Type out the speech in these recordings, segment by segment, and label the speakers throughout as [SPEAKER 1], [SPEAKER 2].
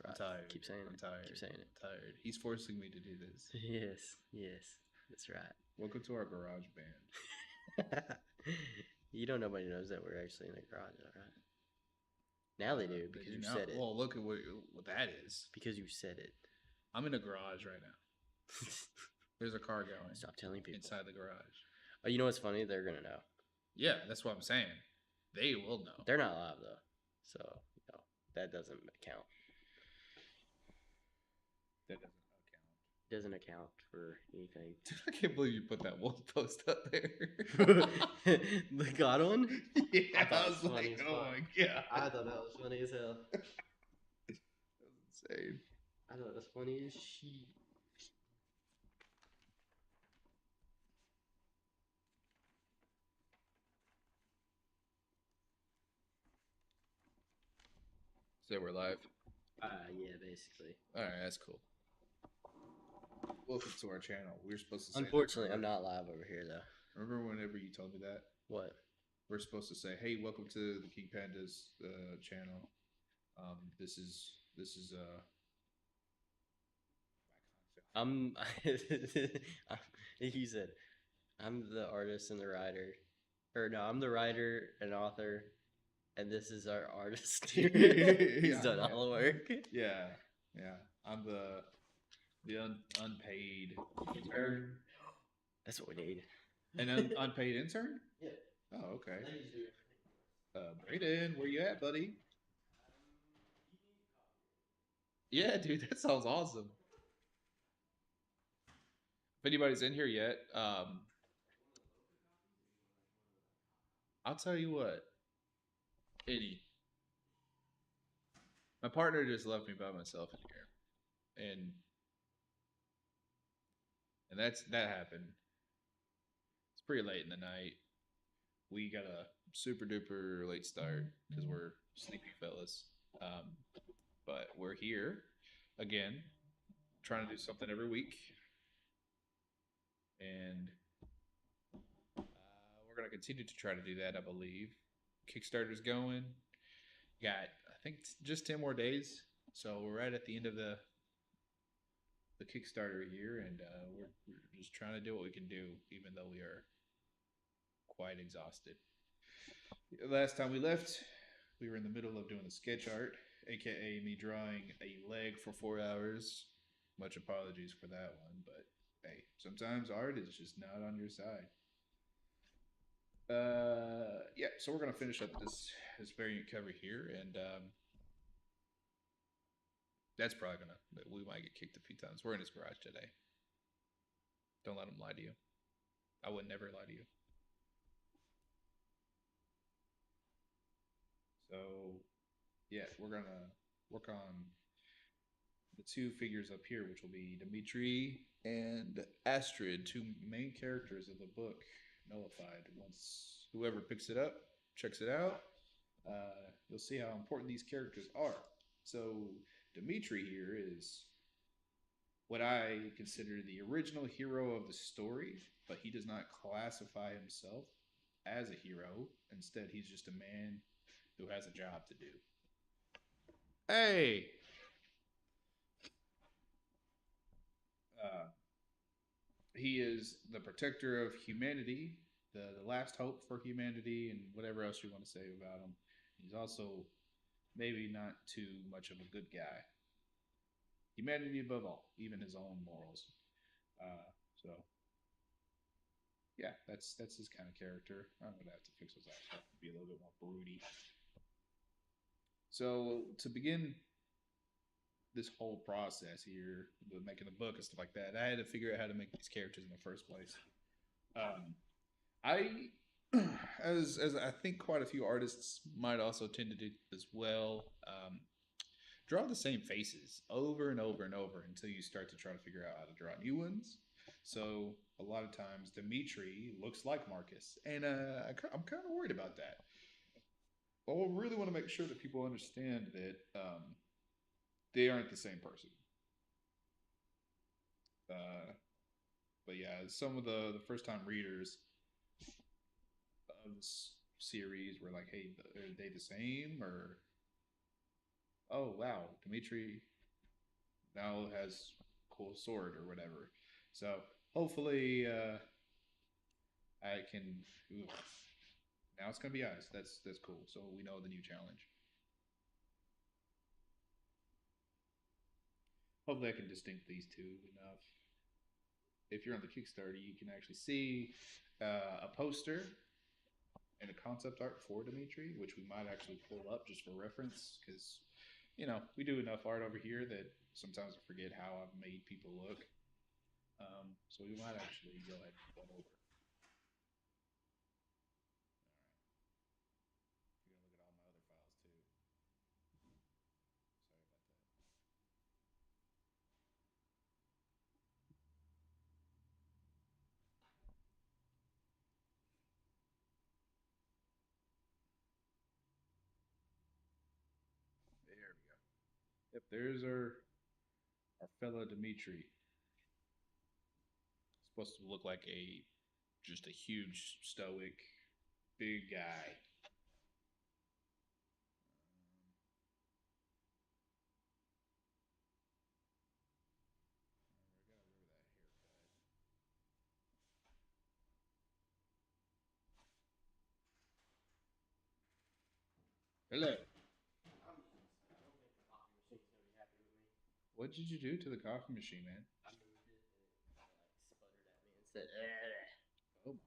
[SPEAKER 1] That's right.
[SPEAKER 2] I'm tired.
[SPEAKER 1] Keep saying
[SPEAKER 2] I'm
[SPEAKER 1] it.
[SPEAKER 2] tired.
[SPEAKER 1] Keep saying it.
[SPEAKER 2] I'm tired. He's forcing me to do this.
[SPEAKER 1] Yes. That's right.
[SPEAKER 2] Welcome to our garage band.
[SPEAKER 1] You know nobody knows that we're actually in a garage, all right? Now they do because you said it.
[SPEAKER 2] Well, look at what that is.
[SPEAKER 1] Because you said it.
[SPEAKER 2] I'm in a garage right now. There's a car going.
[SPEAKER 1] Stop telling people.
[SPEAKER 2] Inside the garage.
[SPEAKER 1] Oh, you know what's funny? They're gonna know.
[SPEAKER 2] Yeah, that's what I'm saying. They will know.
[SPEAKER 1] They're not live though, so that doesn't count.
[SPEAKER 2] That doesn't account.
[SPEAKER 1] Doesn't account for anything.
[SPEAKER 2] Dude, I can't believe you put that one post up there.
[SPEAKER 1] The God one?
[SPEAKER 2] Yeah, I was like, oh my god.
[SPEAKER 1] I thought that was funny as hell.
[SPEAKER 2] That was insane.
[SPEAKER 1] I thought it was funny as shit.
[SPEAKER 2] So we're live.
[SPEAKER 1] Yeah, basically.
[SPEAKER 2] All right, that's cool. Welcome to our channel. We were supposed to say.
[SPEAKER 1] Unfortunately, I'm not live over here though.
[SPEAKER 2] Remember whenever you told me that?
[SPEAKER 1] What?
[SPEAKER 2] We're supposed to say, "Hey, welcome to the King Panda's channel. This is
[SPEAKER 1] He said, I'm the artist and the writer. Or no, I'm the writer and author, and this is our artist. He's done all the work.
[SPEAKER 2] Yeah. I'm the unpaid intern.
[SPEAKER 1] That's what we need.
[SPEAKER 2] An unpaid intern?
[SPEAKER 1] Yeah.
[SPEAKER 2] Oh, okay. Brayden, where you at, buddy? Yeah, dude, that sounds awesome. If anybody's in here yet, I'll tell you what. My partner just left me by myself in here, and that happened. It's pretty late in the night. We got a super duper late start because we're sleepy fellas. But we're here again, trying to do something every week, and we're gonna continue to try to do that. I believe Kickstarter's going. Got I think just 10 more days, so we're right at the end of the Kickstarter year, and we're just trying to do what we can do, even though we are quite exhausted. Last time we left, we were in the middle of doing the sketch art, aka me drawing a leg for 4 hours. Much apologies for that one, but hey, sometimes art is just not on your side. Yeah, so we're gonna finish up this variant cover here, and that's probably we might get kicked a few times. We're in his garage today. Don't let him lie to you. I would never lie to you. So, yeah, we're gonna work on the two figures up here, which will be Dimitri and Astrid, two main characters of the book, Nullified. Once whoever picks it up, checks it out, you'll see how important these characters are. So, Dimitri here is what I consider the original hero of the story, but he does not classify himself as a hero. Instead, he's just a man who has a job to do. Hey! He is the protector of humanity, the last hope for humanity, and whatever else you want to say about him. He's also maybe not too much of a good guy. Humanity above all, even his own morals. So, yeah, that's his kind of character. I'm gonna have to fix those eyes to be a little bit more broody. So to begin this whole process here, with making the book and stuff like that, I had to figure out how to make these characters in the first place. As I think quite a few artists might also tend to do as well, draw the same faces over and over and over until you start to try to figure out how to draw new ones. So a lot of times Dimitri looks like Marcus, and I'm kind of worried about that. I really want to make sure that people understand that they aren't the same person. But yeah, some of the first time readers of this series were like, "Hey, are they the same?" Or oh wow, Dimitri now has cool sword or whatever. So hopefully I can. Ooh, now it's gonna be ice. That's cool. So we know the new challenge. Hopefully I can distinct these two enough. If you're on the Kickstarter, you can actually see a poster and a concept art for Dimitri, which we might actually pull up just for reference because we do enough art over here that sometimes I forget how I've made people look. So we might actually go ahead and put that over. We're gonna look at all my other files too. Sorry about that. There we go. Yep, there's our fellow Dimitri. Supposed to look like a just a huge stoic big guy. I gotta remember that haircut. Hello.
[SPEAKER 1] I don't think the coffee machine's gonna be happy with me.
[SPEAKER 2] What did you do to the coffee machine, man?
[SPEAKER 1] I moved it and it like sputtered at me and said, "Eh."
[SPEAKER 2] Oh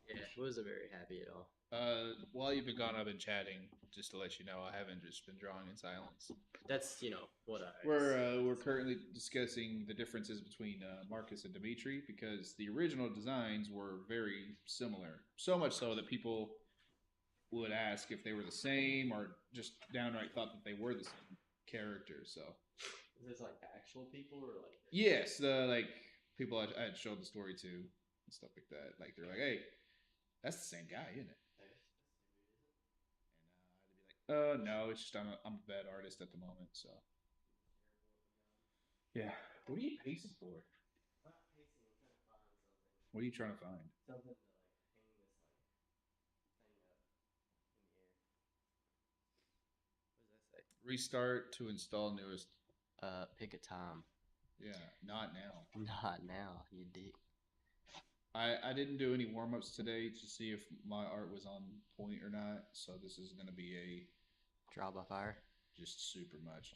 [SPEAKER 1] Yeah,
[SPEAKER 2] my
[SPEAKER 1] it wasn't very happy at all.
[SPEAKER 2] While you've been gone, I've been chatting. Just to let you know, I haven't just been drawing in silence.
[SPEAKER 1] That's what I.
[SPEAKER 2] We're currently discussing the differences between Marcus and Dimitri because the original designs were very similar. So much so that people would ask if they were the same or just downright thought that they were the same character. So
[SPEAKER 1] Is this like actual people or like?
[SPEAKER 2] yes, the like people I had showed the story to and stuff like that. Like they're like, "Hey, that's the same guy, isn't it?" And I'd be like, no, it's just I'm a bad artist at the moment, so yeah. What are you pacing for?
[SPEAKER 1] I'm not pacing. I'm trying to find something.
[SPEAKER 2] What are you trying to find?
[SPEAKER 1] Something to like hang this like thing up in the air. What does that say?
[SPEAKER 2] Restart to install newest.
[SPEAKER 1] Pick a time.
[SPEAKER 2] Yeah, not now.
[SPEAKER 1] Not now, you dick.
[SPEAKER 2] I didn't do any warm ups today to see if my art was on point or not. So this is gonna be a
[SPEAKER 1] Trial by fire.
[SPEAKER 2] just super much.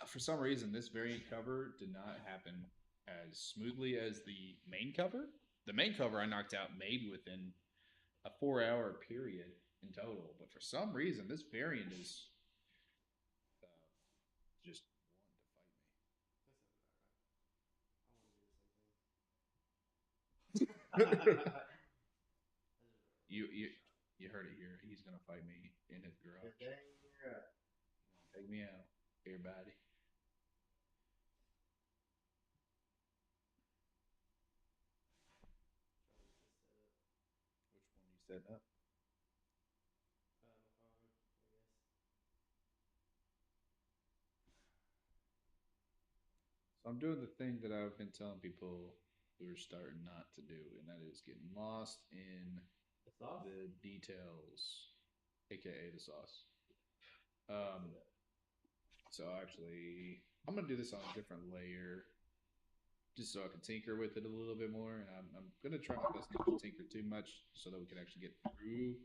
[SPEAKER 2] For some reason, this variant cover did not happen as smoothly as the main cover. The main cover I knocked out maybe within a 4 hour period in total, but for some reason, this variant is just wanting to fight me. You heard it here. He's gonna fight me in his garage. Take me out, everybody. Which one you set up?
[SPEAKER 1] My phone, I guess.
[SPEAKER 2] So I'm doing the thing that I've been telling people we were starting not to do, and that is getting lost in the details, aka the sauce. So actually, I'm gonna do this on a different layer, just so I can tinker with it a little bit more. And I'm gonna try my best not to tinker too much, so that we can actually get through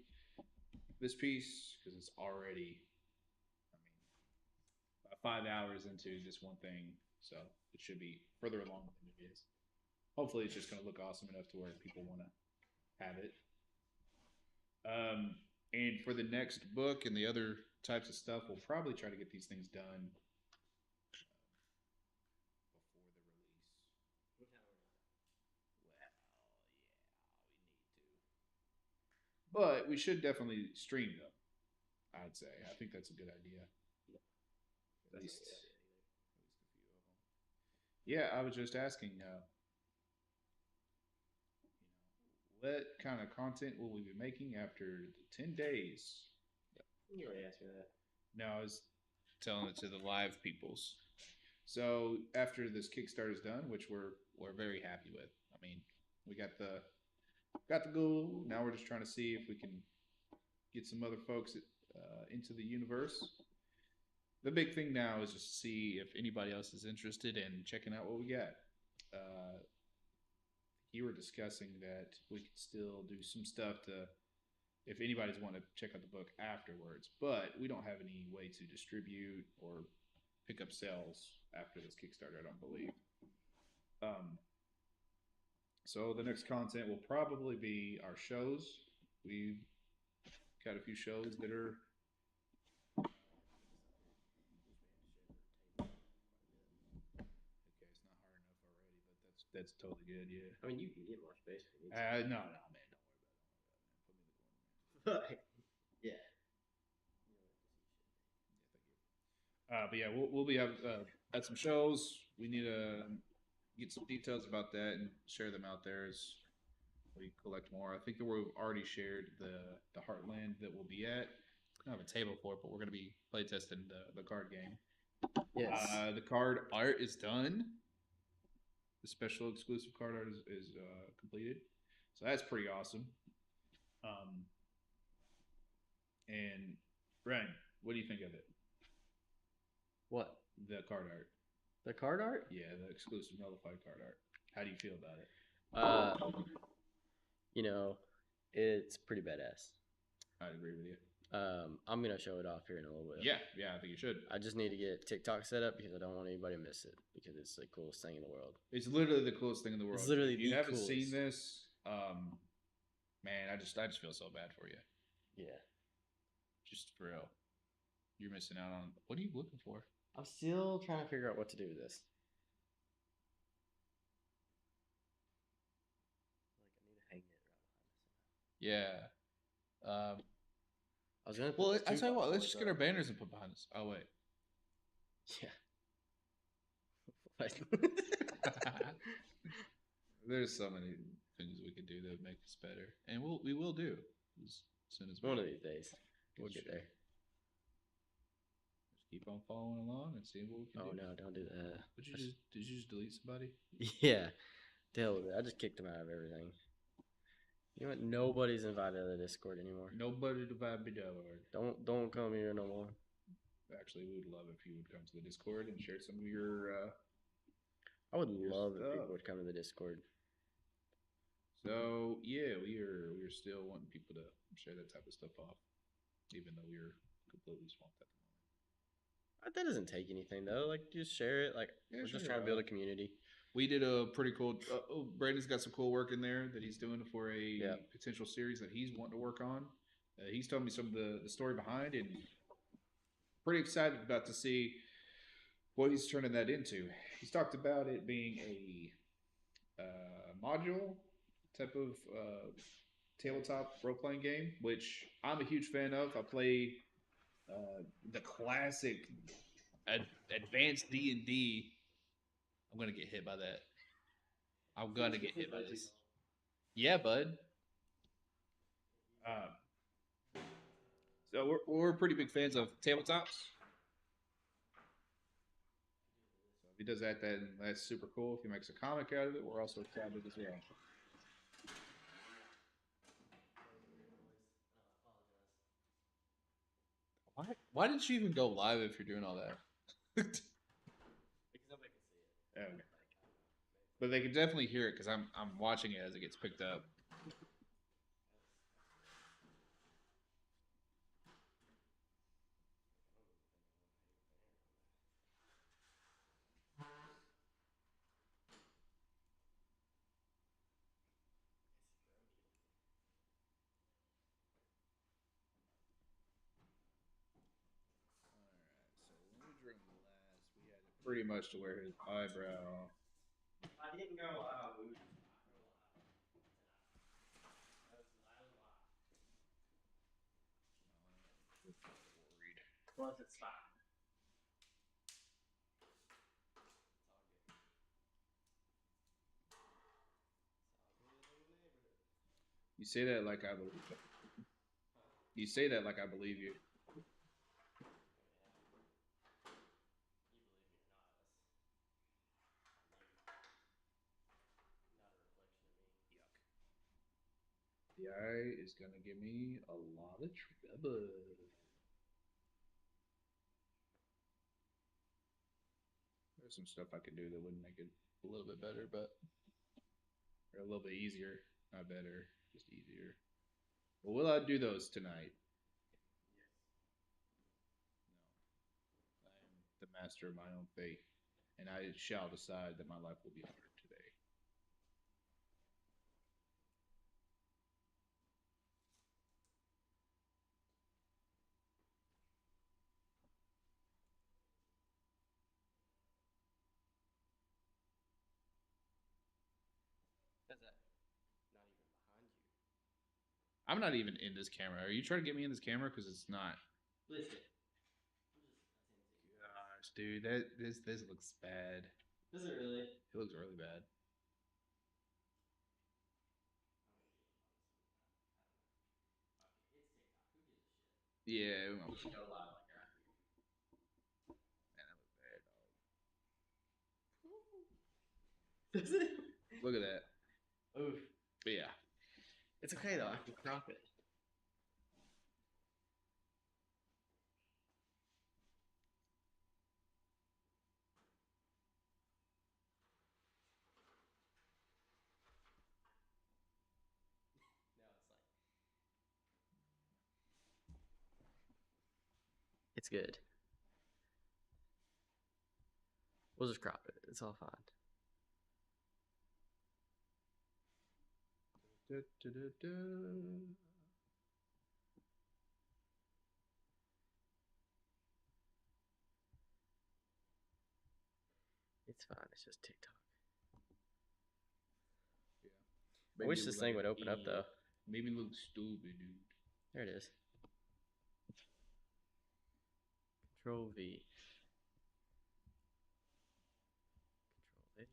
[SPEAKER 2] this piece because it's already, I mean, about 5 hours into this one thing, so it should be further along than it is. Hopefully, it's just gonna look awesome enough to where people want to have it. And for the next book and the other types of stuff, we'll probably try to get these things done before the release.
[SPEAKER 1] No, we're not.
[SPEAKER 2] Well, yeah, we need to. But we should definitely stream them, I'd say. I think that's a good idea. At least a few of them. Yeah, I was just asking, what kind of content will we be making after the 10 days?
[SPEAKER 1] You already asked me that.
[SPEAKER 2] No, I was telling it to the live peoples. So after this Kickstarter is done, which we're very happy with. I mean, we got the goal. Now we're just trying to see if we can get some other folks into the universe. the big thing now is just to see if anybody else is interested in checking out what we got. You were discussing that we could still do some stuff to, if anybody's want to check out the book afterwards, but we don't have any way to distribute or pick up sales after this Kickstarter, I don't believe. Um, so the next content will probably be our shows. We've got a few shows that are. Okay, it's not hard enough already, but that's totally good. Yeah.
[SPEAKER 1] I mean, you can get more space if you need
[SPEAKER 2] No, man, don't worry about it. Put me in the corner, man.
[SPEAKER 1] Yeah.
[SPEAKER 2] But yeah, we'll be at some shows. We need to get some details about that and share them out there as we collect more. I think that we've already shared the Heartland that we'll be at. I don't have a table for it, but we're going to be playtesting the card game.
[SPEAKER 1] Yes.
[SPEAKER 2] The card art is done. The special exclusive card art is completed, so that's pretty awesome. And Ryan, what do you think of it?
[SPEAKER 1] What?
[SPEAKER 2] The card art.
[SPEAKER 1] The card art?
[SPEAKER 2] Yeah, the exclusive nullified card art. How do you feel about it?
[SPEAKER 1] You know, it's pretty badass.
[SPEAKER 2] I'd agree with you.
[SPEAKER 1] I'm gonna show it off here in a little bit.
[SPEAKER 2] Yeah, I think you should.
[SPEAKER 1] I just need to get TikTok set up because I don't want anybody to miss it because it's the coolest thing in the world.
[SPEAKER 2] It's literally the coolest thing in the world.
[SPEAKER 1] It's literally
[SPEAKER 2] if you haven't
[SPEAKER 1] coolest.
[SPEAKER 2] seen this, man, I just feel so bad for you.
[SPEAKER 1] Yeah.
[SPEAKER 2] Just for real. You're missing out on. What are you looking for?
[SPEAKER 1] I'm still trying to figure out what to do with this. Like I need to hang it right behind us.
[SPEAKER 2] Yeah.
[SPEAKER 1] I was gonna.
[SPEAKER 2] Well, I tell you what. Let's just get our banners and put behind us. Oh wait.
[SPEAKER 1] Yeah.
[SPEAKER 2] There's so many things we could do that make us better, and we will do as soon as
[SPEAKER 1] one of these days we'll
[SPEAKER 2] get
[SPEAKER 1] there.
[SPEAKER 2] Just keep on following along and see what we can do.
[SPEAKER 1] Oh no, don't do that.
[SPEAKER 2] Did you just delete somebody?
[SPEAKER 1] Yeah, the hell with it. I just kicked them out of everything. You know what? Nobody's invited to the Discord anymore.
[SPEAKER 2] Nobody to vibe me down.
[SPEAKER 1] Don't come here no more.
[SPEAKER 2] Actually, we would love if you would come to the Discord and share some of your.
[SPEAKER 1] I would love if people would come to the Discord.
[SPEAKER 2] So yeah, we're still wanting people to share that type of stuff off, even though we're completely swamped at the moment.
[SPEAKER 1] That doesn't take anything though. Like just share it. Like we're just trying to build a community.
[SPEAKER 2] We did a pretty cool. Brandon's got some cool work in there that he's doing for a potential series that he's wanting to work on. He's told me some of the story behind, and pretty excited about to see what he's turning that into. He's talked about it being a module type of tabletop role-playing game, which I'm a huge fan of. I play the classic advanced D&D. I'm gonna get hit by that. I'm gonna get hit by this. Yeah, bud. So we're pretty big fans of tabletops. So if he does that, then that's super cool. If he makes a comic out of it, we're also excited as well. Why didn't you even go live if you're doing all that? Because nobody can see it. Okay. But they can definitely hear it because I'm watching it as it gets picked up. Pretty much to where his eyebrow.
[SPEAKER 1] I didn't go. Plus, it's fine.
[SPEAKER 2] You say that like I believe you. You say that like I believe you. The eye is gonna give me a lot of trouble. There's some stuff I could do that would make it a little bit better, but or a little bit easier. Not better, just easier. Well, will I do those tonight? No. I am the master of my own fate, and I shall decide that my life will be hard today.
[SPEAKER 1] How's that? Not even behind you.
[SPEAKER 2] I'm not even in this camera. Are you trying to get me in this camera? Because it's not.
[SPEAKER 1] Listen.
[SPEAKER 2] Gosh, dude, this looks bad.
[SPEAKER 1] Does it really?
[SPEAKER 2] It looks really bad. Yeah,
[SPEAKER 1] We should go live like that.
[SPEAKER 2] Man, that looks bad, dog.
[SPEAKER 1] Does it?
[SPEAKER 2] Look at that.
[SPEAKER 1] Oof.
[SPEAKER 2] But yeah.
[SPEAKER 1] It's okay though. I can crop it. Now it's like. It's good. We'll just crop it. It's all fine. It's fine. It's just TikTok.
[SPEAKER 2] Yeah.
[SPEAKER 1] I wish this thing would open up though.
[SPEAKER 2] Made me look stupid, dude.
[SPEAKER 1] There it is. Control V. Control V.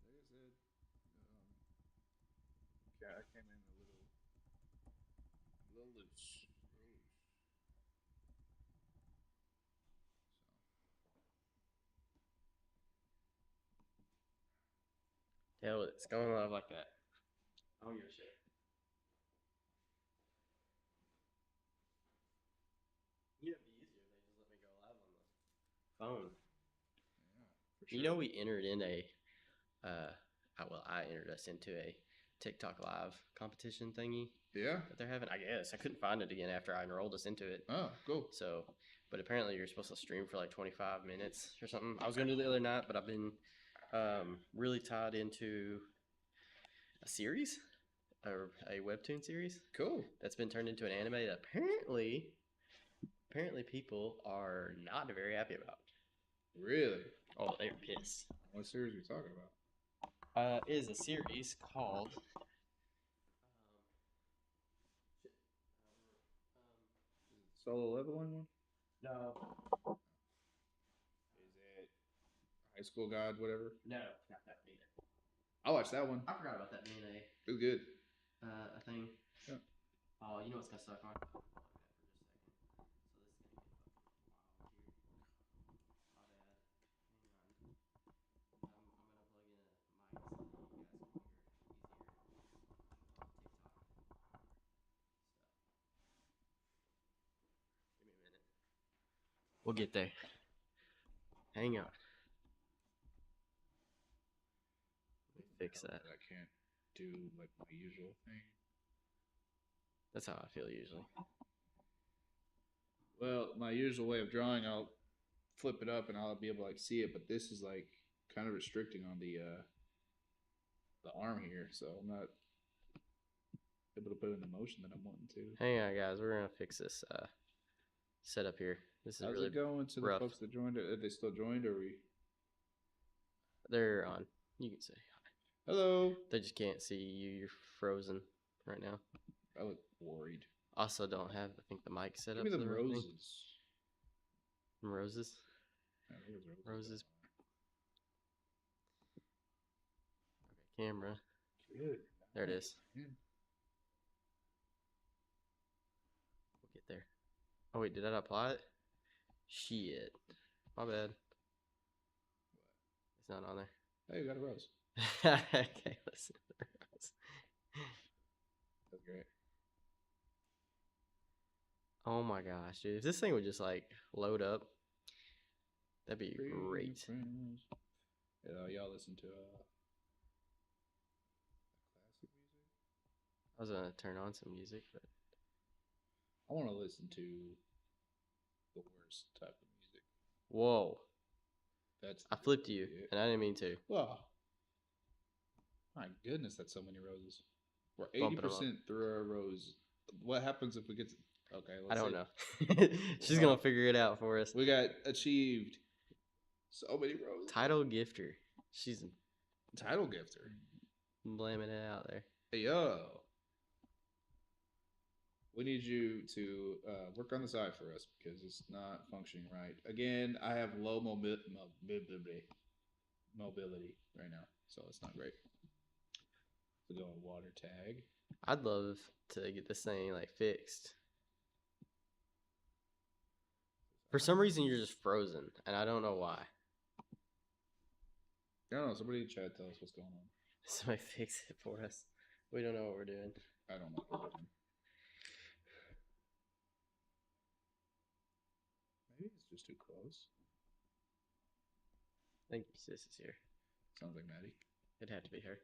[SPEAKER 1] Control V.
[SPEAKER 2] Cool. Like I said, I came in a little loose.
[SPEAKER 1] Hell, it's going live like that. I don't give a shit. You know, it'd be easier if they just let me go live on the phone.
[SPEAKER 2] Yeah, for sure.
[SPEAKER 1] You know, we entered in I entered us into a TikTok live competition thingy
[SPEAKER 2] Yeah.
[SPEAKER 1] that they're having. I guess I couldn't find it again after I enrolled us into it.
[SPEAKER 2] Oh, cool.
[SPEAKER 1] So, but apparently you're supposed to stream for like 25 minutes or something. I was going to do the other night, but I've been really tied into a series, or a webtoon series.
[SPEAKER 2] Cool.
[SPEAKER 1] That's been turned into an anime that apparently people are not very happy about.
[SPEAKER 2] Really?
[SPEAKER 1] Oh, they're pissed.
[SPEAKER 2] What series are we talking about?
[SPEAKER 1] It is a series called
[SPEAKER 2] Solo leveling one?
[SPEAKER 1] no,
[SPEAKER 2] Is it High School God, whatever?
[SPEAKER 1] no, not that being it.
[SPEAKER 2] I watched that one.
[SPEAKER 1] I forgot about that being
[SPEAKER 2] It was good.
[SPEAKER 1] a thing.
[SPEAKER 2] Yeah.
[SPEAKER 1] Oh, you know what's gonna suck on? So this is gonna get fucking wild here. My bad. Hang on. I'm gonna plug in a mic so that you guys can hear it easier on TikTok stuff. Give me a minute. We'll get there. Hang on. Let me fix that.
[SPEAKER 2] I can't do like my usual thing.
[SPEAKER 1] That's how I feel usually.
[SPEAKER 2] Well, my usual way of drawing, I'll flip it up and I'll be able to like see it, but this is like kind of restricting on the arm here, so I'm not able to put in the motion that I'm wanting to.
[SPEAKER 1] Hang on, guys. We're gonna fix this setup here. This is
[SPEAKER 2] How's
[SPEAKER 1] really
[SPEAKER 2] it going to
[SPEAKER 1] rough.
[SPEAKER 2] the folks that joined? Are they still joined, or are we?
[SPEAKER 1] They're on. You can say hi.
[SPEAKER 2] Hello.
[SPEAKER 1] They just can't see you. You're frozen right now.
[SPEAKER 2] I look worried.
[SPEAKER 1] Also, don't have I think the mic set
[SPEAKER 2] Give
[SPEAKER 1] up.
[SPEAKER 2] me
[SPEAKER 1] for
[SPEAKER 2] the
[SPEAKER 1] the right thing.
[SPEAKER 2] roses.
[SPEAKER 1] Some roses.
[SPEAKER 2] Yeah, there's
[SPEAKER 1] Roses. Okay, camera.
[SPEAKER 2] Good.
[SPEAKER 1] There it is.
[SPEAKER 2] Yeah.
[SPEAKER 1] Oh wait, did I not apply it? Shit. My bad. It's not on there.
[SPEAKER 2] Hey, you got a rose.
[SPEAKER 1] Okay, listen.
[SPEAKER 2] That's great.
[SPEAKER 1] Oh my gosh, dude. If this thing would just like load up, that'd be great.
[SPEAKER 2] Yeah, y'all listen to classic music.
[SPEAKER 1] I was gonna turn on some music, but
[SPEAKER 2] I want to listen to the worst type of music.
[SPEAKER 1] whoa.
[SPEAKER 2] That's
[SPEAKER 1] I flipped you, and I didn't mean to.
[SPEAKER 2] Oh, my goodness, that's so many roses. We're
[SPEAKER 1] Bumping 'em
[SPEAKER 2] 80% through our rose. What happens if we get to... Okay,
[SPEAKER 1] I
[SPEAKER 2] let's
[SPEAKER 1] don't
[SPEAKER 2] see.
[SPEAKER 1] know. She's gonna figure it out for us.
[SPEAKER 2] We got achieved so many roses.
[SPEAKER 1] Title gifter. She's
[SPEAKER 2] Title gifter.
[SPEAKER 1] blamming it out there.
[SPEAKER 2] Hey, yo. We need you to work on the side for us because it's not functioning right. Again, I have low mobility right now, so it's not great. So go on water tag.
[SPEAKER 1] I'd love to get this thing like fixed. For some reason, you're just frozen, and I don't know why.
[SPEAKER 2] I don't know. Somebody in chat tell us what's going on.
[SPEAKER 1] Somebody fix it for us. We don't know what we're doing.
[SPEAKER 2] I don't know what we're doing. Maybe it's just too close.
[SPEAKER 1] I think sis is here.
[SPEAKER 2] Sounds like Maddie.
[SPEAKER 1] It'd have to be her.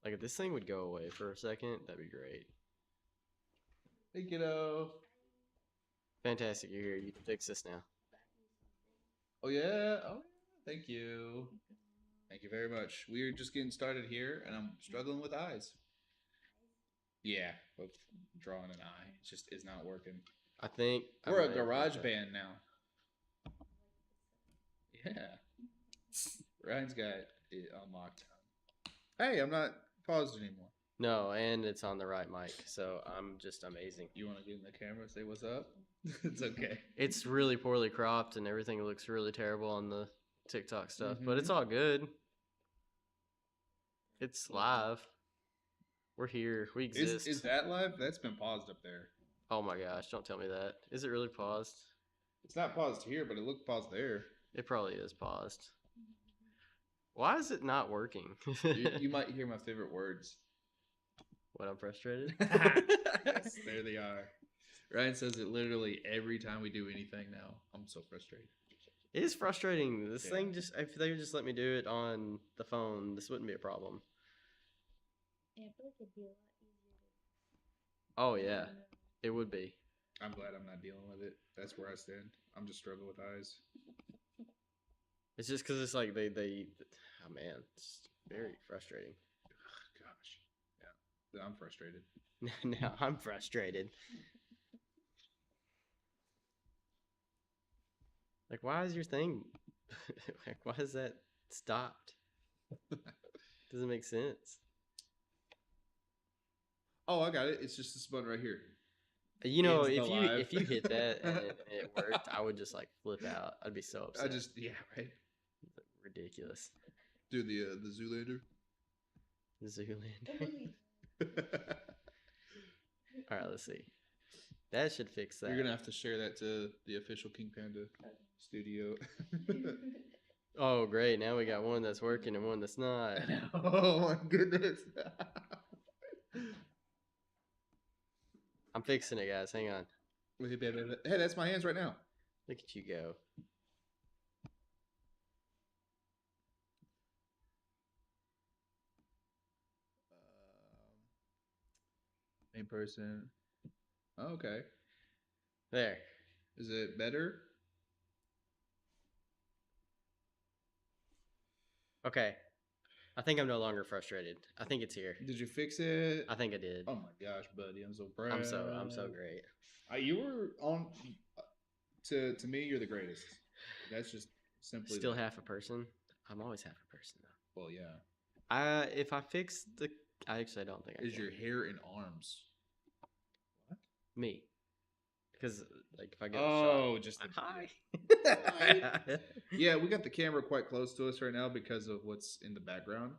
[SPEAKER 1] Like if this thing would go away for a second, that'd be great.
[SPEAKER 2] Hey, kiddo.
[SPEAKER 1] Fantastic, you're here. You can fix this now.
[SPEAKER 2] Oh, yeah. Oh, thank you. Thank you very much. We're just getting started here, and I'm struggling with eyes. Yeah, with drawing an eye. It just is not working.
[SPEAKER 1] I think
[SPEAKER 2] We're a garage band now. Yeah. Ryan's got it on lockdown. Hey, I'm not paused anymore.
[SPEAKER 1] No, and it's on the right mic, so I'm just amazing.
[SPEAKER 2] You want to get in the camera and say what's up? It's okay.
[SPEAKER 1] It's really poorly cropped and everything looks really terrible on the TikTok stuff, but it's all good. It's live. We're here. We exist.
[SPEAKER 2] Is that live? That's been paused up there.
[SPEAKER 1] Oh my gosh, don't tell me that. Is it really paused?
[SPEAKER 2] It's not paused here, but it looked paused there.
[SPEAKER 1] It probably is paused. Why is it not working?
[SPEAKER 2] You might hear my favorite words.
[SPEAKER 1] When I'm frustrated?
[SPEAKER 2] Yes, there they are. Ryan says it literally every time we do anything now. I'm so frustrated.
[SPEAKER 1] It is frustrating. This
[SPEAKER 2] Yeah.
[SPEAKER 1] thing just, if they would just let me do it on the phone, this wouldn't be a problem.
[SPEAKER 3] Yeah, I feel like it'd be a lot easier
[SPEAKER 1] Oh,
[SPEAKER 3] to.
[SPEAKER 1] yeah, it would be.
[SPEAKER 2] I'm glad I'm not dealing with it. That's where I stand. I'm just struggling with eyes.
[SPEAKER 1] It's just because it's like oh man, it's very frustrating.
[SPEAKER 2] Gosh. Yeah. I'm frustrated.
[SPEAKER 1] Now I'm frustrated. Like, why is your thing, like, why is that stopped? Doesn't make sense.
[SPEAKER 2] Oh, I got it. It's just this button right here.
[SPEAKER 1] You know,
[SPEAKER 2] It's the live.
[SPEAKER 1] if you hit that and it worked, I would just like flip out. I'd be so upset.
[SPEAKER 2] Yeah, right.
[SPEAKER 1] Ridiculous.
[SPEAKER 2] Do the Zoolander.
[SPEAKER 1] Zoolander. All right, let's see. That should fix that.
[SPEAKER 2] You're gonna have to share that to the official King Panda Studio.
[SPEAKER 1] Oh, great! Now we got one that's working and one that's not.
[SPEAKER 2] Oh my goodness.
[SPEAKER 1] I'm fixing it, guys. Hang on.
[SPEAKER 2] Hey, that's my hands right now.
[SPEAKER 1] Look at you go.
[SPEAKER 2] Main person. Oh, okay.
[SPEAKER 1] There.
[SPEAKER 2] Is it better?
[SPEAKER 1] Okay. I think I'm no longer frustrated. I think it's here.
[SPEAKER 2] Did you fix it?
[SPEAKER 1] I think I did.
[SPEAKER 2] Oh my gosh, buddy, I'm so proud.
[SPEAKER 1] I'm so great.
[SPEAKER 2] You were on. To me, you're the greatest. That's just simply
[SPEAKER 1] Still half a person. I'm always half a person though.
[SPEAKER 2] Well, yeah.
[SPEAKER 1] If I fix the, I actually don't think I
[SPEAKER 2] Is
[SPEAKER 1] can.
[SPEAKER 2] your hair and arms? What?
[SPEAKER 1] Me? Because like if I get
[SPEAKER 2] Oh,
[SPEAKER 1] shot,
[SPEAKER 2] just the
[SPEAKER 1] hi.
[SPEAKER 2] Yeah, we got the camera quite close to us right now because of what's in the background.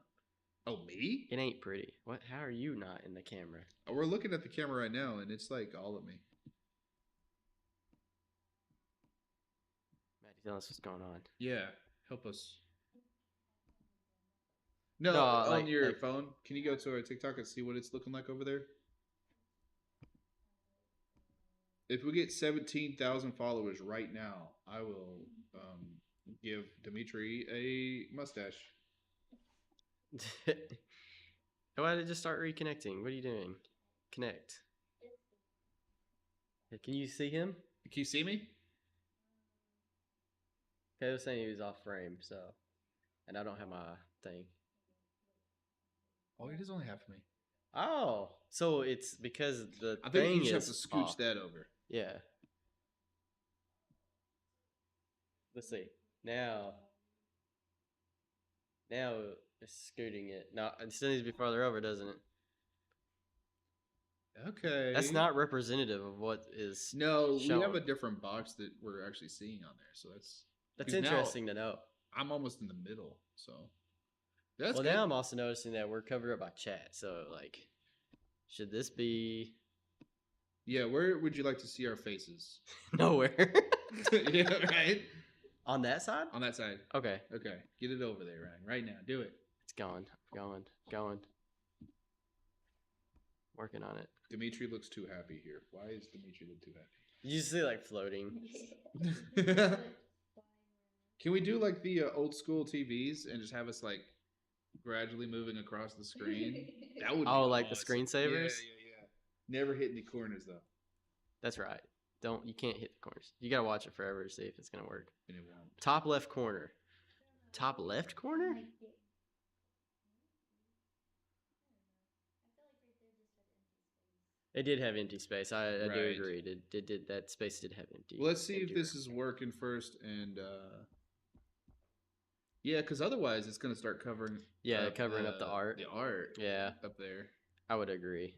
[SPEAKER 2] Oh, me?
[SPEAKER 1] It ain't pretty. What? How are you not in the camera?
[SPEAKER 2] We're looking at the camera right now, and it's like all of me.
[SPEAKER 1] Maddie, tell us what's going on.
[SPEAKER 2] Yeah, help us. No,
[SPEAKER 1] No,
[SPEAKER 2] on
[SPEAKER 1] like-
[SPEAKER 2] your
[SPEAKER 1] like-
[SPEAKER 2] phone. Can you go to our TikTok and see what it's looking like over there? If we get 17,000 followers right now, I will give Dimitri a mustache.
[SPEAKER 1] Why did it just start reconnecting? What are you doing? Connect. Hey, can you see him?
[SPEAKER 2] Can you see me?
[SPEAKER 1] Okay, I was saying he was off frame, so, and I don't have my thing.
[SPEAKER 2] Oh, he does only have me.
[SPEAKER 1] Oh, so it's because the
[SPEAKER 2] I think
[SPEAKER 1] thing
[SPEAKER 2] you just have
[SPEAKER 1] is
[SPEAKER 2] to scooch
[SPEAKER 1] off.
[SPEAKER 2] that over.
[SPEAKER 1] Yeah. Let's see. Now it's scooting it. No, it still needs to be farther over, doesn't it?
[SPEAKER 2] Okay.
[SPEAKER 1] That's not representative of what is.
[SPEAKER 2] No, we have
[SPEAKER 1] shown.
[SPEAKER 2] a different box that we're actually seeing on there, so that's 'cause now
[SPEAKER 1] interesting to know.
[SPEAKER 2] I'm almost in the middle, so that's
[SPEAKER 1] Well,
[SPEAKER 2] good.
[SPEAKER 1] now I'm also noticing that we're covered up by chat. So, like, should this be
[SPEAKER 2] Yeah, where would you like to see our faces?
[SPEAKER 1] nowhere
[SPEAKER 2] Yeah, right.
[SPEAKER 1] on that side?
[SPEAKER 2] On that side.
[SPEAKER 1] Okay,
[SPEAKER 2] Okay, get it over there, Ryan. Right now, do it.
[SPEAKER 1] it's going. Working on it.
[SPEAKER 2] Dimitri looks too happy here. Why is Dimitri look too
[SPEAKER 1] Did you see like floating?
[SPEAKER 2] happy? Can we do like the old school TVs and just have us like gradually moving across the screen? That would.
[SPEAKER 1] Oh,
[SPEAKER 2] be
[SPEAKER 1] like the
[SPEAKER 2] awesome.
[SPEAKER 1] screensavers?
[SPEAKER 2] Yeah. Never hit any corners though,
[SPEAKER 1] That's right. You can't hit the corners. You gotta watch it forever to see if it's gonna work.
[SPEAKER 2] and it won't.
[SPEAKER 1] Top left corner. Top left corner? It did have empty space. I do
[SPEAKER 2] Right.
[SPEAKER 1] agree. It did that space did have empty.
[SPEAKER 2] Well, let's see if
[SPEAKER 1] empty
[SPEAKER 2] this
[SPEAKER 1] room.
[SPEAKER 2] is working first, and yeah, because otherwise it's gonna start covering.
[SPEAKER 1] Covering up the art.
[SPEAKER 2] The art.
[SPEAKER 1] Yeah,
[SPEAKER 2] Up there.
[SPEAKER 1] I would agree.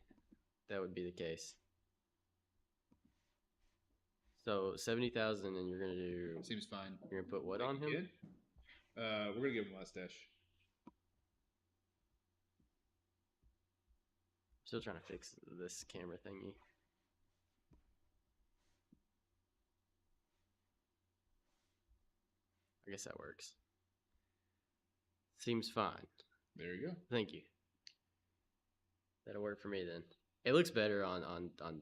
[SPEAKER 1] That would be the case. So 70,000, and you're gonna do.
[SPEAKER 2] Seems fine.
[SPEAKER 1] You're gonna put what on him?
[SPEAKER 2] Good? We're gonna give him a mustache.
[SPEAKER 1] Still trying to fix this camera thingy. I guess that works. Seems fine.
[SPEAKER 2] There you go.
[SPEAKER 1] Thank you. That'll work for me then. It looks better on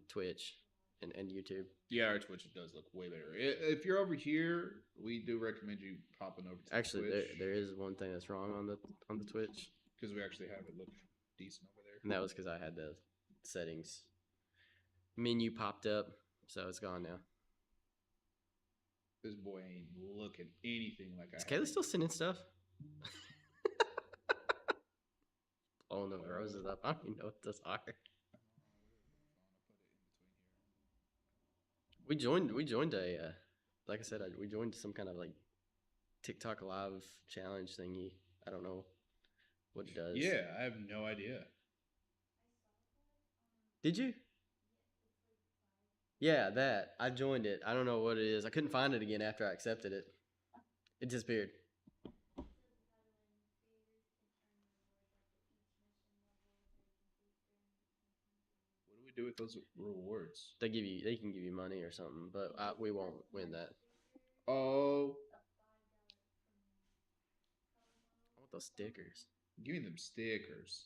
[SPEAKER 1] Twitch and YouTube.
[SPEAKER 2] Yeah, our Twitch does look way better. If you're over here, we do recommend you popping over to
[SPEAKER 1] Actually,
[SPEAKER 2] Twitch
[SPEAKER 1] there is one thing that's wrong on the Twitch,
[SPEAKER 2] because we actually have it look decent over there.
[SPEAKER 1] and that was because I had the settings menu popped up, so it's gone now.
[SPEAKER 2] This boy ain't looking anything like
[SPEAKER 1] Is
[SPEAKER 2] I.
[SPEAKER 1] Kayla still sending stuff? Blowing the roses up. I don't even know what those are. We joined a, like I said, we joined some kind of like TikTok live challenge thingy. I don't know what it does.
[SPEAKER 2] Yeah, I have no idea.
[SPEAKER 1] Did you? Yeah, that. I joined it. I don't know what it is. I couldn't find it again after I accepted it. It disappeared.
[SPEAKER 2] What do we do with those rewards?
[SPEAKER 1] They can give you money or something, but we won't win that.
[SPEAKER 2] Oh,
[SPEAKER 1] I want those stickers.
[SPEAKER 2] give me them stickers.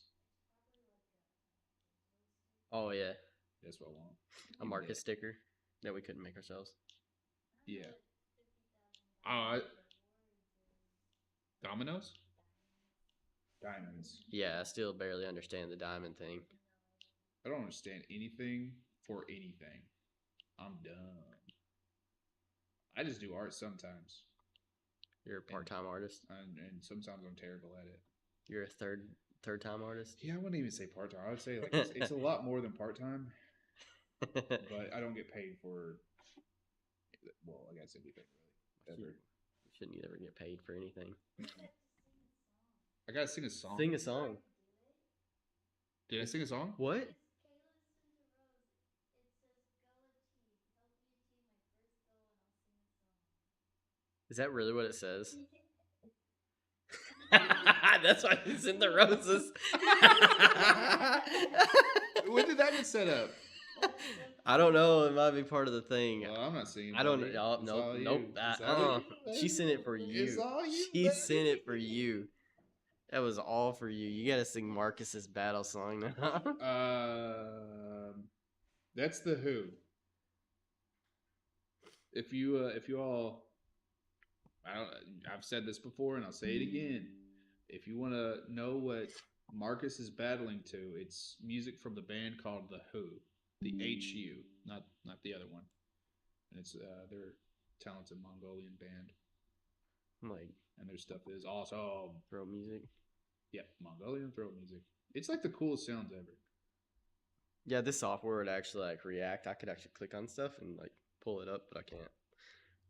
[SPEAKER 1] Oh yeah,
[SPEAKER 2] That's what I want.
[SPEAKER 1] a Marcus sticker that we couldn't make ourselves.
[SPEAKER 2] Yeah. Dominoes? Diamonds.
[SPEAKER 1] Yeah, I still barely understand the diamond thing.
[SPEAKER 2] I don't understand anything for anything. I'm dumb. I just do art sometimes,
[SPEAKER 1] You're a part-time artist.
[SPEAKER 2] and sometimes I'm terrible at it.
[SPEAKER 1] You're a third-time artist.
[SPEAKER 2] Yeah, I wouldn't even say part time. I would say like it's a lot more than part time, but I don't get paid for. Well, I guess anything really. Ever.
[SPEAKER 1] You shouldn't ever get paid for anything.
[SPEAKER 2] I gotta sing a song.
[SPEAKER 1] Sing a song.
[SPEAKER 2] Did I sing a song?
[SPEAKER 1] What? Is that really what it says? That's why he's in the roses.
[SPEAKER 2] When did that get set up?
[SPEAKER 1] I don't know. It might be part of the thing.
[SPEAKER 2] Well, I'm not seeing.
[SPEAKER 1] I don't
[SPEAKER 2] buddy.
[SPEAKER 1] know.
[SPEAKER 2] It's
[SPEAKER 1] Nope.
[SPEAKER 2] all you.
[SPEAKER 1] Nope.
[SPEAKER 2] It's all you,
[SPEAKER 1] She sent it for
[SPEAKER 2] buddy.
[SPEAKER 1] you.
[SPEAKER 2] It's all you.
[SPEAKER 1] She
[SPEAKER 2] buddy.
[SPEAKER 1] sent it for you. That was all for you. You gotta sing Marcus's battle song now.
[SPEAKER 2] That's the Who. If you all, I've said this before and I'll say it again. If you want to know what Marcus is battling to, it's music from the band called the Who, the HU, not the other one. And it's they're a talented Mongolian band,
[SPEAKER 1] Like
[SPEAKER 2] and their stuff is awesome.
[SPEAKER 1] throat music.
[SPEAKER 2] Yeah, Mongolian throat music. It's like the coolest sounds ever.
[SPEAKER 1] Yeah, this software would actually like react. I could actually click on stuff and like pull it up, but I can't.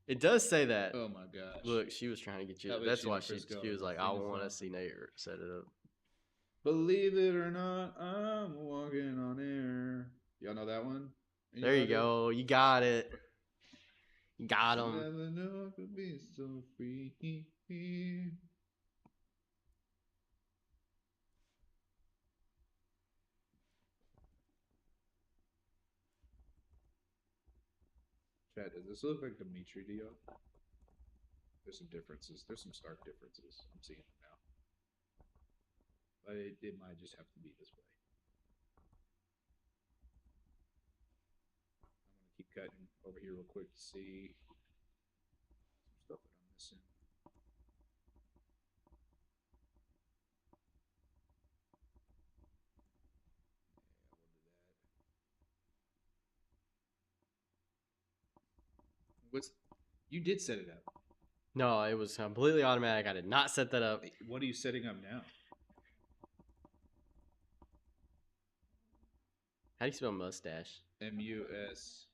[SPEAKER 1] It does say that.
[SPEAKER 2] Oh my gosh!
[SPEAKER 1] Look, she was trying to get you.
[SPEAKER 2] That was
[SPEAKER 1] That's
[SPEAKER 2] she
[SPEAKER 1] why
[SPEAKER 2] and
[SPEAKER 1] she
[SPEAKER 2] Frisco.
[SPEAKER 1] was like,
[SPEAKER 2] Thing
[SPEAKER 1] I
[SPEAKER 2] is
[SPEAKER 1] want to
[SPEAKER 2] on.
[SPEAKER 1] see Nate set it up.
[SPEAKER 2] Believe it or not, I'm walking on air. Y'all know that one?
[SPEAKER 1] There you
[SPEAKER 2] Anybody?
[SPEAKER 1] go. You got it. You got him.
[SPEAKER 2] Never know I could be so free. Chat, does this look like Dimitri to y'all? There's some differences. There's some stark differences. I'm seeing them now. But it might just have to be this way. I'm going to keep cutting over here real quick to see some stuff that I'm missing. What's you did set it up?
[SPEAKER 1] No, it was completely automatic. I did not set that up.
[SPEAKER 2] What are you setting up now?
[SPEAKER 1] How do you spell mustache?
[SPEAKER 2] MUSTACHE.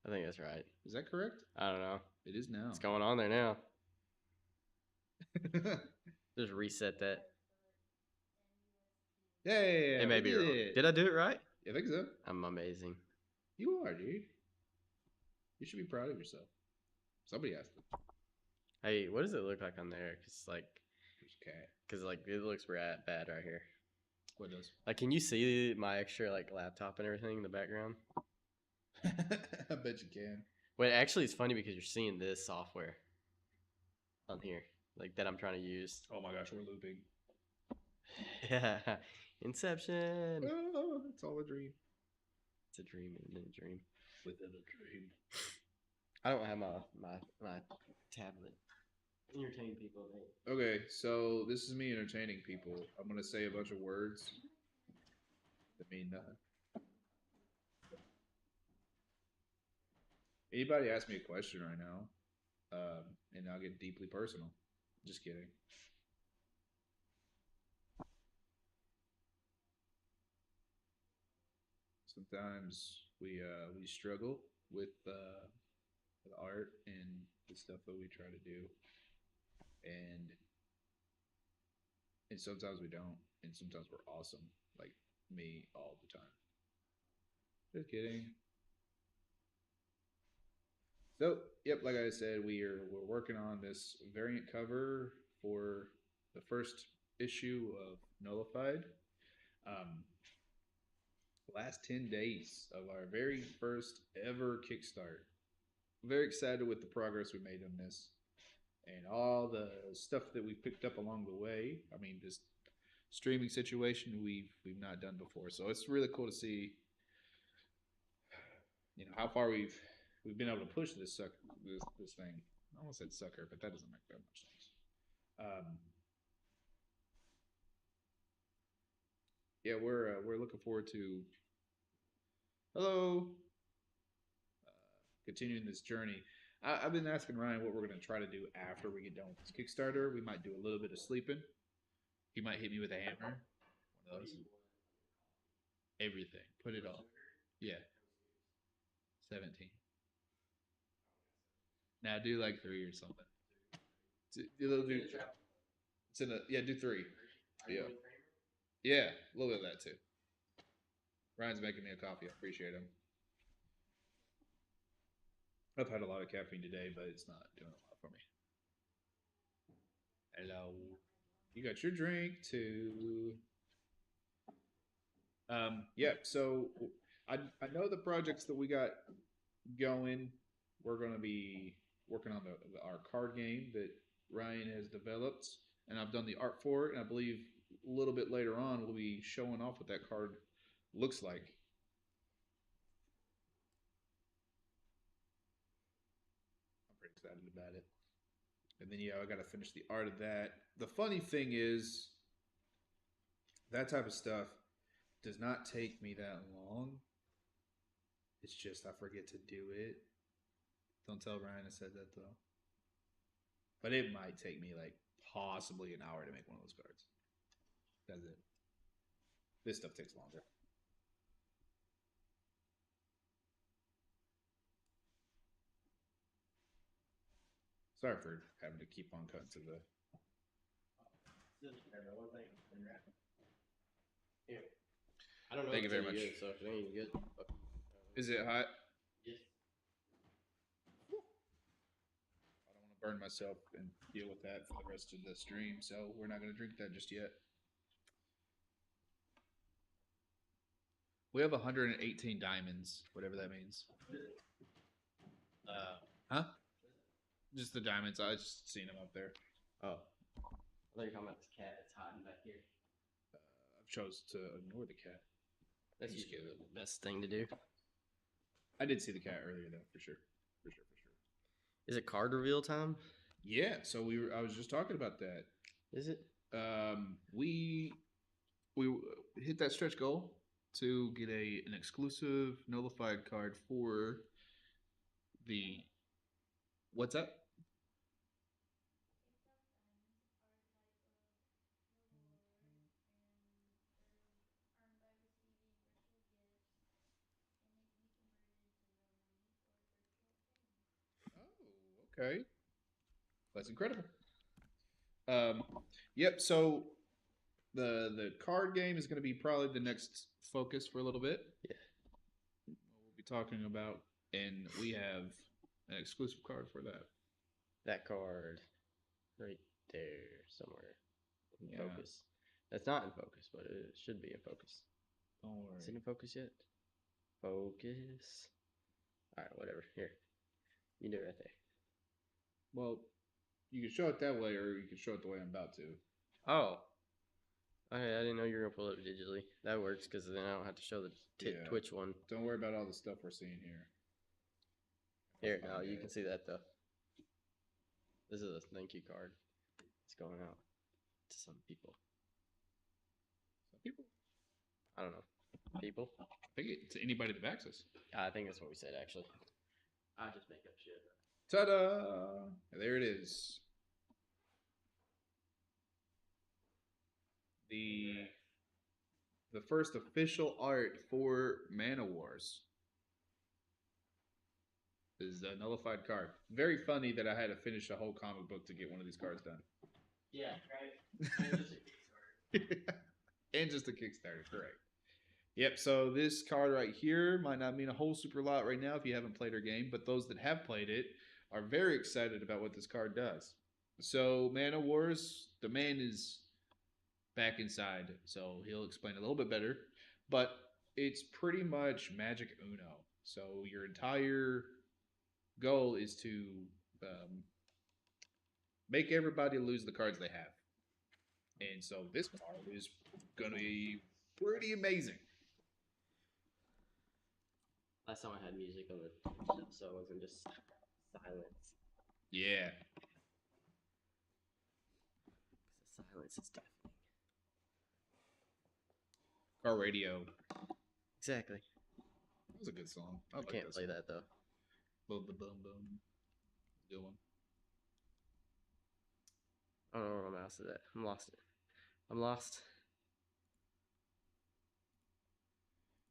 [SPEAKER 1] I think that's right.
[SPEAKER 2] Is that correct?
[SPEAKER 1] I don't know.
[SPEAKER 2] It is now.
[SPEAKER 1] What's going on there now? Just reset that.
[SPEAKER 2] Yeah,
[SPEAKER 1] It may be wrong. Did I do it right?
[SPEAKER 2] I think so.
[SPEAKER 1] I'm amazing.
[SPEAKER 2] You are, dude. You should be proud of yourself. Somebody asked them.
[SPEAKER 1] Hey, what does it look like on there? Cause like,
[SPEAKER 2] There's a cat.
[SPEAKER 1] cause like it looks bad right here.
[SPEAKER 2] What does?
[SPEAKER 1] Like, can you see my extra like laptop and everything in the background?
[SPEAKER 2] I bet you can.
[SPEAKER 1] Wait, actually, it's funny because you're seeing this software on here, like that I'm trying to use.
[SPEAKER 2] Oh my gosh, we're looping.
[SPEAKER 1] Yeah, Inception.
[SPEAKER 2] Oh, it's all a dream.
[SPEAKER 1] It's a dream within a dream.
[SPEAKER 2] Within a dream.
[SPEAKER 1] I don't have my tablet. Entertain people, mate.
[SPEAKER 2] Okay, so this is me entertaining people. I'm gonna say a bunch of words that mean nothing. Anybody ask me a question right now, and I'll get deeply personal. Just kidding. Sometimes we struggle with art and the stuff that we try to do, and sometimes we don't, and sometimes we're awesome, like me all the time. Just kidding. So, yep, like I said, we're working on this variant cover for the first issue of Nullified. Last 10 days of our very first ever Kickstart. I'm very excited with the progress we made on this and all the stuff that we picked up along the way. I mean, this streaming situation we've not done before, so it's really cool to see, how far we've been able to push this thing. I almost said sucker, but that doesn't make that much sense. Yeah, we're looking forward to continuing this journey. I've been asking Ryan what we're going to try to do after we get done with this Kickstarter. We might do a little bit of sleeping. He might hit me with a hammer. One of those. Everything. Put it all. Yeah. 17. Now do like 3 or something. It's in do 3. Yeah. Yeah, a little bit of that too. Ryan's making me a coffee. I appreciate him. I've had a lot of caffeine today, but it's not doing a lot for me. Hello. You got your drink too. Yeah, so I know the projects that we got going. We're gonna be working on our card game that Ryan has developed, and I've done the art for it. And I believe a little bit later on we'll be showing off what that card looks like. I'm pretty excited about it. And then I got to finish the art of that. The funny thing is, that type of stuff does not take me that long. It's just I forget to do it. Don't tell Ryan I said that though. But it might take me like possibly an hour to make one of those cards. That's it. This stuff takes longer. Sorry for having to keep on cutting to the.
[SPEAKER 1] Here. I don't know.
[SPEAKER 2] Thank you
[SPEAKER 1] if
[SPEAKER 2] very
[SPEAKER 1] it's any
[SPEAKER 2] much.
[SPEAKER 1] Good, so if it ain't good.
[SPEAKER 2] Is it hot?
[SPEAKER 1] Yes.
[SPEAKER 2] I don't want to burn myself and deal with that for the rest of the stream, so we're not going to drink that just yet. We have 118 diamonds, whatever that means. Huh? Just the diamonds. I just seen them up there.
[SPEAKER 1] Oh. I thought you were talking about this cat that's hiding back here.
[SPEAKER 2] I've chose to ignore the cat.
[SPEAKER 1] That's
[SPEAKER 2] Just
[SPEAKER 1] usually the best thing to do.
[SPEAKER 2] I did see the cat earlier, though, for sure. For sure.
[SPEAKER 1] Is it card reveal time?
[SPEAKER 2] Yeah, so I was just talking about that.
[SPEAKER 1] Is it?
[SPEAKER 2] We hit that stretch goal to get an exclusive nullified card for the. What's up? Oh, okay. That's incredible. Yep. So the card game is going to be probably the next focus for a little bit.
[SPEAKER 1] Yeah.
[SPEAKER 2] We'll be talking about, and we have an exclusive card for that.
[SPEAKER 1] That card right there somewhere in
[SPEAKER 2] Yeah.
[SPEAKER 1] focus. That's not in focus, but it should be in focus.
[SPEAKER 2] Don't worry.
[SPEAKER 1] Is it in focus yet? Focus. All right, whatever. Here, you do it right there.
[SPEAKER 2] Well, you can show it that way, or you can show it the way I'm about to.
[SPEAKER 1] Oh. Okay, I didn't know you were gonna pull it up digitally. That works because then I don't have to show the
[SPEAKER 2] Yeah.
[SPEAKER 1] Twitch one.
[SPEAKER 2] Don't worry about all the stuff we're seeing here.
[SPEAKER 1] Here, now you can see that though. This is a thank you card. It's going out to some people.
[SPEAKER 2] Some people.
[SPEAKER 1] I don't know. People?
[SPEAKER 2] I think it's anybody that backs us.
[SPEAKER 1] I think that's what we said actually. I just make up shit.
[SPEAKER 2] Ta-da! There it is. The first official art for Mana Wars is a nullified card. Very funny that I had to finish a whole comic book to get one of these cards done.
[SPEAKER 1] Yeah, right.
[SPEAKER 2] And just a Kickstarter, correct. Yep, so this card right here might not mean a whole super lot right now if you haven't played our game, but those that have played it are very excited about what this card does. So, Mana Wars, the man is back inside, so he'll explain a little bit better, but it's pretty much Magic Uno. So, your entire goal is to make everybody lose the cards they have. And so, this card is going to be pretty amazing.
[SPEAKER 1] Last time I had music on the so it wasn't just silence.
[SPEAKER 2] Yeah.
[SPEAKER 1] The silence is deafening.
[SPEAKER 2] Car Radio.
[SPEAKER 1] Exactly.
[SPEAKER 2] That was a good song.
[SPEAKER 1] I can't play that though.
[SPEAKER 2] Boom, boom, boom, boom. Good one.
[SPEAKER 1] I don't know where my mouse is at. I'm lost. I'm lost.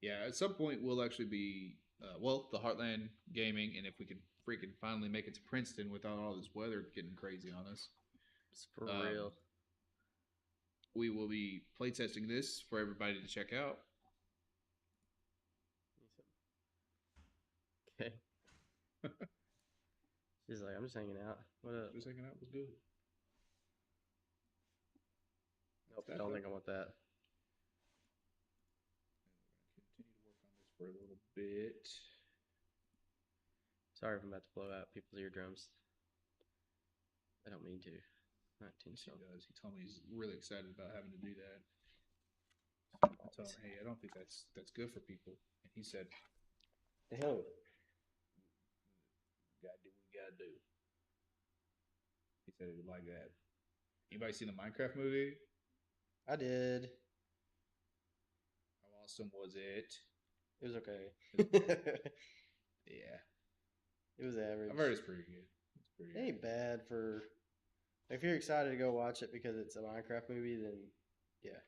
[SPEAKER 2] Yeah, at some point we'll actually be, the Heartland Gaming, and if we could freaking finally make it to Princeton without all this weather getting crazy on us.
[SPEAKER 1] It's for real.
[SPEAKER 2] We will be playtesting this for everybody to check out.
[SPEAKER 1] Okay. She's like, I'm just hanging out. What up?
[SPEAKER 2] Just hanging out was good. want that.
[SPEAKER 1] I don't
[SPEAKER 2] though.
[SPEAKER 1] think I want that.
[SPEAKER 2] Continue to work on this for a little bit.
[SPEAKER 1] Sorry if I'm about to blow out people's eardrums. I don't mean to. Not
[SPEAKER 2] Yes, he
[SPEAKER 1] intentional.
[SPEAKER 2] does. He told me he's really excited about having to do that. I told him, hey, I don't think that's good for people. And he said,
[SPEAKER 1] The hell.
[SPEAKER 2] gotta do what you gotta do. He said it like that. Anybody seen the Minecraft movie?
[SPEAKER 1] I did.
[SPEAKER 2] How awesome was it?
[SPEAKER 1] It was okay.
[SPEAKER 2] Yeah.
[SPEAKER 1] It was average.
[SPEAKER 2] I've heard it's pretty good. It's pretty
[SPEAKER 1] It ain't bad for. If you're excited to go watch it because it's a Minecraft movie, then yeah.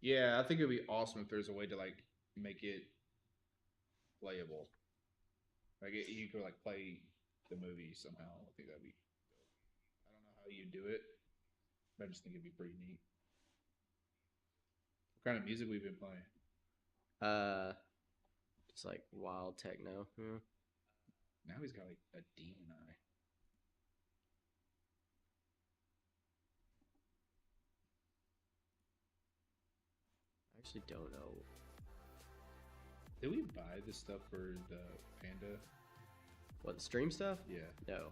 [SPEAKER 2] Yeah, I think it'd be awesome if there's a way to like make it playable. Like you could like play the movie somehow. I think that'd be dope. I don't know how you do it, but I just think it'd be pretty neat. What kind of music we've been playing?
[SPEAKER 1] It's like wild techno. Yeah.
[SPEAKER 2] Now he's got like a demon eye.
[SPEAKER 1] I actually don't know.
[SPEAKER 2] Did we buy this stuff for the Panda?
[SPEAKER 1] What, the stream stuff?
[SPEAKER 2] Yeah.
[SPEAKER 1] No.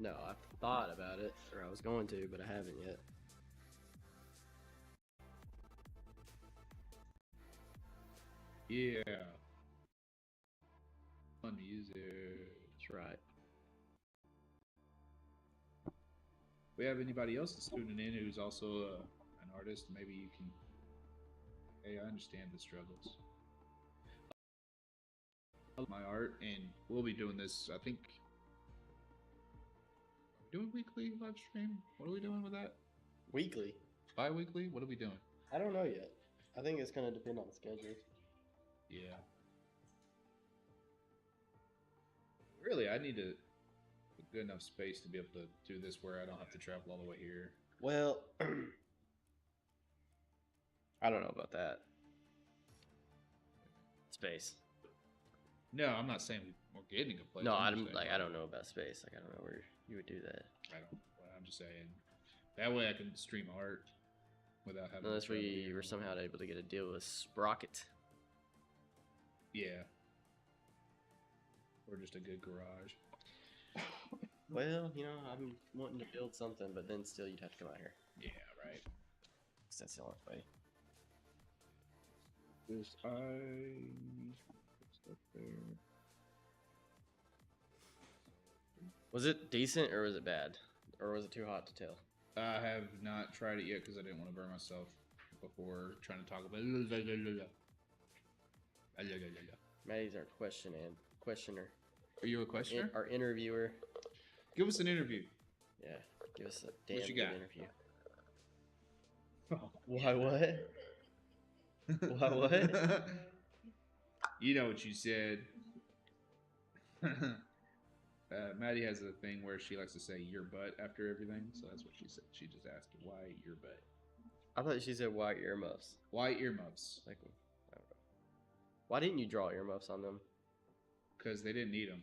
[SPEAKER 1] No, I've thought about it, or I was going to, but I haven't yet.
[SPEAKER 2] Yeah. Fun music.
[SPEAKER 1] That's right.
[SPEAKER 2] We have anybody else that's tuning in who's also an artist? Maybe you can. Hey, I understand the struggles. My art, and we'll be doing this. I think. Are we doing weekly live stream? What are we doing with that?
[SPEAKER 1] Weekly?
[SPEAKER 2] Bi-weekly? What are we doing?
[SPEAKER 1] I don't know yet. I think it's going to depend on the schedule.
[SPEAKER 2] Yeah. Really, I need a good enough space to be able to do this where I don't have to travel all the way here.
[SPEAKER 1] Well, I don't know about that. Space.
[SPEAKER 2] No, I'm not saying we're getting a place.
[SPEAKER 1] No,
[SPEAKER 2] I'm
[SPEAKER 1] I'm
[SPEAKER 2] just saying,
[SPEAKER 1] like, I don't know about space. Like, I don't know where you would do that.
[SPEAKER 2] I don't. Well, I'm just saying. That way I can stream art without having.
[SPEAKER 1] Unless
[SPEAKER 2] to travel
[SPEAKER 1] we
[SPEAKER 2] here.
[SPEAKER 1] were somehow able to get a deal with Sprocket.
[SPEAKER 2] Yeah. Or just a good garage.
[SPEAKER 1] Well, you know, I'm wanting to build something, but then still you'd have to come out here.
[SPEAKER 2] Yeah, right.
[SPEAKER 1] 'Cause that's the only way.
[SPEAKER 2] This stuff there.
[SPEAKER 1] Was it decent or was it bad? Or was it too hot to tell?
[SPEAKER 2] I have not tried it yet because I didn't want to burn myself before trying to talk about it.
[SPEAKER 1] Maddie's our questioner.
[SPEAKER 2] Are you a questioner?
[SPEAKER 1] Our interviewer.
[SPEAKER 2] Give us an interview.
[SPEAKER 1] Yeah, give us a damn
[SPEAKER 2] you
[SPEAKER 1] good
[SPEAKER 2] got?
[SPEAKER 1] interview. Why what? Why what?
[SPEAKER 2] You know what you said. Maddie has a thing where she likes to say your butt after everything, so that's what she said. She just asked, why your butt?
[SPEAKER 1] I thought she said white earmuffs.
[SPEAKER 2] Why earmuffs?
[SPEAKER 1] Like, I don't know. Why didn't you draw earmuffs on them?
[SPEAKER 2] Because they didn't need them.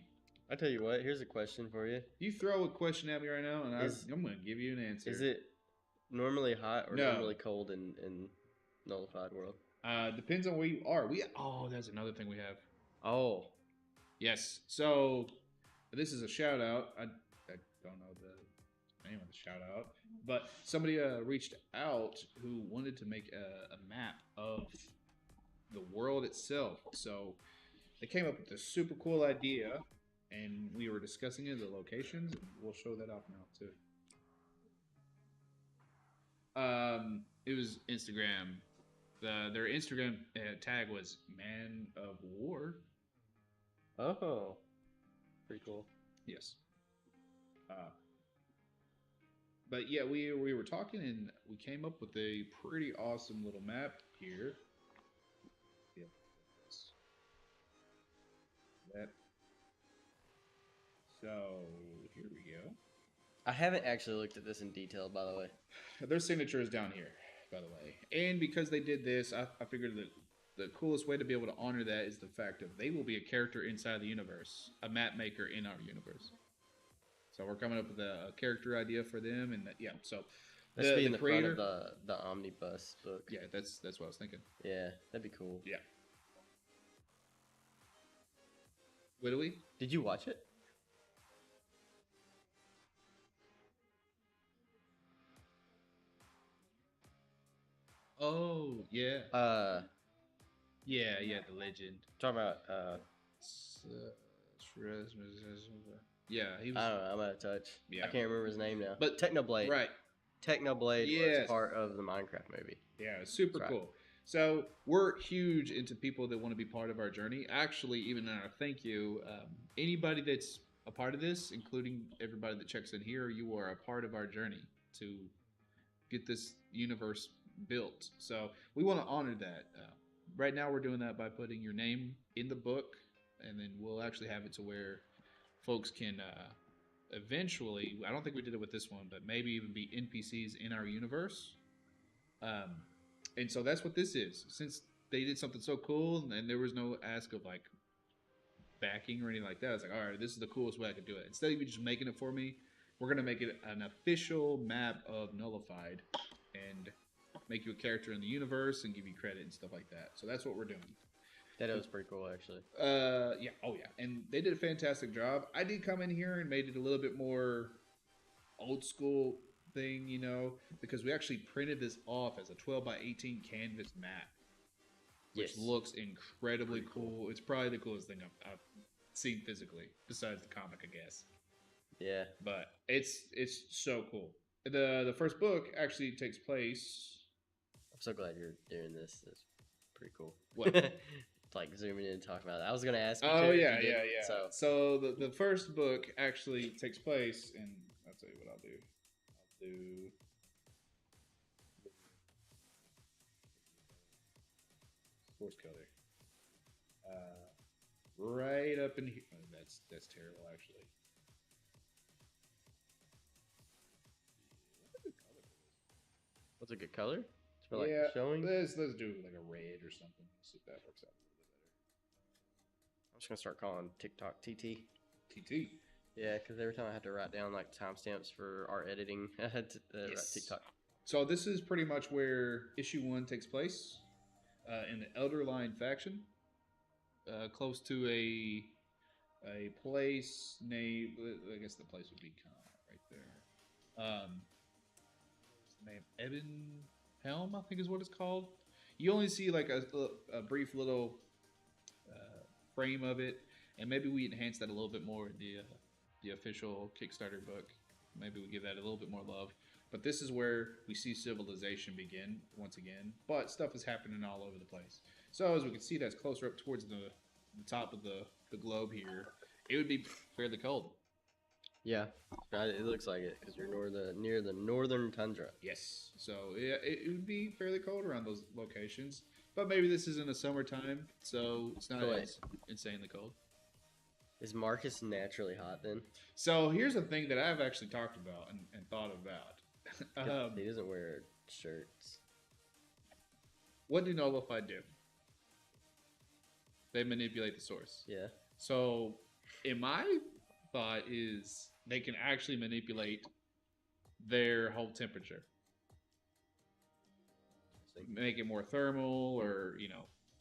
[SPEAKER 1] I tell you what, here's a question for you.
[SPEAKER 2] You throw a question at me right now, and I'm going to give you an answer.
[SPEAKER 1] Is it normally hot or
[SPEAKER 2] No.
[SPEAKER 1] normally cold in Nullified world?
[SPEAKER 2] Depends on where you are. That's another thing we have.
[SPEAKER 1] Oh,
[SPEAKER 2] Yes. So this is a shout out. I don't know the name of the shout out, but somebody reached out who wanted to make a map of the world itself. So they came up with a super cool idea, and we were discussing it, the locations. And we'll show that off now too. It was Instagram. Their Instagram tag was Man of War.
[SPEAKER 1] oh, pretty cool.
[SPEAKER 2] Yes. But yeah, we were talking and we came up with a pretty awesome little map here. Yeah. That. So here we go.
[SPEAKER 1] I haven't actually looked at this in detail, by the way.
[SPEAKER 2] Their signature is down here, by the way. And because they did this, I figured that the coolest way to be able to honor that is the fact that they will be a character inside the universe, a map maker in our universe. So we're coming up with a character idea for them, and yeah. So
[SPEAKER 1] That should be in the front of the omnibus book.
[SPEAKER 2] Yeah, that's what I was thinking.
[SPEAKER 1] Yeah, that'd be cool.
[SPEAKER 2] Yeah. What do we?
[SPEAKER 1] Did you watch it?
[SPEAKER 2] Oh yeah. Yeah, the legend.
[SPEAKER 1] Talking about
[SPEAKER 2] Yeah, he was.
[SPEAKER 1] I don't know. I'm out of touch.
[SPEAKER 2] Yeah.
[SPEAKER 1] I can't remember his name now.
[SPEAKER 2] But
[SPEAKER 1] Technoblade.
[SPEAKER 2] Right.
[SPEAKER 1] Technoblade
[SPEAKER 2] Yes.
[SPEAKER 1] was part of the Minecraft movie.
[SPEAKER 2] Yeah, it's super
[SPEAKER 1] Right.
[SPEAKER 2] cool. So we're huge into people that want to be part of our journey. Actually, even in our thank you, anybody that's a part of this, including everybody that checks in here, you are a part of our journey to get this universe built. So we want to honor that. Right now, we're doing that by putting your name in the book, and then we'll actually have it to where folks can eventually. I don't think we did it with this one, but maybe even be NPCs in our universe. And so that's what this is. Since they did something so cool, and there was no ask of like backing or anything like that, it's like, all right, this is the coolest way I could do it. Instead of you just making it for me, we're gonna make it an official map of Nullified and make you a character in the universe and give you credit and stuff like that. So that's what we're doing.
[SPEAKER 1] That was pretty cool, actually.
[SPEAKER 2] Yeah, oh yeah, and they did a fantastic job. I did come in here and made it a little bit more old school thing, you know, because we actually printed this off as a 12 by 18 canvas map, which
[SPEAKER 1] Yes.
[SPEAKER 2] looks incredibly cool. It's probably the coolest thing I've seen physically, besides the comic, I guess.
[SPEAKER 1] Yeah.
[SPEAKER 2] But it's so cool. The first book actually takes place.
[SPEAKER 1] I'm so glad you're doing this. It's pretty cool.
[SPEAKER 2] What?
[SPEAKER 1] Like zooming in and talking about it. I was gonna ask you.
[SPEAKER 2] Oh
[SPEAKER 1] too, if
[SPEAKER 2] yeah,
[SPEAKER 1] you
[SPEAKER 2] yeah,
[SPEAKER 1] did.
[SPEAKER 2] yeah.
[SPEAKER 1] So
[SPEAKER 2] So the first book actually takes place, and I'll tell you what I'll do. I'll do. Source color. Right up in here. Oh, that's terrible, actually.
[SPEAKER 1] what's a good color? For like
[SPEAKER 2] Yeah,
[SPEAKER 1] showing.
[SPEAKER 2] let's do like a red or something. See if that works out a little bit
[SPEAKER 1] I'm just gonna start calling TikTok TT.
[SPEAKER 2] better. TT.
[SPEAKER 1] Yeah, because every time I had to write down like timestamps for our editing, I had to write
[SPEAKER 2] Yes.
[SPEAKER 1] TikTok.
[SPEAKER 2] So this is pretty much where issue 1 takes place, in the Elder Line faction, close to a place named. I guess the place would be kind of right there. What's the name? Eben Helm, I think is what it's called. You only see like a brief little frame of it, and maybe we enhance that a little bit more in the official Kickstarter book. Maybe we give that a little bit more love. But this is where we see civilization begin once again. But stuff is happening all over the place. So as we can see, that's closer up towards the top of the globe here. It would be fairly cold.
[SPEAKER 1] Yeah, it looks like it because you're near the northern tundra.
[SPEAKER 2] Yes. So yeah, it would be fairly cold around those locations. But maybe this isn't a summertime, so it's not
[SPEAKER 1] Wait.
[SPEAKER 2] as insanely cold.
[SPEAKER 1] Is Marcus naturally hot then?
[SPEAKER 2] So here's a thing that I've actually talked about and thought about.
[SPEAKER 1] 'Cause he doesn't wear shirts.
[SPEAKER 2] What do Nullified do? They manipulate the source.
[SPEAKER 1] Yeah.
[SPEAKER 2] So, in my thought is they can actually manipulate their whole temperature, make it more thermal, or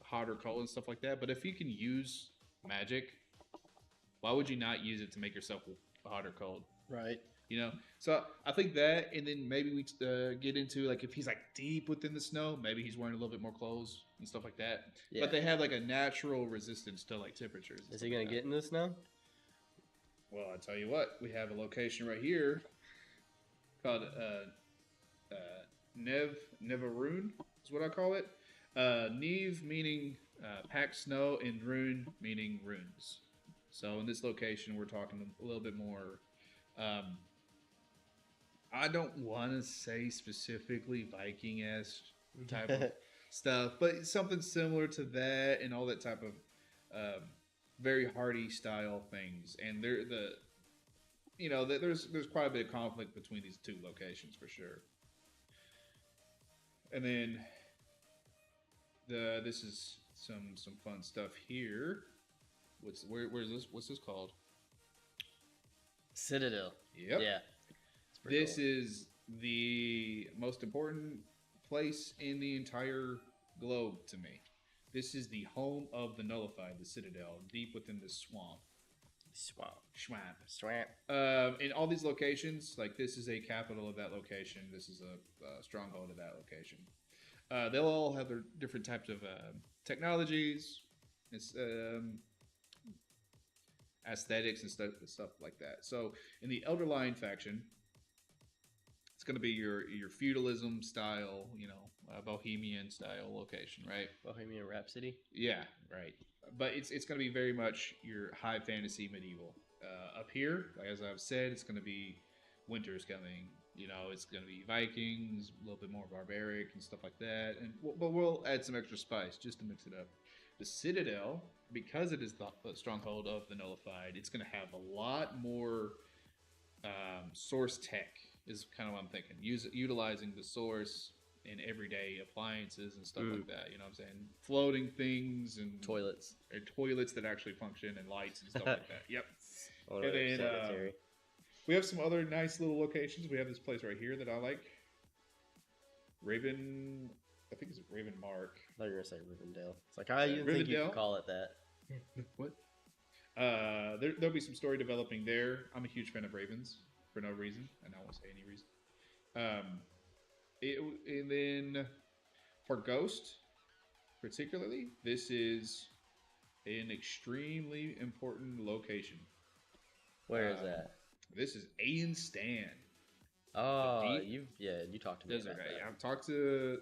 [SPEAKER 2] hot or cold and stuff like that. But if you can use magic, why would you not use it to make yourself hot or cold?
[SPEAKER 1] Right.
[SPEAKER 2] So I think that, and then maybe we get into like if he's like deep within the snow, maybe he's wearing a little bit more clothes and stuff like that.
[SPEAKER 1] Yeah.
[SPEAKER 2] But they have like a natural resistance to like temperatures. and
[SPEAKER 1] Is
[SPEAKER 2] stuff
[SPEAKER 1] he gonna
[SPEAKER 2] like that.
[SPEAKER 1] get in this now?
[SPEAKER 2] Well, I tell you what, we have a location right here called Nevaroon is what I call it. Neve meaning packed snow, and Rune meaning runes. So in this location, we're talking a little bit more. I don't want to say specifically Viking-esque type of stuff, but something similar to that and all that type of very hardy style things. And there's quite a bit of conflict between these two locations for sure. And then this is some fun stuff here. Where's this? What's this called?
[SPEAKER 1] Citadel.
[SPEAKER 2] Yep.
[SPEAKER 1] Yeah. It's pretty
[SPEAKER 2] This
[SPEAKER 1] cool.
[SPEAKER 2] is the most important place in the entire globe to me. This is the home of the Nullified, the Citadel, deep within this swamp.
[SPEAKER 1] Swamp.
[SPEAKER 2] Swamp.
[SPEAKER 1] Swamp.
[SPEAKER 2] In all these locations, like this is a capital of that location. This is a stronghold of that location. They'll all have their different types of technologies, aesthetics, and stuff like that. So in the Elder Lion faction, it's going to be your feudalism style, bohemian style location, right?
[SPEAKER 1] Bohemian Rhapsody.
[SPEAKER 2] Yeah, right. But it's going to be very much your high fantasy medieval. Up here, like as I've said, it's going to be winter's coming. It's going to be Vikings, a little bit more barbaric and stuff like that. But we'll add some extra spice just to mix it up. The Citadel, because it is the stronghold of the Nullified, it's going to have a lot more source tech. Is kind of what I'm thinking. Utilizing the source in everyday appliances and stuff like that. You know what I'm saying? Floating things and
[SPEAKER 1] Toilets.
[SPEAKER 2] or toilets that actually function and lights and stuff like that. Yep.
[SPEAKER 1] Oh,
[SPEAKER 2] And then
[SPEAKER 1] sanitary.
[SPEAKER 2] we have some other nice little locations. We have this place right here that I like. Raven, I think it's Raven Mark.
[SPEAKER 1] I thought you were gonna say Rivendell. It's like I didn't think you
[SPEAKER 2] Rivendell?
[SPEAKER 1] could call it that.
[SPEAKER 2] What? There'll be some story developing there. I'm a huge fan of Ravens for no reason, and I won't say any reason. And then for Ghost, particularly, this is an extremely important location.
[SPEAKER 1] Where is
[SPEAKER 2] Um,
[SPEAKER 1] that?
[SPEAKER 2] This is Aeon Stan.
[SPEAKER 1] Oh,
[SPEAKER 2] deep
[SPEAKER 1] you talked to me
[SPEAKER 2] Desert.
[SPEAKER 1] about that.
[SPEAKER 2] I've talked to,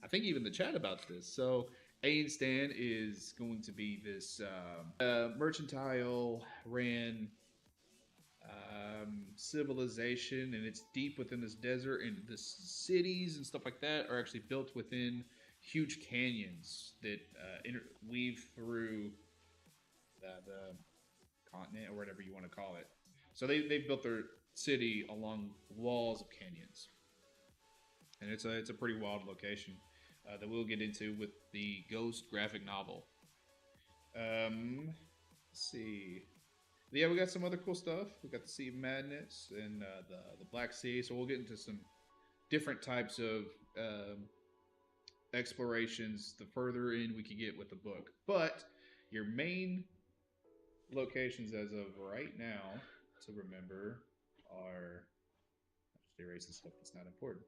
[SPEAKER 2] I think even the chat about this. So Aeon Stan is going to be this mercantile ran civilization, and it's deep within this desert, and the cities and stuff like that are actually built within huge canyons that weave through the continent or whatever you want to call it. So they built their city along walls of canyons, and it's a pretty wild location that we'll get into with the Ghost graphic novel. Let's see. Yeah, we got some other cool stuff. We got the Sea of Madness and the Black Sea. So we'll get into some different types of explorations the further in we can get with the book. But your main locations as of right now to remember are... I'll just erase the stuff that's not important.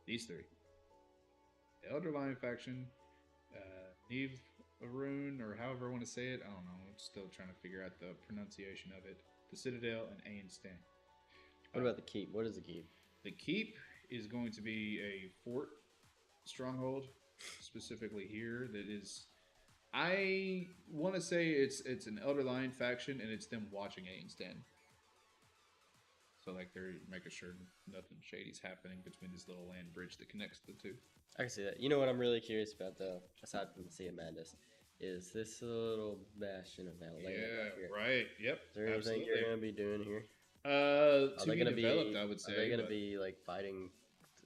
[SPEAKER 2] These three. The Elder Lion faction, Neve Arun, or however I want to say it. I don't know. I'm still trying to figure out the pronunciation of it. The Citadel and Aeon Stan.
[SPEAKER 1] What about the keep? What is the keep?
[SPEAKER 2] The Keep is going to be a fort stronghold, specifically here. That is, I want to say it's an Elder Lion faction, and it's them watching Aeon Stan. So like they're making sure nothing shady's happening between this little land bridge that connects the two.
[SPEAKER 1] I can see that. You know what I'm really curious about though, aside from the Sea of Madness, is this little bastion of Atlanta.
[SPEAKER 2] Yeah, right. Yep.
[SPEAKER 1] Is there anything you're gonna be doing here?
[SPEAKER 2] To
[SPEAKER 1] they
[SPEAKER 2] be
[SPEAKER 1] gonna
[SPEAKER 2] developed, I would say.
[SPEAKER 1] Are they gonna
[SPEAKER 2] but-
[SPEAKER 1] be like fighting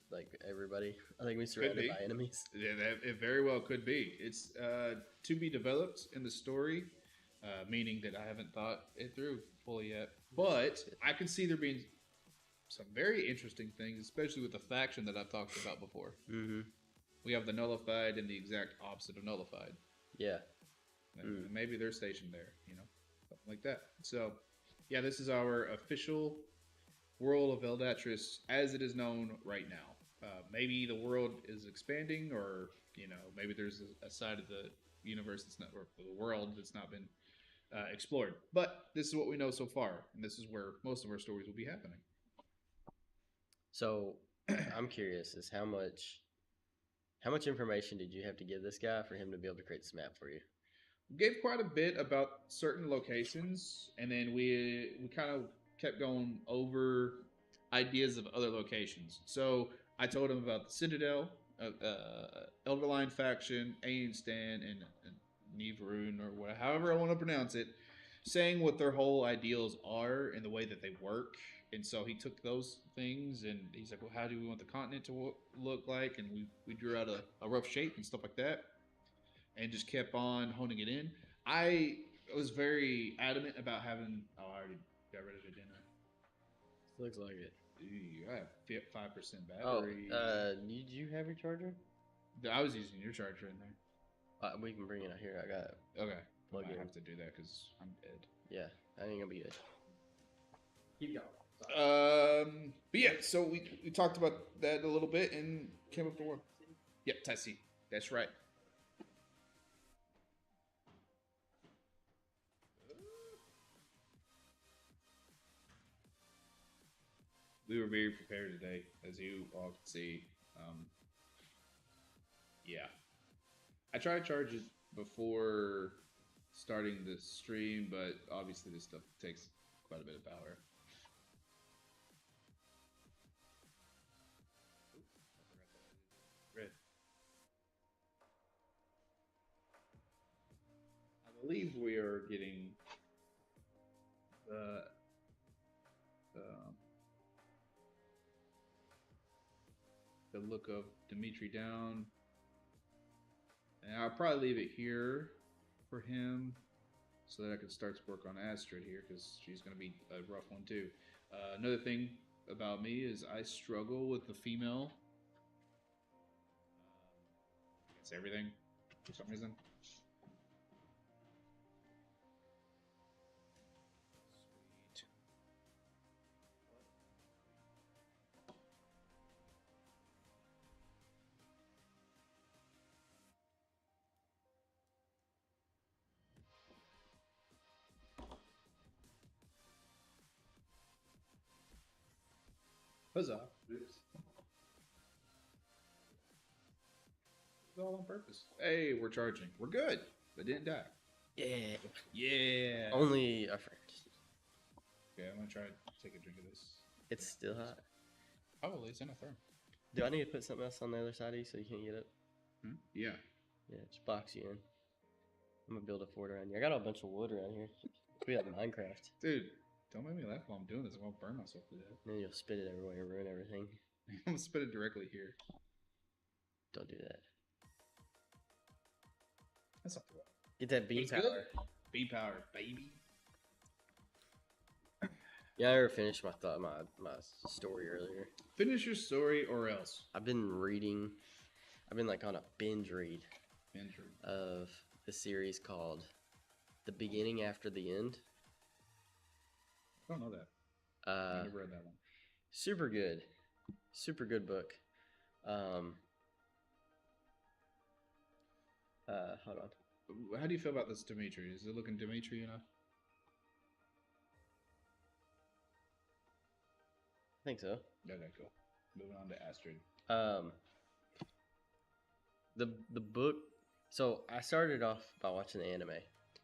[SPEAKER 1] like everybody? I think we surrounded
[SPEAKER 2] be.
[SPEAKER 1] by enemies.
[SPEAKER 2] Yeah, it very well could be. It's to be developed in the story, meaning that I haven't thought it through fully yet. But I can see there being some very interesting things, especially with the faction that I've talked about before.
[SPEAKER 1] Mm-hmm.
[SPEAKER 2] We have the Nullified and the exact opposite of Nullified.
[SPEAKER 1] Yeah.
[SPEAKER 2] And maybe they're stationed there, something like that. So, yeah, this is our official world of Eldatris as it is known right now. Maybe the world is expanding, or maybe there's a side of the universe that's not, or the world that's not been explored. But this is what we know so far, and this is where most of our stories will be happening.
[SPEAKER 1] So I'm curious, is how much information did you have to give this guy for him to be able to create this map for you?
[SPEAKER 2] We gave quite a bit about certain locations, and then we kind of kept going over ideas of other locations. So I told him about the Citadel, Elder Lion faction, Aeon Stan, and Nivrun, or however I want to pronounce it, saying what their whole ideals are and the way that they work. And so he took those things, and he's like, well, how do we want the continent to look like? And we drew out a rough shape and stuff like that. and just kept on honing it in. I was very adamant about having. Oh, I already got rid of it, didn't I?
[SPEAKER 1] Looks like it.
[SPEAKER 2] Ooh, I have 5%
[SPEAKER 1] Oh,
[SPEAKER 2] battery.
[SPEAKER 1] did you have your charger?
[SPEAKER 2] I was using your charger in there.
[SPEAKER 1] We can bring it out here. I got it.
[SPEAKER 2] Okay, I
[SPEAKER 1] Plug
[SPEAKER 2] might
[SPEAKER 1] in.
[SPEAKER 2] have to do that because I'm dead.
[SPEAKER 1] Yeah, I ain't gonna be good. Keep going.
[SPEAKER 2] But yeah, so we talked about that a little bit and came up with one. Yep, Tessie. That's right. We were very prepared today, as you all can see. Yeah. I tried to charge it before starting the stream, but obviously this stuff takes quite a bit of power. Red. I believe we are getting the look of Dimitri down. And I'll probably leave it here for him so that I can start to work on Astrid here because she's going to be a rough one too. Another thing about me is I struggle with the female. It's everything for some reason. Sweet. Huzzah. Oops. It's all on purpose. Hey, we're charging. We're good. But didn't die.
[SPEAKER 1] Yeah.
[SPEAKER 2] Yeah.
[SPEAKER 1] Only a friend.
[SPEAKER 2] Okay, I'm gonna try to take a drink of this.
[SPEAKER 1] It's still hot.
[SPEAKER 2] Oh, it's in a therm.
[SPEAKER 1] Do I need to put something else on the other side of you so you can't get up?
[SPEAKER 2] Yeah.
[SPEAKER 1] Yeah, just box you in. I'm gonna build a fort around you. I got a bunch of wood around here. We have Minecraft.
[SPEAKER 2] Dude, don't make me laugh while I'm doing this. I'm gonna burn myself to death.
[SPEAKER 1] And then you'll spit it everywhere and ruin everything.
[SPEAKER 2] I'm gonna spit it directly here.
[SPEAKER 1] Don't do that.
[SPEAKER 2] That's not too bad.
[SPEAKER 1] Get that bean
[SPEAKER 2] Looks
[SPEAKER 1] power.
[SPEAKER 2] good. Bean power, baby.
[SPEAKER 1] Yeah, I already finished my story earlier.
[SPEAKER 2] Finish your story or else.
[SPEAKER 1] I've been reading. I've been like on a binge read
[SPEAKER 2] Injury.
[SPEAKER 1] of the series called "The Beginning After the End."
[SPEAKER 2] I don't know that. I never read that one.
[SPEAKER 1] Super good book. Hold on.
[SPEAKER 2] How do you feel about this Dimitri? Is it looking Dimitri enough?
[SPEAKER 1] I think so.
[SPEAKER 2] Okay, cool. Moving on to Astrid.
[SPEAKER 1] The book. So I started off by watching the anime.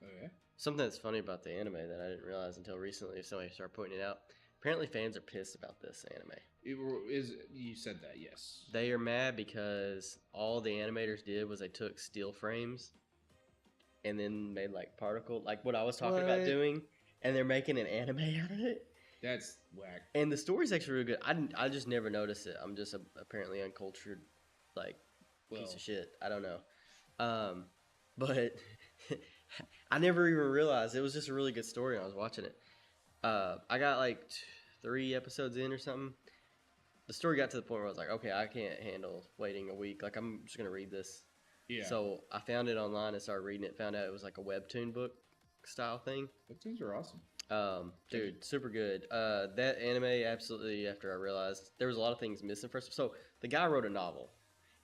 [SPEAKER 2] Okay.
[SPEAKER 1] Something that's funny about the anime that I didn't realize until recently, if somebody started pointing it out. Apparently, fans are pissed about this anime.
[SPEAKER 2] You said that, yes.
[SPEAKER 1] They are mad because all the animators did was they took steel frames and then made like particle, like what I was talking about
[SPEAKER 2] What?
[SPEAKER 1] doing, and they're making an anime out of it.
[SPEAKER 2] That's whack.
[SPEAKER 1] And the story's actually really good. I just never noticed it. I'm just a apparently uncultured, like, piece of shit. I don't know. But I never even realized it was just a really good story. When I was watching it. I got like 3 episodes in or something. The story got to the point where I was like, okay, I can't handle waiting a week. Like, I'm just gonna read this.
[SPEAKER 2] Yeah.
[SPEAKER 1] So I found it online and started reading it. Found out it was like a webtoon book style thing.
[SPEAKER 2] Webtoons are awesome.
[SPEAKER 1] Dude, super good. That anime, absolutely, after I realized there was a lot of things missing first. So the guy wrote a novel,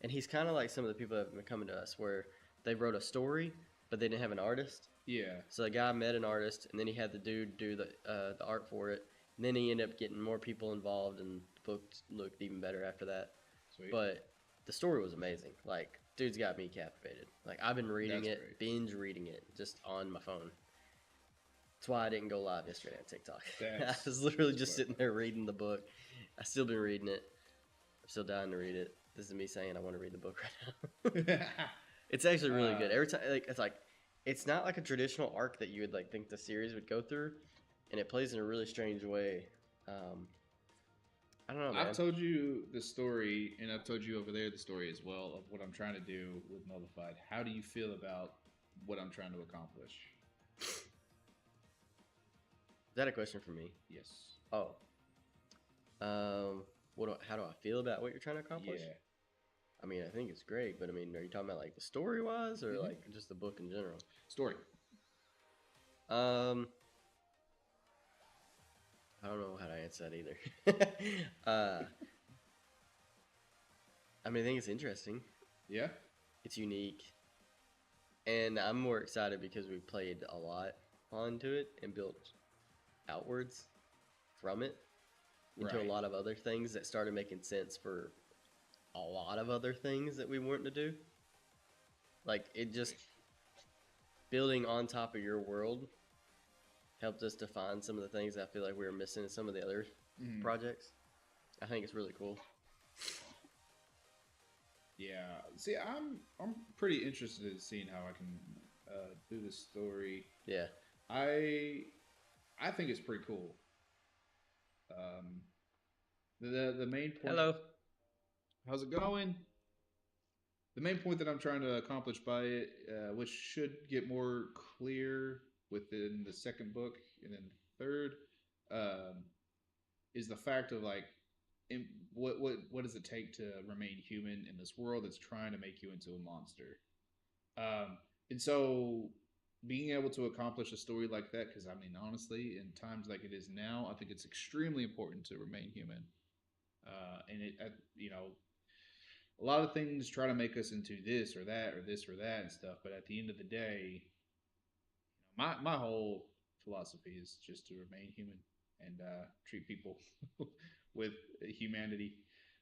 [SPEAKER 1] and he's kind of like some of the people that have been coming to us where they wrote a story, but they didn't have an artist.
[SPEAKER 2] Yeah.
[SPEAKER 1] So the guy met an artist, and then he had the dude do the art for it, and then he ended up getting more people involved, and the book looked even better after that.
[SPEAKER 2] Sweet.
[SPEAKER 1] But the story was amazing. Like, dude's got me captivated. Like, I've been reading
[SPEAKER 2] That's
[SPEAKER 1] it,
[SPEAKER 2] great.
[SPEAKER 1] binge reading it, just on my phone. That's why I didn't go live yesterday on TikTok. I
[SPEAKER 2] That's
[SPEAKER 1] was literally just
[SPEAKER 2] clever.
[SPEAKER 1] sitting there reading the book. I still been reading it. I'm still dying to read it. This is me saying I want to read the book right now. It's actually really good. Every time, like, it's not like a traditional arc that you would like think the series would go through, and it plays in a really strange way. I don't know, man.
[SPEAKER 2] I've told you the story, and I've told you over there the story as well of what I'm trying to do with Nullified. How do you feel about what I'm trying to accomplish?
[SPEAKER 1] Is that a question for me?
[SPEAKER 2] Yes.
[SPEAKER 1] Oh. How do I feel about what you're trying to accomplish?
[SPEAKER 2] Yeah.
[SPEAKER 1] I mean, I think it's great, but I mean, are you talking about like the story wise or
[SPEAKER 2] Mhm.
[SPEAKER 1] like just the book in general?
[SPEAKER 2] Story.
[SPEAKER 1] I don't know how to answer that either. I mean, I think it's interesting.
[SPEAKER 2] Yeah.
[SPEAKER 1] It's unique, and I'm more excited because we played a lot onto it and built outwards from it into
[SPEAKER 2] Right.
[SPEAKER 1] a lot of other things that started making sense for a lot of other things that we weren't to do. Like it just building on top of your world helped us define some of the things I feel like we were missing in some of the other
[SPEAKER 2] Mhm.
[SPEAKER 1] projects. I think it's really cool.
[SPEAKER 2] Yeah. See, I'm pretty interested in seeing how I can do this story.
[SPEAKER 1] Yeah.
[SPEAKER 2] I think it's pretty cool. Um, the main point.
[SPEAKER 1] Hello.
[SPEAKER 2] How's it going? The main point that I'm trying to accomplish by it, which should get more clear within the second book and then third, um, is the fact of like, what does it take to remain human in this world that's trying to make you into a monster? Um, and so being able to accomplish a story like that, because I mean, honestly, in times like it is now, I think it's extremely important to remain human. And you know, a lot of things try to make us into this or that or this or that and stuff. But at the end of the day, my whole philosophy is just to remain human and treat people with humanity.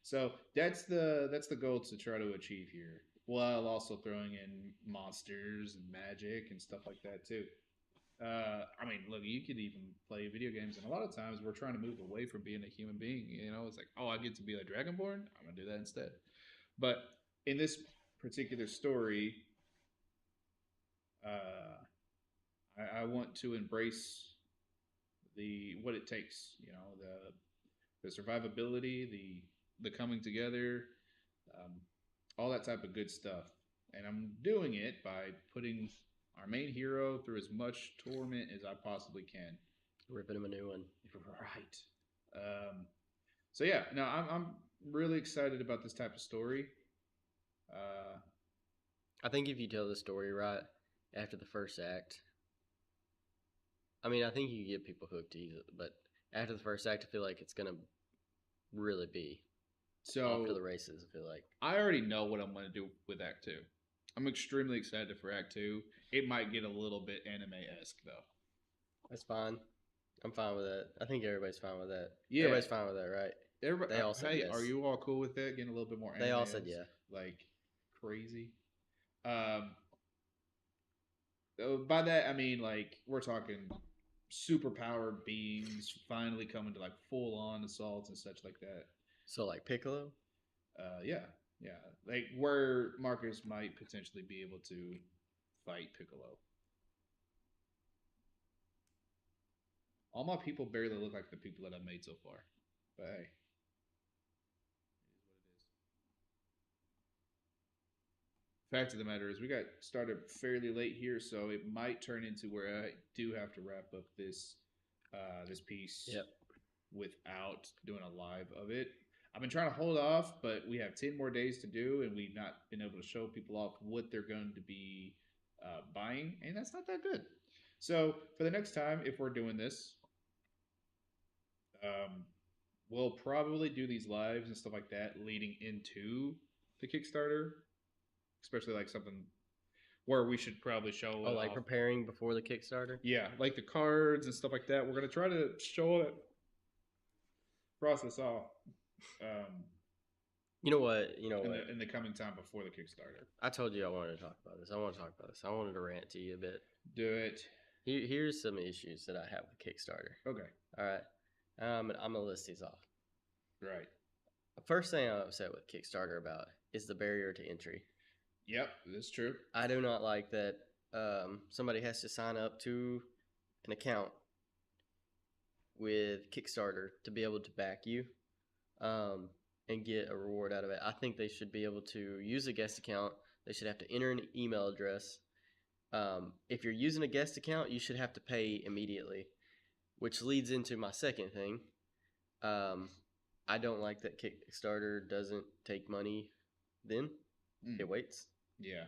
[SPEAKER 2] So that's the goal to try to achieve here, while also throwing in monsters and magic and stuff like that too. I mean, look, you could even play video games, and a lot of times we're trying to move away from being a human being. You know, it's like, oh, I get to be a dragonborn. I'm gonna do that instead. But in this particular story, I want to embrace the what it takes. You know, the survivability, the coming together, um, all that type of good stuff. And I'm doing it by putting our main hero through as much torment as I possibly can.
[SPEAKER 1] Ripping him a new one.
[SPEAKER 2] Right. So yeah, no, I'm really excited about this type of story. Uh,
[SPEAKER 1] I think if you tell the story right after the first act, I mean, I think you get people hooked easily, but after the first act, I feel like it's gonna really be off to
[SPEAKER 2] so
[SPEAKER 1] the races. I feel like
[SPEAKER 2] I already know what I'm going to do with Act Two. I'm extremely excited for Act Two. It might get a little bit anime esque though.
[SPEAKER 1] that's fine. I'm fine with that. I think everybody's fine with that.
[SPEAKER 2] Yeah.
[SPEAKER 1] Everybody's fine with that, right?
[SPEAKER 2] Everybody,
[SPEAKER 1] They all said
[SPEAKER 2] hey,
[SPEAKER 1] yes.
[SPEAKER 2] are you all cool with that? Getting a little bit more anime?
[SPEAKER 1] They all said yeah.
[SPEAKER 2] Like crazy. Um, by that I mean like we're talking superpowered beings finally coming to like full on assaults and such like that.
[SPEAKER 1] So like Piccolo.
[SPEAKER 2] Yeah, yeah, like where Marcus might potentially be able to fight Piccolo. All my people barely look like the people that I've made so far, but hey, it is what it is. Fact of the matter is, we got started fairly late here, so it might turn into where I do have to wrap up this piece
[SPEAKER 1] Yep.
[SPEAKER 2] without doing a live of it. I've been trying to hold off, but we have 10 more days to do, and we've not been able to show people off what they're going to be buying, and that's not that good. So for the next time, if we're doing this, um, we'll probably do these lives and stuff like that leading into the Kickstarter, especially like something where we should probably show
[SPEAKER 1] Oh,
[SPEAKER 2] it
[SPEAKER 1] like
[SPEAKER 2] off.
[SPEAKER 1] preparing before the Kickstarter.
[SPEAKER 2] Yeah, like the cards and stuff like that. We're gonna try to show it process off
[SPEAKER 1] You know what? You know
[SPEAKER 2] in
[SPEAKER 1] what?
[SPEAKER 2] the coming time before the Kickstarter.
[SPEAKER 1] I told you I wanted to talk about this. I want to talk about this. I wanted to rant to you a bit.
[SPEAKER 2] Do it.
[SPEAKER 1] Here's some issues that I have with Kickstarter.
[SPEAKER 2] Okay.
[SPEAKER 1] All right. And I'm gonna list these off.
[SPEAKER 2] Right.
[SPEAKER 1] The first thing I'm upset with Kickstarter about is the barrier to entry.
[SPEAKER 2] Yep, that's true.
[SPEAKER 1] I do not like that somebody has to sign up to an account with Kickstarter to be able to back you. and get a reward out of it. I think they should be able to use a guest account. They should have to enter an email address. If you're using a guest account, you should have to pay immediately, which leads into my second thing. I don't like that Kickstarter doesn't take money then.
[SPEAKER 2] Mm.
[SPEAKER 1] It waits.
[SPEAKER 2] Yeah.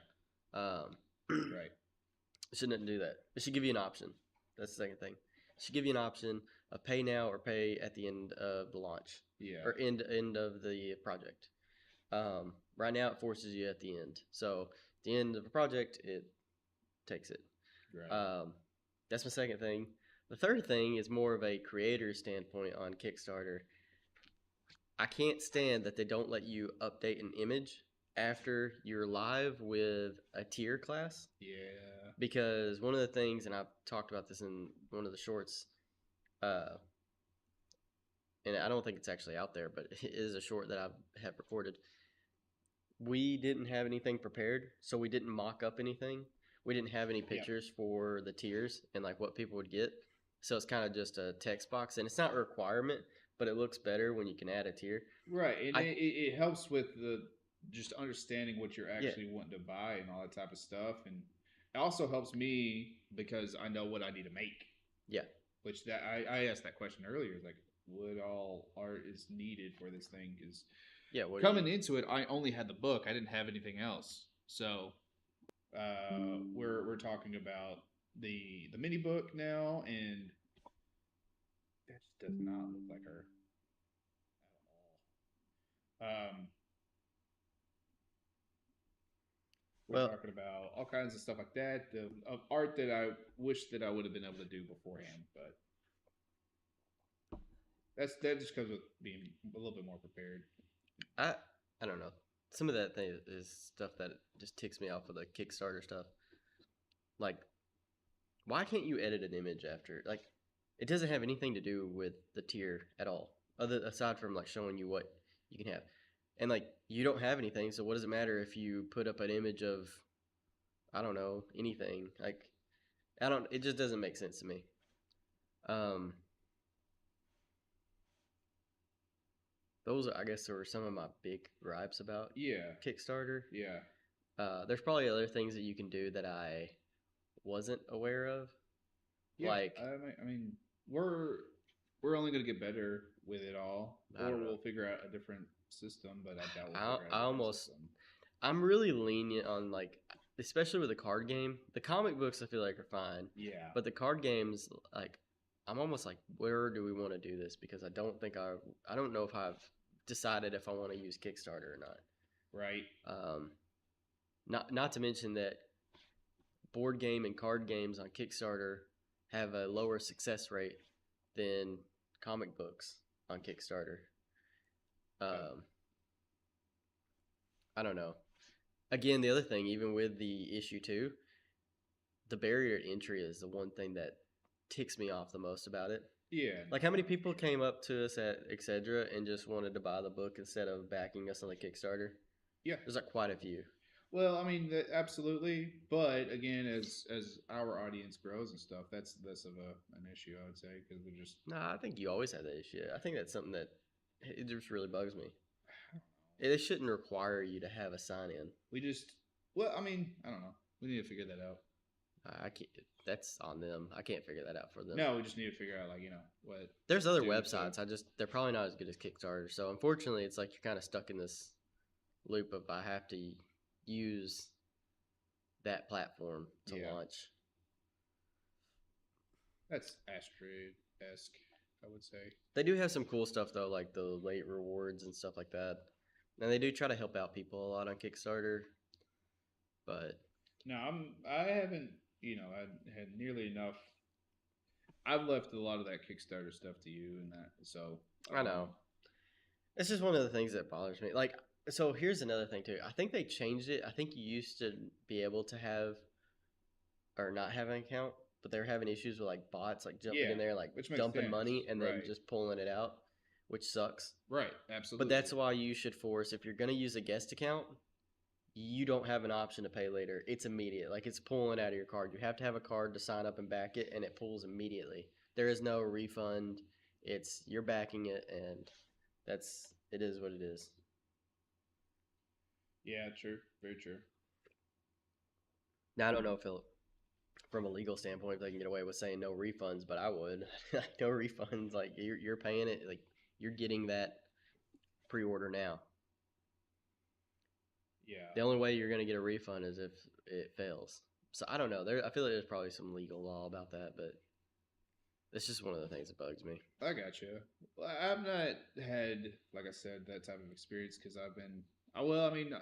[SPEAKER 1] Right. It shouldn't do that. It should give you an option. That's the second thing. It should give you an option of pay now or pay at the end of the launch.
[SPEAKER 2] Yeah.
[SPEAKER 1] Or end of the project. Right now, it forces you at the end. So, at the end of a project, it takes it.
[SPEAKER 2] Right.
[SPEAKER 1] That's my second thing. The third thing is more of a creator standpoint on Kickstarter. I can't stand that they don't let you update an image after you're live with a tier class.
[SPEAKER 2] Yeah.
[SPEAKER 1] Because one of the things, and I've talked about this in one of the shorts, and I don't think it's actually out there, but it is a short that I have recorded. We didn't have anything prepared, so we didn't mock up anything. We didn't have any pictures for the tiers and like what people would get. So it's kind of just a text box, and it's not a requirement, but it looks better when you can add a tier.
[SPEAKER 2] Right. And it helps with the just understanding what you're actually wanting to buy and all that type of stuff. And it also helps me because I know what I need to make.
[SPEAKER 1] Yeah.
[SPEAKER 2] Which that I asked that question earlier, like what all art is needed for this thing is coming into it, I only had the book. I didn't have anything else. So we're talking about the mini book now, and that just does not look like her at all. We're talking about all kinds of stuff like that, of art that I wish that I would have been able to do beforehand, but that just comes with being a little bit more prepared.
[SPEAKER 1] I don't know. Some of that thing is stuff that just ticks me off with the Kickstarter stuff. Like, why can't you edit an image after? Like, it doesn't have anything to do with the tier at all, aside from like showing you what you can have. And like, you don't have anything, so what does it matter if you put up an image of, I don't know, anything? Like, it just doesn't make sense to me. Those, I guess, are some of my big gripes about Kickstarter.
[SPEAKER 2] Yeah.
[SPEAKER 1] There's probably other things that you can do that I wasn't aware of.
[SPEAKER 2] Yeah,
[SPEAKER 1] like,
[SPEAKER 2] I mean, we're only going to get better with it all, or we'll figure out a different system. But I doubt we'll figure out a different system.
[SPEAKER 1] I'm really lenient on like, especially with the card game. The comic books I feel like are fine.
[SPEAKER 2] Yeah.
[SPEAKER 1] But the card games, like, I'm almost like, where do we want to do this? Because I don't know if I've decided if I want to use Kickstarter or not.
[SPEAKER 2] Right.
[SPEAKER 1] Not to mention that board game and card games on Kickstarter have a lower success rate than comic books on Kickstarter. I don't know. Again, the other thing, even with the issue 2, the barrier to entry is the one thing that ticks me off the most about it.
[SPEAKER 2] Yeah.
[SPEAKER 1] Like, how many people came up to us at Etc. and just wanted to buy the book instead of backing us on the Kickstarter?
[SPEAKER 2] Yeah.
[SPEAKER 1] There's like quite a few.
[SPEAKER 2] Well, I mean, absolutely. But again, as our audience grows and stuff, that's less of an issue, I would say, because we're just.
[SPEAKER 1] Nah, I think you always have that issue. I think that's something that it just really bugs me. They shouldn't require you to have a sign-in.
[SPEAKER 2] Well, I mean, I don't know. We need to figure that out.
[SPEAKER 1] I can't. That's on them. I can't figure that out for them.
[SPEAKER 2] No, we just need to figure out, like, what.
[SPEAKER 1] There's other websites. They're probably not as good as Kickstarter. So unfortunately, it's like you're kind of stuck in this loop of I have to use that platform to launch.
[SPEAKER 2] That's Astrid-esque, I would say.
[SPEAKER 1] They do have some cool stuff though, like the late rewards and stuff like that. And they do try to help out people a lot on Kickstarter. But
[SPEAKER 2] no, I haven't. I had nearly enough. I've left a lot of that Kickstarter stuff to you and that. So
[SPEAKER 1] I know. It's just one of the things that bothers me. Like, so here's another thing too. I think they changed it. I think you used to be able to have or not have an account, but they're having issues with like bots, like jumping in there, like dumping money and then just pulling it out, which sucks.
[SPEAKER 2] Right, absolutely.
[SPEAKER 1] But that's why you should force, if you're going to use a guest account, you don't have an option to pay later. It's immediate. Like, it's pulling out of your card. You have to have a card to sign up and back it, and it pulls immediately. There is no refund. You're backing it, and that's it is what it is.
[SPEAKER 2] Yeah, true. Very true.
[SPEAKER 1] Now I don't know if from a legal standpoint, if they can get away with saying no refunds, but I would. No refunds. Like you're paying it. Like you're getting that pre-order now.
[SPEAKER 2] Yeah.
[SPEAKER 1] The only way you're gonna get a refund is if it fails. So I don't know. I feel like there's probably some legal law about that, but it's just one of the things that bugs me.
[SPEAKER 2] I got you. Well, I've not had, like I said, that type of experience because I've been. Well, I mean,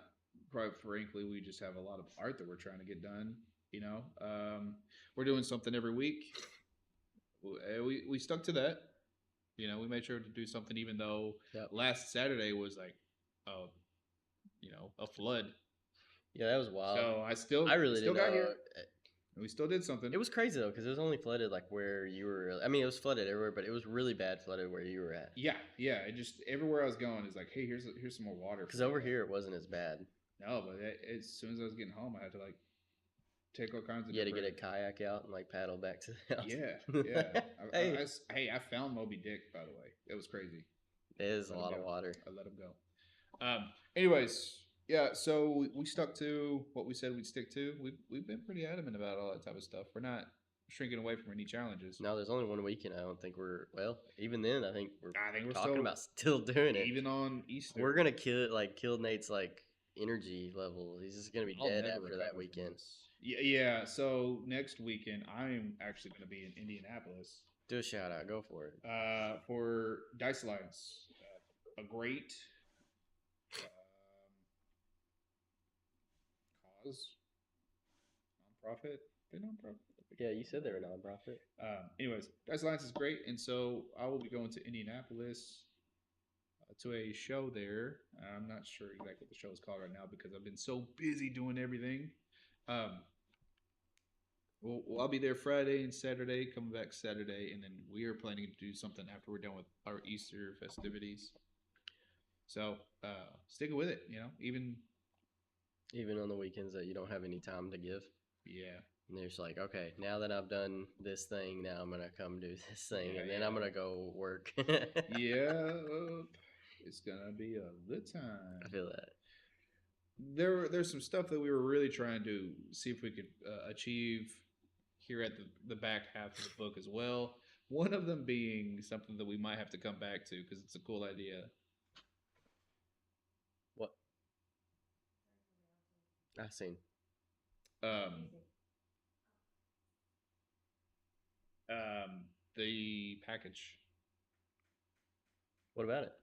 [SPEAKER 2] quite frankly, we just have a lot of art that we're trying to get done. You know, we're doing something every week. We stuck to that. You know, we made sure to do something, even though
[SPEAKER 1] Yep.
[SPEAKER 2] last Saturday was like, a flood.
[SPEAKER 1] Yeah, that was wild.
[SPEAKER 2] So
[SPEAKER 1] I really
[SPEAKER 2] still
[SPEAKER 1] didn't
[SPEAKER 2] got
[SPEAKER 1] know.
[SPEAKER 2] here. And we still did something.
[SPEAKER 1] It was crazy though, because it was only flooded like where you were. I mean, it was flooded everywhere, but it was really bad flooded where you were at.
[SPEAKER 2] Yeah. It just everywhere I was going is like, hey, here's some more water.
[SPEAKER 1] Because over here it wasn't as bad.
[SPEAKER 2] No, but as soon as I was getting home, I had to like take all kinds of.
[SPEAKER 1] You had to get a kayak out and like paddle back to the house.
[SPEAKER 2] Yeah.
[SPEAKER 1] Hey.
[SPEAKER 2] I found Moby Dick, by the way. It was crazy.
[SPEAKER 1] It is a lot of water.
[SPEAKER 2] I let him go. Anyways, yeah. So we stuck to what we said we'd stick to. We've been pretty adamant about all that type of stuff. We're not shrinking away from any challenges.
[SPEAKER 1] No, there's only one weekend. I don't think we're even then. I think we're talking
[SPEAKER 2] still,
[SPEAKER 1] about still doing it.
[SPEAKER 2] Even on Easter,
[SPEAKER 1] we're gonna kill Nate's like energy level. He's just gonna be dead after that weekend.
[SPEAKER 2] Yeah. So next weekend, I'm actually going to be in Indianapolis.
[SPEAKER 1] Do a shout out. Go for it.
[SPEAKER 2] For Dice Alliance, a great cause, nonprofit. They're nonprofit.
[SPEAKER 1] Yeah, you said they're a nonprofit.
[SPEAKER 2] Anyways, Dice Alliance is great, and so I will be going to Indianapolis to a show there. I'm not sure exactly what the show is called right now because I've been so busy doing everything. Well, I'll be there Friday and Saturday, coming back Saturday, and then we are planning to do something after we're done with our Easter festivities. So, sticking with it, even
[SPEAKER 1] on the weekends that you don't have any time to give.
[SPEAKER 2] Yeah.
[SPEAKER 1] And they're just like, okay, now that I've done this thing, now I'm gonna come do this thing, and then I'm gonna go work.
[SPEAKER 2] Yeah, it's gonna be a good time.
[SPEAKER 1] I feel that.
[SPEAKER 2] There's some stuff that we were really trying to see if we could achieve here at the back half of the book as well. One of them being something that we might have to come back to because it's a cool idea.
[SPEAKER 1] What? I've seen.
[SPEAKER 2] The package.
[SPEAKER 1] What about it?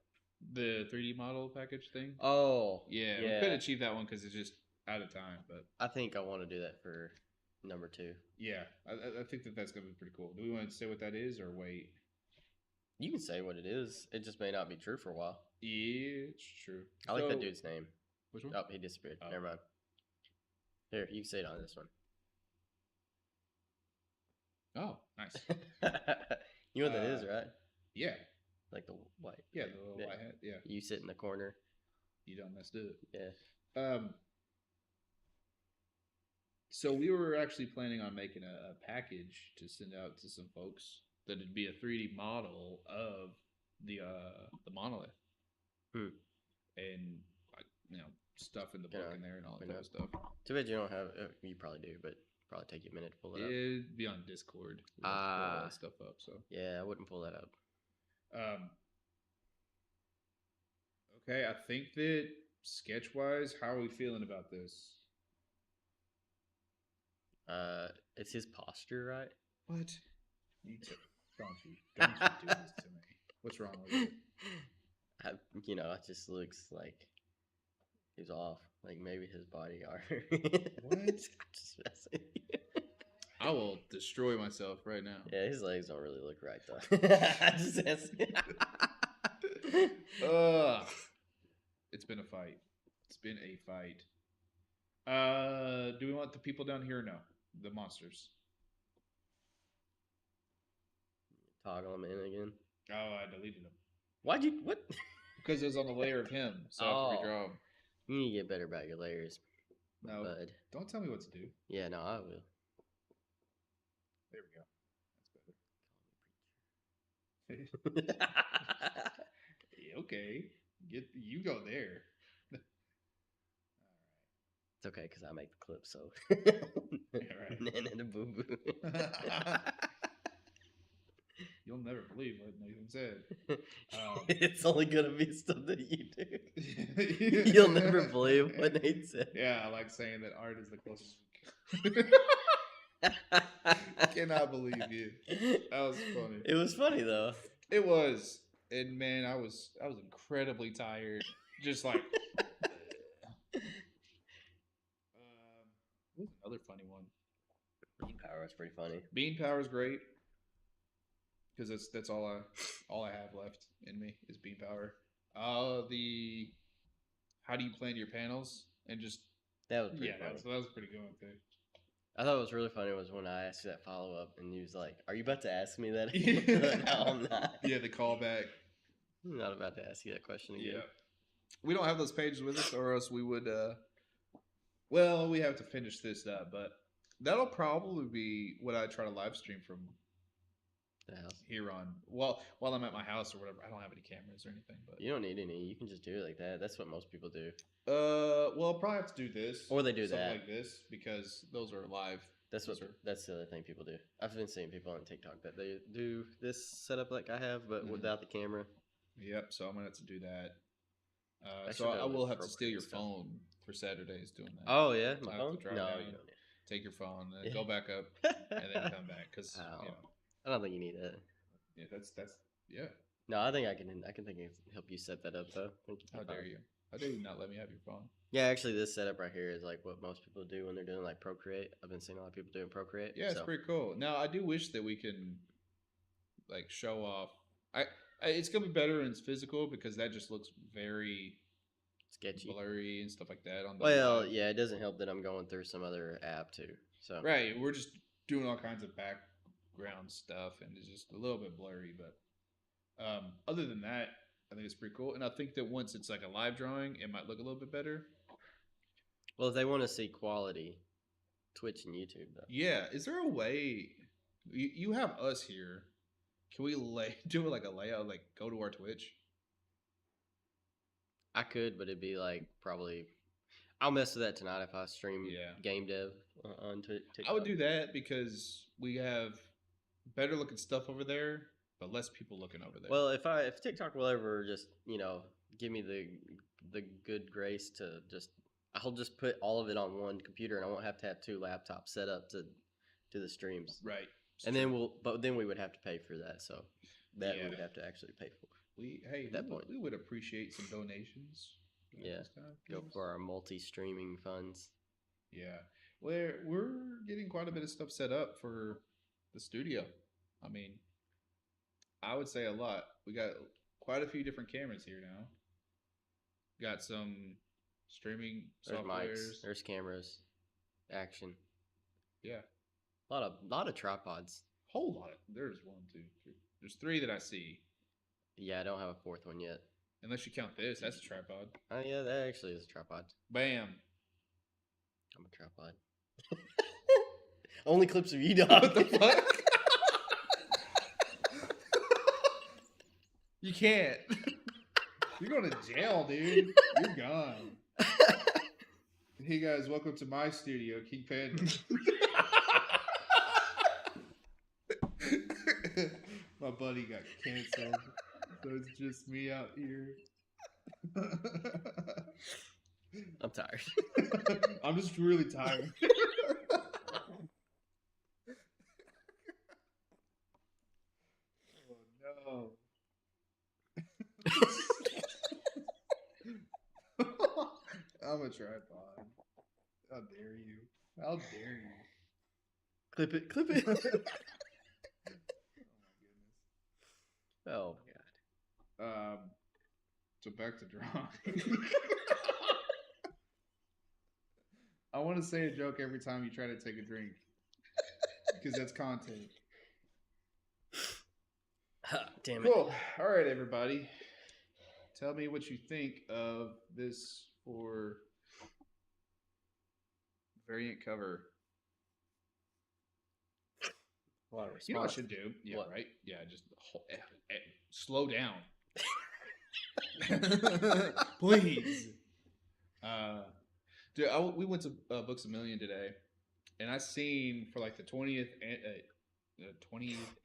[SPEAKER 2] The 3D model package thing.
[SPEAKER 1] Oh,
[SPEAKER 2] yeah. We couldn't achieve that one because it's just out of time. But
[SPEAKER 1] I think I want to do that for number 2.
[SPEAKER 2] Yeah, I think that's gonna be pretty cool. Do we want to say what that is or wait?
[SPEAKER 1] You can say what it is. It just may not be true for a while.
[SPEAKER 2] Yeah, it's true.
[SPEAKER 1] I like that dude's name.
[SPEAKER 2] Which one?
[SPEAKER 1] Oh, he disappeared. Never mind. Here, you can say it on this one.
[SPEAKER 2] Oh, nice.
[SPEAKER 1] You know what that is, right?
[SPEAKER 2] Yeah.
[SPEAKER 1] Like the white.
[SPEAKER 2] Yeah, the little white hat. Yeah.
[SPEAKER 1] You sit in the corner.
[SPEAKER 2] You don't mess it.
[SPEAKER 1] Yeah.
[SPEAKER 2] So we were actually planning on making a package to send out to some folks that'd be a 3D model of the monolith. And stuff in the book in there and all that kind of stuff. Too
[SPEAKER 1] bad you don't have. You probably do, but probably take you a minute to pull it up.
[SPEAKER 2] It'd be on Discord. Pull all that stuff up. So
[SPEAKER 1] yeah, I wouldn't pull that up.
[SPEAKER 2] Okay, I think that sketch wise, how are we feeling about this?
[SPEAKER 1] It's his posture, right?
[SPEAKER 2] What? Don't you do this to me? What's wrong with it?
[SPEAKER 1] It just looks like he's off. Like maybe his body art.
[SPEAKER 2] What?
[SPEAKER 1] Just messing with you.
[SPEAKER 2] I will destroy myself right now.
[SPEAKER 1] Yeah, his legs don't really look right though.
[SPEAKER 2] It's been a fight. It's been a fight. Do we want the people down here or no? The monsters.
[SPEAKER 1] Toggle them in again.
[SPEAKER 2] Oh, I deleted them.
[SPEAKER 1] Why'd you? What?
[SPEAKER 2] Because it was on the layer of him, so I have to redraw them.
[SPEAKER 1] You need to get better about your layers.
[SPEAKER 2] No,
[SPEAKER 1] bud.
[SPEAKER 2] Don't tell me what to do.
[SPEAKER 1] Yeah, no, I will.
[SPEAKER 2] There we go. That's better. Okay. You go there.
[SPEAKER 1] It's okay because I make the clip, so.
[SPEAKER 2] Right.
[SPEAKER 1] Nana boo boo.
[SPEAKER 2] You'll never believe what Nathan said.
[SPEAKER 1] It's only gonna be stuff that you do. You'll never believe what Nate said.
[SPEAKER 2] Yeah, I like saying that art is the closest. Cannot believe you. That was funny.
[SPEAKER 1] It was funny though.
[SPEAKER 2] It was, and man, I was incredibly tired. Just like, what was another funny one?
[SPEAKER 1] Bean power was pretty funny.
[SPEAKER 2] Bean power is great because that's all I have left in me is bean power. The how do you plan your panels and just
[SPEAKER 1] That was pretty funny.
[SPEAKER 2] that was pretty good one too.
[SPEAKER 1] I thought what was really funny was when I asked you that follow up and he was like, "Are you about to ask me that?" No, I'm not.
[SPEAKER 2] Yeah, the callback.
[SPEAKER 1] I'm not about to ask you that question again.
[SPEAKER 2] Yeah, we don't have those pages with us, or else we would. Well, we have to finish this up, but that'll probably be what I try to live stream from
[SPEAKER 1] The house.
[SPEAKER 2] here on. Well, while I'm at my house or whatever. I don't have any cameras or anything, but
[SPEAKER 1] You don't need any. You can just do it like that. That's what most people do.
[SPEAKER 2] well, I'll probably have to do this,
[SPEAKER 1] Or they do
[SPEAKER 2] something
[SPEAKER 1] that.
[SPEAKER 2] like this because those are live.
[SPEAKER 1] That's what. That's the other thing people do. I've been seeing people on TikTok that they do this setup like I have, but without the camera.
[SPEAKER 2] Yep. So I'm gonna have to do that.
[SPEAKER 1] I
[SPEAKER 2] So
[SPEAKER 1] should
[SPEAKER 2] I
[SPEAKER 1] have
[SPEAKER 2] will
[SPEAKER 1] the
[SPEAKER 2] have to steal your
[SPEAKER 1] appropriate stuff.
[SPEAKER 2] phone for Saturdays doing that.
[SPEAKER 1] Oh yeah,
[SPEAKER 2] So
[SPEAKER 1] my
[SPEAKER 2] I have to
[SPEAKER 1] phone.
[SPEAKER 2] drive
[SPEAKER 1] No,
[SPEAKER 2] down,
[SPEAKER 1] you don't need
[SPEAKER 2] take your phone, and
[SPEAKER 1] Yeah.
[SPEAKER 2] go back up,
[SPEAKER 1] it.
[SPEAKER 2] and then come back because
[SPEAKER 1] Ow.
[SPEAKER 2] you know,
[SPEAKER 1] I don't think you need that.
[SPEAKER 2] yeah, that's yeah.
[SPEAKER 1] No, I think I can think I can help you set that up though.
[SPEAKER 2] How dare you? How dare you not let me have your phone?
[SPEAKER 1] Yeah, actually, this setup right here is like what most people do when they're doing like Procreate. I've been seeing a lot of people doing Procreate.
[SPEAKER 2] Yeah, it's
[SPEAKER 1] so.
[SPEAKER 2] pretty cool. Now I do wish that we can like show off. It's gonna be better in physical because that just looks very
[SPEAKER 1] Sketchy.
[SPEAKER 2] blurry and stuff like that on the
[SPEAKER 1] Well,
[SPEAKER 2] live.
[SPEAKER 1] yeah, it doesn't help that I'm going through some other app too. So
[SPEAKER 2] Right, we're just doing all kinds of background stuff and it's just a little bit blurry, but other than that, I think it's pretty cool. And I think that once it's like a live drawing, it might look a little bit better.
[SPEAKER 1] well, if they want to see quality, Twitch and YouTube though.
[SPEAKER 2] Yeah, is there a way you have us here? Can we do like a layout, like go to our Twitch?
[SPEAKER 1] I could, but it'd be like probably. I'll mess with that tonight if I stream
[SPEAKER 2] Yeah.
[SPEAKER 1] game dev on TikTok.
[SPEAKER 2] I would do that because we have better looking stuff over there, but less people looking over there.
[SPEAKER 1] Well, if TikTok will ever just give me the good grace to I'll just put all of it on one computer and I won't have to have two laptops set up to do the streams.
[SPEAKER 2] right.
[SPEAKER 1] And then we would have to pay for that. So that
[SPEAKER 2] Yeah.
[SPEAKER 1] we would have to actually pay for.
[SPEAKER 2] At
[SPEAKER 1] that point.
[SPEAKER 2] we would appreciate some donations.
[SPEAKER 1] Yeah. Go for our multi-streaming funds.
[SPEAKER 2] Yeah, we're getting quite a bit of stuff set up for the studio. I mean, I would say a lot. We got quite a few different cameras here now. Got some streaming
[SPEAKER 1] There's
[SPEAKER 2] softwares.
[SPEAKER 1] mics. There's cameras. Action.
[SPEAKER 2] Yeah,
[SPEAKER 1] A lot of tripods.
[SPEAKER 2] whole lot. There's 1, 2, 3. There's 3 that I see.
[SPEAKER 1] Yeah, I don't have a fourth one yet.
[SPEAKER 2] Unless you count this, that's a tripod.
[SPEAKER 1] Oh yeah, that actually is a tripod.
[SPEAKER 2] Bam.
[SPEAKER 1] I'm a tripod. Only clips of you, dog.
[SPEAKER 2] What the fuck? You can't. You're going to jail, dude. You're gone. Hey guys, welcome to my studio, King Panda. My buddy got canceled, so it's just me out here.
[SPEAKER 1] I'm tired.
[SPEAKER 2] I'm just really tired. Oh no. I'm a tripod. How dare you? How dare you?
[SPEAKER 1] Clip it. Clip it.
[SPEAKER 2] Oh
[SPEAKER 1] Oh my god.
[SPEAKER 2] So back to drawing. I want to say a joke every time you try to take a drink because that's content.
[SPEAKER 1] Damn it.
[SPEAKER 2] Cool. All right, everybody. Tell me what you think of this for variant cover.
[SPEAKER 1] A lot of
[SPEAKER 2] You know what I
[SPEAKER 1] response.
[SPEAKER 2] should do? Yeah,
[SPEAKER 1] What?
[SPEAKER 2] right? Yeah, just slow down. Please. Dude, we went to Books a Million today, and I seen for like the 20th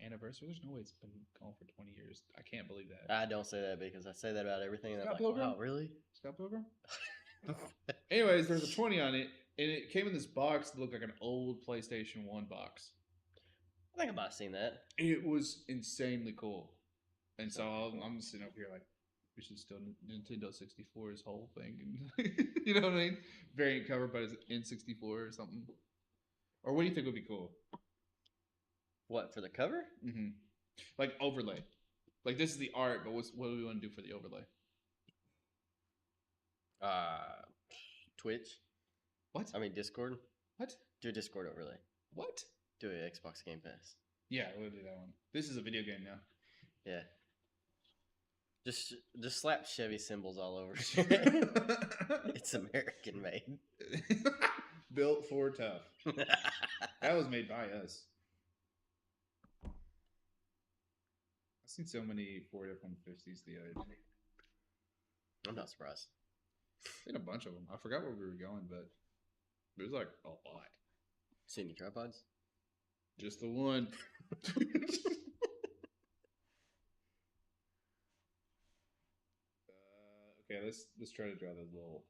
[SPEAKER 2] anniversary. There's no way it's been going for 20 years. I can't believe that.
[SPEAKER 1] I don't say that because I say that about everything. And I'm
[SPEAKER 2] Scott
[SPEAKER 1] like,
[SPEAKER 2] Pilgrim?
[SPEAKER 1] wow, really?
[SPEAKER 2] Scott Pilgrim? Anyways, there's a 20 on it, and it came in this box that looked like an old PlayStation 1 box.
[SPEAKER 1] I think I might have seen that.
[SPEAKER 2] It was insanely cool. And so
[SPEAKER 1] Sounds cool.
[SPEAKER 2] I'm sitting up here like, we should still Nintendo 64 his whole thing. And you know what I mean? Variant cover, but it's N64 or something. Or what do you think would be cool?
[SPEAKER 1] What, for the cover?
[SPEAKER 2] Mm-hmm. Like overlay. Like this is the art, but what do we want to do for the overlay?
[SPEAKER 1] Twitch.
[SPEAKER 2] What?
[SPEAKER 1] I mean, Discord.
[SPEAKER 2] What?
[SPEAKER 1] Do a Discord overlay.
[SPEAKER 2] What?
[SPEAKER 1] Do an Xbox Game Pass.
[SPEAKER 2] Yeah, we'll do that one. This is a video game now.
[SPEAKER 1] Yeah. Just slap Chevy symbols all over. It's American made.
[SPEAKER 2] Built for tough. That was made by us. I've seen so many Ford F-150s the other day.
[SPEAKER 1] I'm not surprised.
[SPEAKER 2] Seen a bunch of them. I forgot where we were going, but there's like a lot.
[SPEAKER 1] See any tripods?
[SPEAKER 2] Just the one. Okay, let's try to draw those little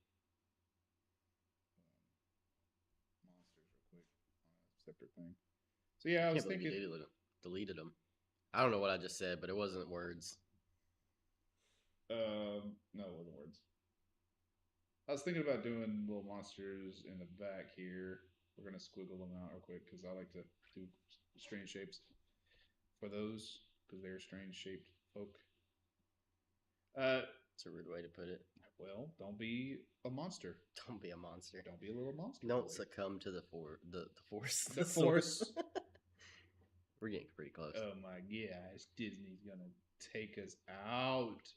[SPEAKER 2] monsters real quick on a separate thing. So yeah, I was
[SPEAKER 1] Can't believe
[SPEAKER 2] thinking.
[SPEAKER 1] you deleted them. I don't know what I just said, but it wasn't words.
[SPEAKER 2] No, it wasn't words. I was thinking about doing little monsters in the back here. We're gonna squiggle them out real quick because I like to do strange shapes for those because they're strange shaped folk.
[SPEAKER 1] It's a rude way to put it.
[SPEAKER 2] Well, don't be a monster.
[SPEAKER 1] Don't be a monster.
[SPEAKER 2] Don't be a little monster.
[SPEAKER 1] Don't
[SPEAKER 2] boy.
[SPEAKER 1] succumb to the force.
[SPEAKER 2] The force.
[SPEAKER 1] We're getting pretty close.
[SPEAKER 2] Oh my gosh, Disney's gonna take us out.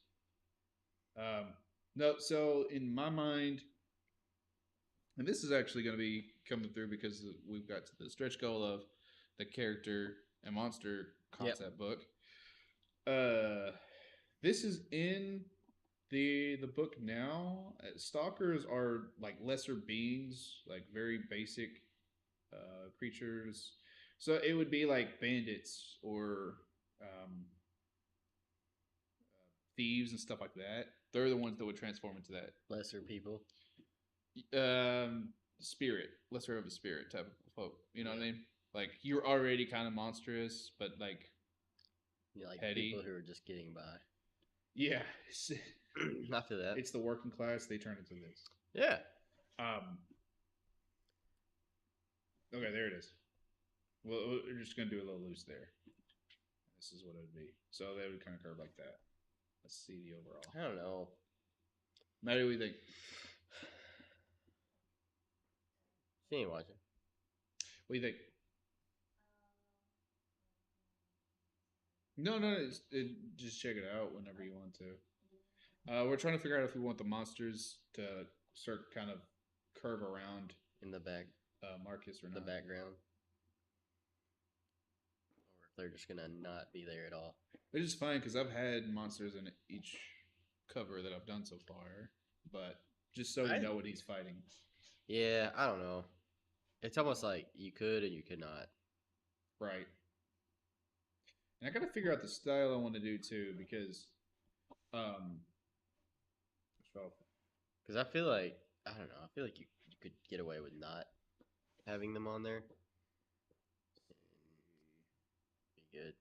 [SPEAKER 2] No, so in my mind, and this is actually going to be coming through because we've got to the stretch goal of the character and monster concept book. This is in the book now. Stalkers are like lesser beings, like very basic creatures. So it would be like bandits or thieves and stuff like that. They're the ones that would transform into that.
[SPEAKER 1] Lesser people.
[SPEAKER 2] Spirit, lesser of a spirit type of folk. You know what I mean? Like you're already kind of monstrous, but like,
[SPEAKER 1] Like
[SPEAKER 2] petty.
[SPEAKER 1] people who are just getting by.
[SPEAKER 2] Yeah,
[SPEAKER 1] I feel that.
[SPEAKER 2] it's the working class. They turn into this.
[SPEAKER 1] Yeah.
[SPEAKER 2] Okay, there it is. Well, we're just gonna do a little loose there. This is what it would be. So they would kind of curve like that. Let's see the overall.
[SPEAKER 1] I don't know.
[SPEAKER 2] Maddie, what do you think?
[SPEAKER 1] She ain't watching.
[SPEAKER 2] What do you think? No, just check it out whenever you want to. We're trying to figure out if we want the monsters to start kind of curve around
[SPEAKER 1] In the back,
[SPEAKER 2] Marcus or
[SPEAKER 1] the
[SPEAKER 2] not.
[SPEAKER 1] background. Or if they're just gonna not be there at all.
[SPEAKER 2] Which is fine because I've had monsters in each cover that I've done so far, but just so we know what he's fighting.
[SPEAKER 1] Yeah, I don't know. It's almost like you could and you could not.
[SPEAKER 2] Right. And I gotta figure out the style I want to do too because
[SPEAKER 1] Because I feel like, I don't know, I feel like you could get away with not having them on there. Be good.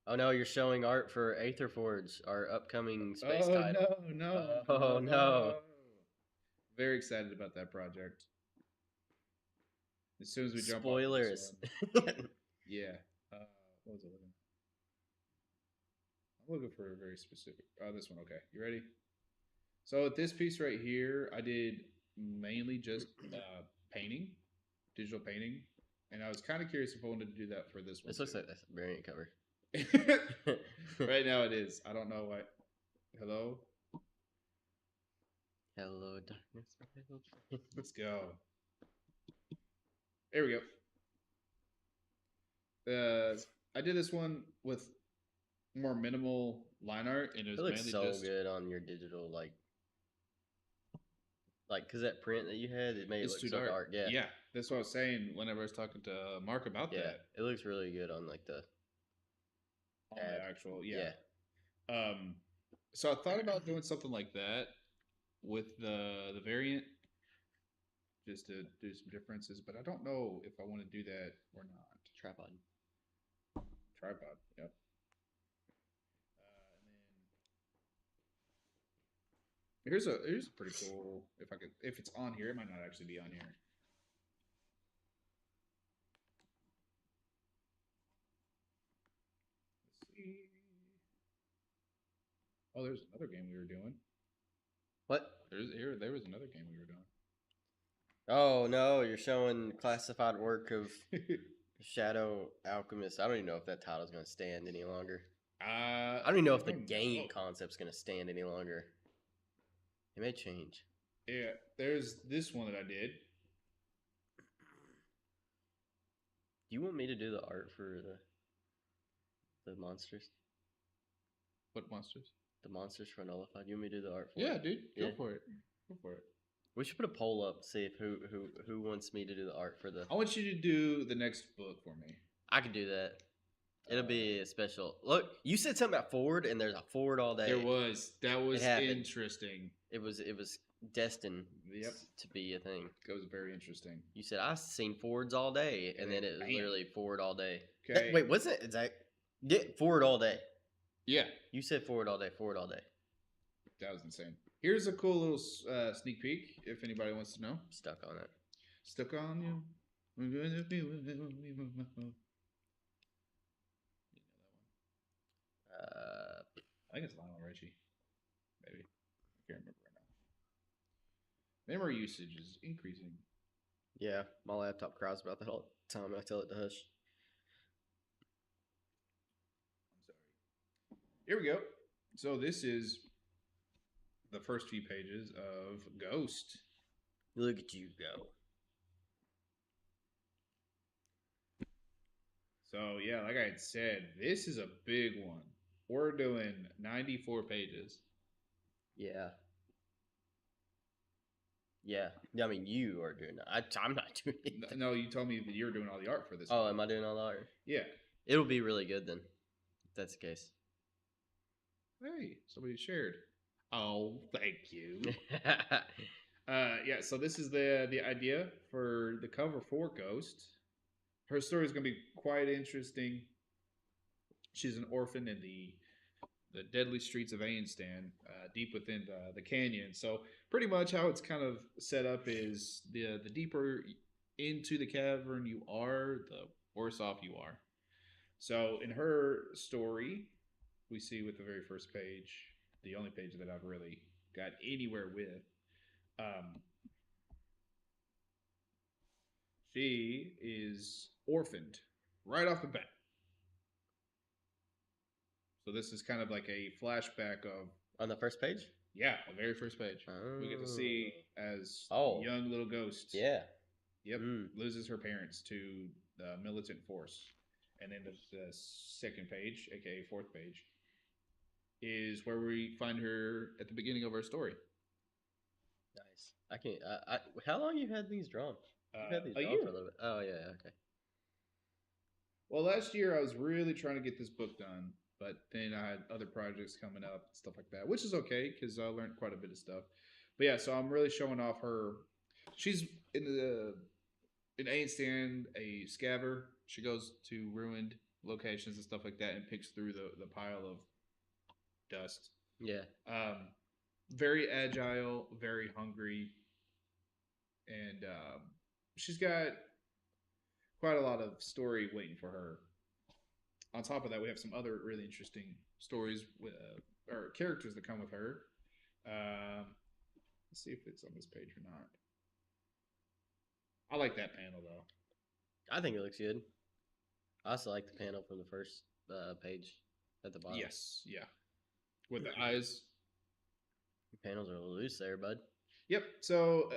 [SPEAKER 1] Oh no, you're showing art for Aetherforge, our upcoming space title.
[SPEAKER 2] No.
[SPEAKER 1] Oh, no.
[SPEAKER 2] Very excited about that project. As soon as we jump off
[SPEAKER 1] Spoilers.
[SPEAKER 2] this one. Yeah. What was I looking at? I'm looking for a very specific. Oh, this one. Okay. You ready? So with this piece right here, I did mainly just painting, digital painting. And I was kind of curious if I wanted to do that for this one.
[SPEAKER 1] This looks like a variant cover.
[SPEAKER 2] Right now it is. I don't know why. Hello?
[SPEAKER 1] Hello, darkness.
[SPEAKER 2] Let's go. There we go. I did this one with more minimal line art, and it was
[SPEAKER 1] It looks
[SPEAKER 2] mainly
[SPEAKER 1] so
[SPEAKER 2] just
[SPEAKER 1] good on your digital, like, cause that print that you had, it made it
[SPEAKER 2] it's
[SPEAKER 1] look
[SPEAKER 2] too
[SPEAKER 1] so
[SPEAKER 2] dark.
[SPEAKER 1] dark. Yeah,
[SPEAKER 2] Yeah, that's what I was saying whenever I was talking to Mark about
[SPEAKER 1] yeah,
[SPEAKER 2] that
[SPEAKER 1] it looks really good on like the
[SPEAKER 2] on
[SPEAKER 1] ad.
[SPEAKER 2] the actual.
[SPEAKER 1] Yeah,
[SPEAKER 2] So I thought about doing something like that with the variant, just to do some differences, but I don't know if I want to do that or not.
[SPEAKER 1] tripod.
[SPEAKER 2] Tripod. Yep. And then here's a pretty cool. If it's on here, it might not actually be on here. Let's see. Oh, there's another game we were doing.
[SPEAKER 1] What?
[SPEAKER 2] There was another game we were doing.
[SPEAKER 1] Oh no, you're showing classified work of Shadow Alchemist. I don't even know if that title's gonna stand any longer. I don't even know if the game concept's gonna stand any longer. It may change.
[SPEAKER 2] Yeah, there's this one that I did.
[SPEAKER 1] Do you want me to do the art for the monsters?
[SPEAKER 2] What monsters?
[SPEAKER 1] The monsters for Nullified. You want me to do the art for
[SPEAKER 2] Yeah,
[SPEAKER 1] it?
[SPEAKER 2] dude, go
[SPEAKER 1] Yeah.
[SPEAKER 2] for it. Go for it.
[SPEAKER 1] We should put a poll up, see if who wants me to do the art for the.
[SPEAKER 2] I want you to do the next book for me.
[SPEAKER 1] I could do that. It'll be a special. Look, you said something about forward, and there's a forward all day.
[SPEAKER 2] There was. That was
[SPEAKER 1] happened.
[SPEAKER 2] interesting.
[SPEAKER 1] It was destined.
[SPEAKER 2] Yep.
[SPEAKER 1] To be a thing.
[SPEAKER 2] That was very interesting.
[SPEAKER 1] You said I seen forwards all day, and then it was
[SPEAKER 2] Bam.
[SPEAKER 1] literally forward all day.
[SPEAKER 2] Okay.
[SPEAKER 1] Wait, wasn't it? Zach? Get forward all day.
[SPEAKER 2] Yeah,
[SPEAKER 1] You said forward all day. Forward all day.
[SPEAKER 2] that was insane. Here's a cool little sneak peek if anybody wants to know.
[SPEAKER 1] Stuck on it.
[SPEAKER 2] Stuck on you. I think it's Lionel Richie. Maybe. I can't remember right now. Memory usage is increasing.
[SPEAKER 1] Yeah, my laptop cries about that all the time. I tell it to hush.
[SPEAKER 2] I'm sorry. Here we go. So this is the first few pages of Ghost.
[SPEAKER 1] Look at you go.
[SPEAKER 2] So yeah, like I had said, this is a big one. We're doing 94 pages.
[SPEAKER 1] Yeah. Yeah. I mean, you are doing that. I'm not doing it.
[SPEAKER 2] No, you told me that you're doing all the art for this.
[SPEAKER 1] Oh,
[SPEAKER 2] one.
[SPEAKER 1] am I doing all the art?
[SPEAKER 2] Yeah.
[SPEAKER 1] It'll be really good then. If that's the case.
[SPEAKER 2] Hey, somebody shared. Oh, thank you. Yeah, so this is the idea for the cover for Ghost. Her story is going to be quite interesting. She's an orphan in the deadly streets of Ainstan, deep within the canyon. So pretty much how it's kind of set up is the deeper into the cavern you are, the worse off you are. So in her story, we see with the very first page, the only page that I've really got anywhere with, she is orphaned right off the bat. So this is kind of like a flashback of
[SPEAKER 1] On the first page?
[SPEAKER 2] the very first page. We get to see as young little Ghost.
[SPEAKER 1] Yeah.
[SPEAKER 2] Yep. Loses her parents to the militant force. And then the second page, aka fourth page, is where we find her at the beginning of our story.
[SPEAKER 1] Nice. I can't. How long you had these drawn? You've had these
[SPEAKER 2] a
[SPEAKER 1] drawn
[SPEAKER 2] year.
[SPEAKER 1] for a little bit. Oh yeah. Okay.
[SPEAKER 2] Well, last year I was really trying to get this book done, but then I had other projects coming up, stuff like that, which is okay because I learned quite a bit of stuff. But yeah, so I'm really showing off her. She's in Ainstan, a scaver. She goes to ruined locations and stuff like that and picks through the pile of dust.
[SPEAKER 1] Yeah.
[SPEAKER 2] Very agile, very hungry, and she's got quite a lot of story waiting for her. On top of that, we have some other really interesting stories with or characters that come with her. Let's see if it's on this page or not. I like that panel though.
[SPEAKER 1] I think it looks good. I also like the panel from the first page at the bottom.
[SPEAKER 2] Yes, yeah, with the eyes.
[SPEAKER 1] Your panels are a little loose there, bud.
[SPEAKER 2] Yep. So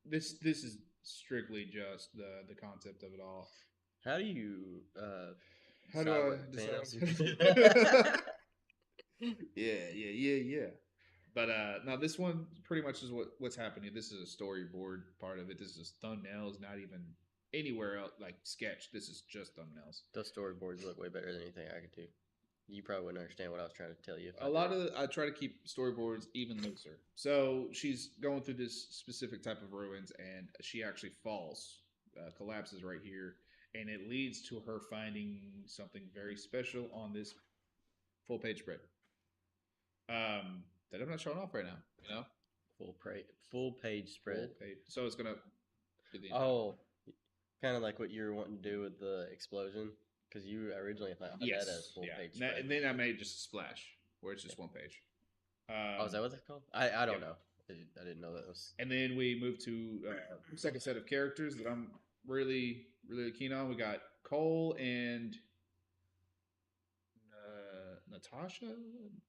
[SPEAKER 2] this is strictly just the concept of it all.
[SPEAKER 1] How do you
[SPEAKER 2] How
[SPEAKER 1] Decide
[SPEAKER 2] do
[SPEAKER 1] what
[SPEAKER 2] I
[SPEAKER 1] panels
[SPEAKER 2] decide? Yeah. But now this one pretty much is what's happening. This is a storyboard part of it. This is thumbnails, not even anywhere else like sketch. This is just thumbnails.
[SPEAKER 1] Those storyboards look way better than anything I could do. You probably wouldn't understand what I was trying to tell you. If
[SPEAKER 2] A lot of I try to keep storyboards even looser. So she's going through this specific type of ruins, and she actually falls, collapses right here, and it leads to her finding something very special on this full page spread. That I'm not showing off right now. You know,
[SPEAKER 1] full page spread.
[SPEAKER 2] full page. So it's gonna be the
[SPEAKER 1] Oh, kind of like what you were wanting to do with the explosion, because you originally thought
[SPEAKER 2] yes,
[SPEAKER 1] that as full
[SPEAKER 2] yeah.
[SPEAKER 1] page
[SPEAKER 2] And, that-
[SPEAKER 1] spread.
[SPEAKER 2] and then I made just a splash where it's just one page.
[SPEAKER 1] Oh, is that what that's called? I don't
[SPEAKER 2] yeah.
[SPEAKER 1] know. I didn't know that was.
[SPEAKER 2] And then we move to second set of characters that I'm really keen on. We got Cole and Natasha. What was her name?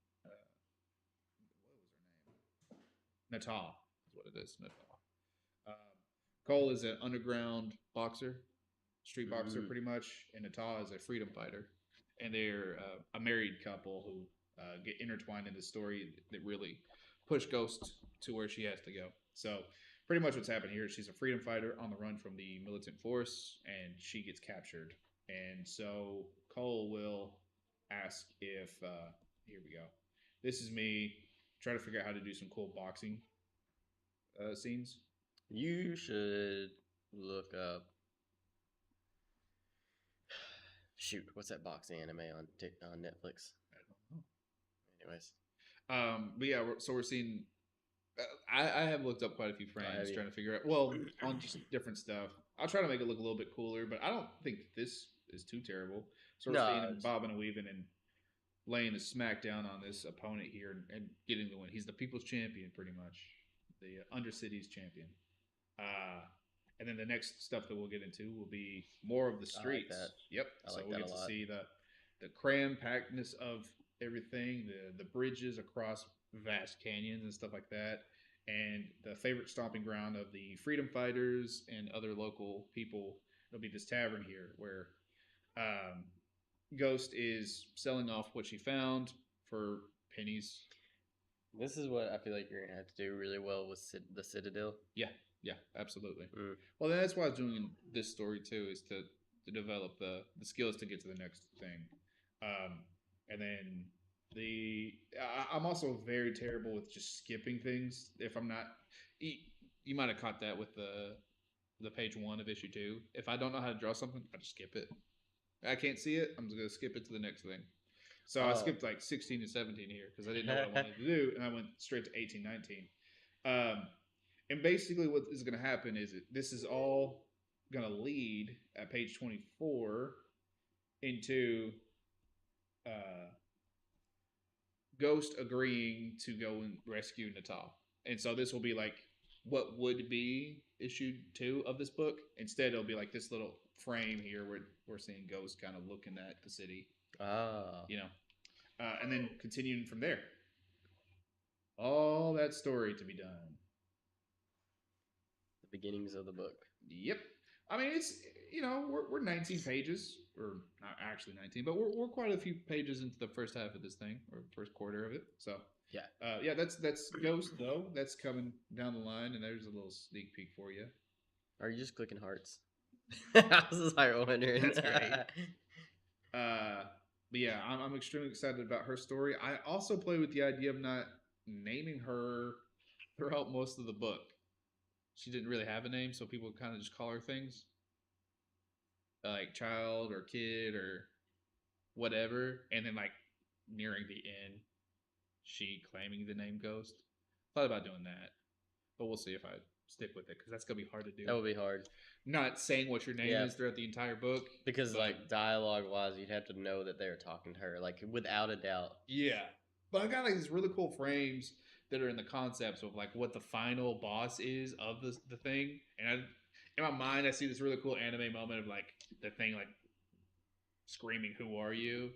[SPEAKER 2] Natal is what it is. Natal. Cole is an underground boxer, street boxer, pretty much, and Natal is a freedom fighter. And they're a married couple who get intertwined in the story that really push Ghost to where she has to go. So pretty much what's happened here is she's a freedom fighter on the run from the militant force, and she gets captured. And so Cole will ask if here we go. This is me trying to figure out how to do some cool boxing scenes.
[SPEAKER 1] You should look up. Shoot, what's that boxing anime on Netflix?
[SPEAKER 2] I don't know.
[SPEAKER 1] Anyways,
[SPEAKER 2] but yeah, so we're seeing. I have looked up quite a few frames
[SPEAKER 1] you?
[SPEAKER 2] trying to figure out. Well, on just different stuff. I'll try to make it look a little bit cooler, but I don't think this is too terrible. So we're seeing him bobbing and weaving and laying the smack down on this opponent here and getting the win. He's the people's champion, pretty much, the Undercity's champion. And then the next stuff that we'll get into will be more of the streets.
[SPEAKER 1] I like that.
[SPEAKER 2] Yep.
[SPEAKER 1] I like
[SPEAKER 2] we'll
[SPEAKER 1] that
[SPEAKER 2] get
[SPEAKER 1] a lot.
[SPEAKER 2] to see the cram packedness of everything, the bridges across vast canyons and stuff like that, and the favorite stomping ground of the freedom fighters and other local people. It'll be this tavern here where Ghost is selling off what she found for pennies.
[SPEAKER 1] This is what I feel like you're gonna have to do really well with the Citadel.
[SPEAKER 2] Yeah, absolutely. Well, then that's why I was doing this story too, is to develop the skills to get to the next thing. And then I'm also very terrible with just skipping things. If I'm not, you might have caught that with the page 1 of issue 2. If I don't know how to draw something, I just skip it. I can't see it, I'm just gonna skip it to the next thing. So I skipped like 16 and 17 here because I didn't know what I wanted to do, and I went straight to 18, 19. And basically what is going to happen is this is all going to lead at page 24 into Ghost agreeing to go and rescue Natal. And so this will be like what would be issue 2 of this book. Instead, it'll be like this little frame here where we're seeing Ghost kind of looking at the city. You know, and then continuing from there. All that story to be done.
[SPEAKER 1] The beginnings of the book.
[SPEAKER 2] Yep. I mean, it's, you know, we're 19 pages, or not actually 19, but we're quite a few pages into the first half of this thing, or first quarter of it. So yeah, that's Ghost though. That's coming down the line, and there's a little sneak peek for you.
[SPEAKER 1] Are you just clicking hearts? I was just like wondering.
[SPEAKER 2] That's great. But yeah, I'm extremely excited about her story. I also play with the idea of not naming her throughout most of the book. She didn't really have a name, so people kind of just call her things like child or kid or whatever. And then like nearing the end, she claiming the name Ghost. Thought about doing that, but we'll see if I stick with it because that's gonna be hard to do.
[SPEAKER 1] That would be hard.
[SPEAKER 2] Not saying what your name is throughout the entire book,
[SPEAKER 1] because like dialogue wise, you'd have to know that they're talking to her, like without a doubt.
[SPEAKER 2] Yeah, but I got like these really cool frames that are in the concepts of like what the final boss is of the thing, and in my mind I see this really cool anime moment of like the thing like screaming, "Who are you?"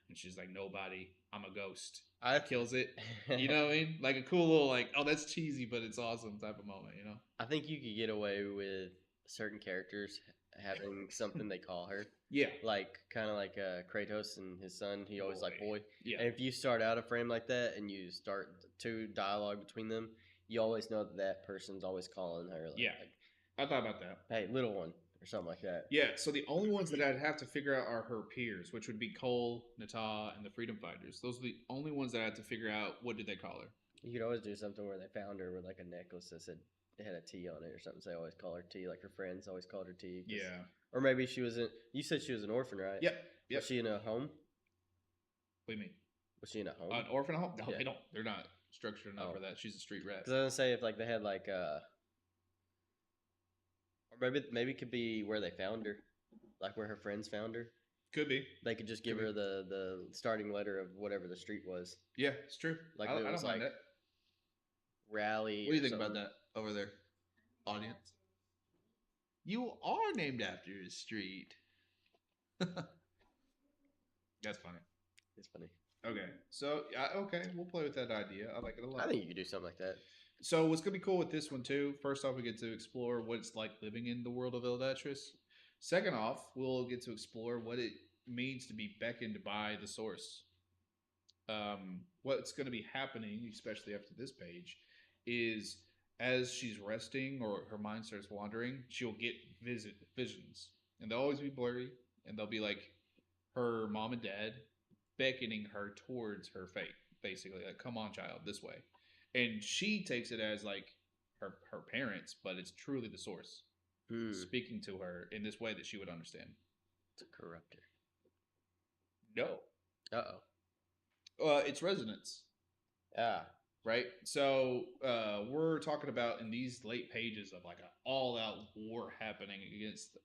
[SPEAKER 2] and she's like, "Nobody. I'm a ghost." Kills it. You know what I mean? Like a cool little like, oh, that's cheesy, but it's awesome type of moment. You know?
[SPEAKER 1] I think you could get away with certain characters having something they call her.
[SPEAKER 2] Yeah.
[SPEAKER 1] Like kind of like Kratos and his son. He always like boy.
[SPEAKER 2] Yeah.
[SPEAKER 1] And if you start out a frame like that and you start to dialogue between them, you always know that that person's always calling her. Like,
[SPEAKER 2] Yeah.
[SPEAKER 1] like,
[SPEAKER 2] I thought about that.
[SPEAKER 1] hey, little one, or something like that.
[SPEAKER 2] Yeah, so the only ones that I'd have to figure out are her peers, which would be Cole, Nata, and the Freedom Fighters. Those are the only ones that I have to figure out what did they call her.
[SPEAKER 1] You could always do something where they found her with like a necklace that said it had a T on it or something. So they always call her T, like her friends always called her T.
[SPEAKER 2] Yeah.
[SPEAKER 1] Or maybe she was in. You said she was an orphan, right?
[SPEAKER 2] Yep. Yep.
[SPEAKER 1] Was she in a home?
[SPEAKER 2] What do you mean?
[SPEAKER 1] Was she in a home?
[SPEAKER 2] An orphan home? No,
[SPEAKER 1] Yeah.
[SPEAKER 2] they don't. They're not structured enough
[SPEAKER 1] Oh.
[SPEAKER 2] for that. She's a street rat.
[SPEAKER 1] Because I was gonna say if like they had like or maybe it could be where they found her, like where her friends found her.
[SPEAKER 2] Could be.
[SPEAKER 1] They could just give
[SPEAKER 2] Could
[SPEAKER 1] her the starting letter of whatever the street was.
[SPEAKER 2] Yeah, it's true.
[SPEAKER 1] Like
[SPEAKER 2] I
[SPEAKER 1] it
[SPEAKER 2] don't
[SPEAKER 1] was
[SPEAKER 2] mind
[SPEAKER 1] like
[SPEAKER 2] that.
[SPEAKER 1] Rally.
[SPEAKER 2] What do you
[SPEAKER 1] or
[SPEAKER 2] think about
[SPEAKER 1] something.
[SPEAKER 2] that over there, audience? You are named after a street. That's funny.
[SPEAKER 1] It's funny.
[SPEAKER 2] Okay, so okay, we'll play with that idea. I like it a lot.
[SPEAKER 1] I think you could do something like that.
[SPEAKER 2] So what's gonna be cool with this one too? First off, we get to explore what it's like living in the world of Eldatris. Second off, we'll get to explore what it means to be beckoned by the source. What's going to be happening, especially after this page, is as she's resting or her mind starts wandering, she'll get visions, and they'll always be blurry, and they'll be like her mom and dad beckoning her towards her fate, basically, like, "Come on, child, this way." And she takes it as like her parents, but it's truly the source speaking to her in this way that she would understand.
[SPEAKER 1] It's a corrupter.
[SPEAKER 2] No.
[SPEAKER 1] Uh-oh.
[SPEAKER 2] It's resonance,
[SPEAKER 1] Ah.
[SPEAKER 2] right? So we're talking about in these late pages of like an all-out war happening against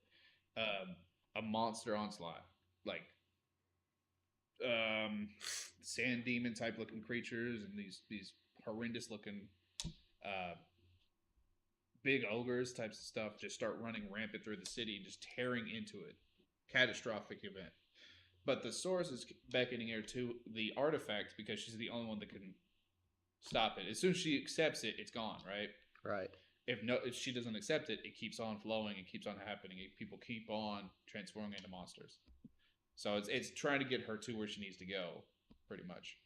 [SPEAKER 2] a monster onslaught, like sand demon type looking creatures and these horrendous looking big ogres types of stuff just start running rampant through the city and just tearing into it. Catastrophic event. But the source is beckoning her to the artifact because she's the only one that can stop it. As soon as she accepts it, it's gone, right?
[SPEAKER 1] Right.
[SPEAKER 2] If she doesn't accept it, it keeps on flowing. It keeps on happening. People keep on transforming into monsters. So it's trying to get her to where she needs to go, pretty much.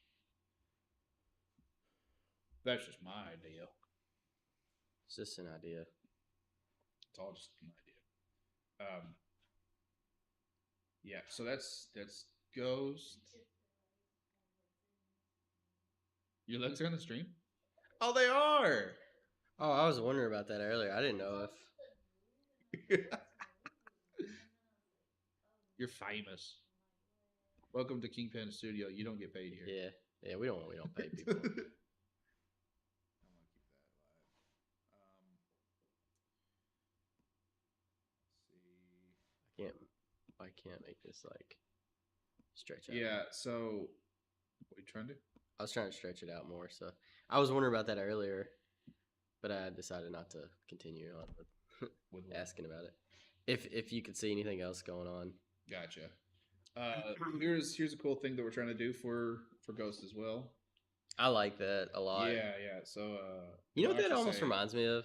[SPEAKER 2] That's just my idea.
[SPEAKER 1] It's just an idea.
[SPEAKER 2] It's all just an idea. Yeah, so that's Ghost. Your legs are on the stream? Oh, they are!
[SPEAKER 1] Oh, I was wondering about that earlier. I didn't know if...
[SPEAKER 2] You're famous. Welcome to King Panda Studio. You don't get paid here.
[SPEAKER 1] Yeah, we don't pay people.
[SPEAKER 2] I want to keep that alive. Let's see.
[SPEAKER 1] I can't make this like stretch out.
[SPEAKER 2] Yeah, so what are you trying to do?
[SPEAKER 1] I was trying to stretch it out more, so I was wondering about that earlier, but I decided not to continue on with asking about it. If you could see anything else going on.
[SPEAKER 2] Gotcha. Here's a cool thing that we're trying to do for Ghost as well.
[SPEAKER 1] I like that a lot.
[SPEAKER 2] Yeah. So
[SPEAKER 1] you know what that almost reminds me of?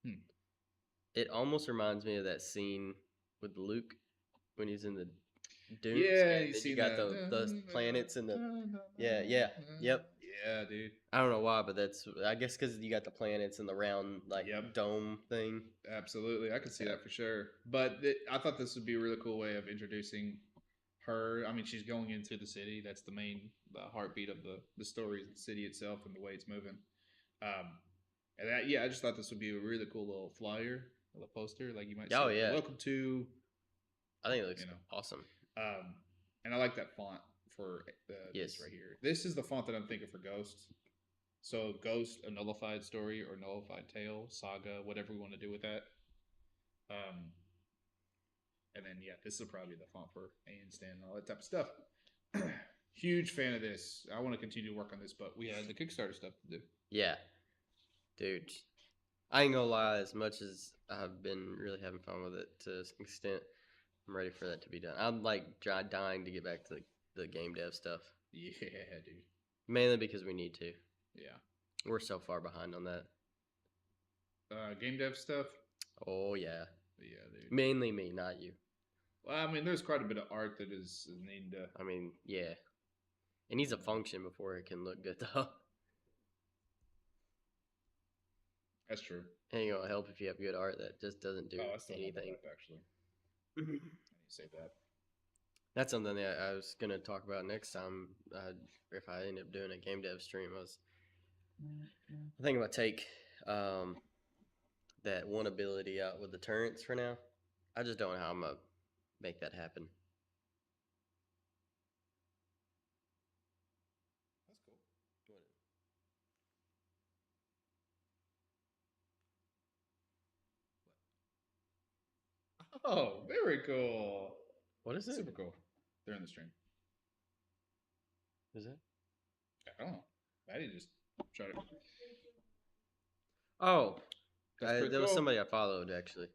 [SPEAKER 2] Hmm.
[SPEAKER 1] It almost reminds me of that scene with Luke when he's in the dunes.
[SPEAKER 2] Yeah,
[SPEAKER 1] and you got the planets and the yep.
[SPEAKER 2] Yeah, dude.
[SPEAKER 1] I don't know why, but that's I guess because you got the planets and the round like dome thing.
[SPEAKER 2] Absolutely, I can see that for sure. But I thought this would be a really cool way of introducing her. I mean, she's going into the city. That's the heartbeat of the story, the city itself and the way it's moving. And I just thought this would be a really cool little flyer, a little poster, like you might say.
[SPEAKER 1] Oh yeah,
[SPEAKER 2] welcome to.
[SPEAKER 1] I think it looks awesome.
[SPEAKER 2] And I like that font for this right here. This is the font that I'm thinking for Ghost. So Ghost, a nullified story or nullified tale, saga, whatever we want to do with that. And then this will probably be the font for Stan and all that type of stuff. Huge fan of this. I want to continue to work on this, but we have the Kickstarter stuff to do.
[SPEAKER 1] Yeah, dude. I ain't gonna lie. As much as I've been really having fun with it to some extent, I'm ready for that to be done. I'm like dying to get back to the game dev stuff.
[SPEAKER 2] Yeah, dude.
[SPEAKER 1] Mainly because we need to.
[SPEAKER 2] Yeah.
[SPEAKER 1] We're so far behind on that.
[SPEAKER 2] Game dev stuff?
[SPEAKER 1] Oh, yeah.
[SPEAKER 2] But yeah, dude.
[SPEAKER 1] Mainly me, not you.
[SPEAKER 2] Well, I mean, there's quite a bit of art that is needing to.
[SPEAKER 1] I mean, yeah. It needs a function before it can look good, though.
[SPEAKER 2] That's true.
[SPEAKER 1] It ain't gonna help if you have good art that just doesn't do
[SPEAKER 2] Oh, I still have that
[SPEAKER 1] anything.
[SPEAKER 2] up, actually. I need to save that.
[SPEAKER 1] That's something that I was gonna talk about next time. If I end up doing a game dev stream, I think I'm gonna take that one ability out with the turrets for now. I just don't know how I'm gonna make that happen.
[SPEAKER 2] That's cool. Oh, very cool.
[SPEAKER 1] What is it?
[SPEAKER 2] Super cool. They're in the stream.
[SPEAKER 1] Is it?
[SPEAKER 2] I don't know. Maddie just tried it.
[SPEAKER 1] Oh,
[SPEAKER 2] That's pretty
[SPEAKER 1] there was
[SPEAKER 2] cool.
[SPEAKER 1] somebody I followed actually.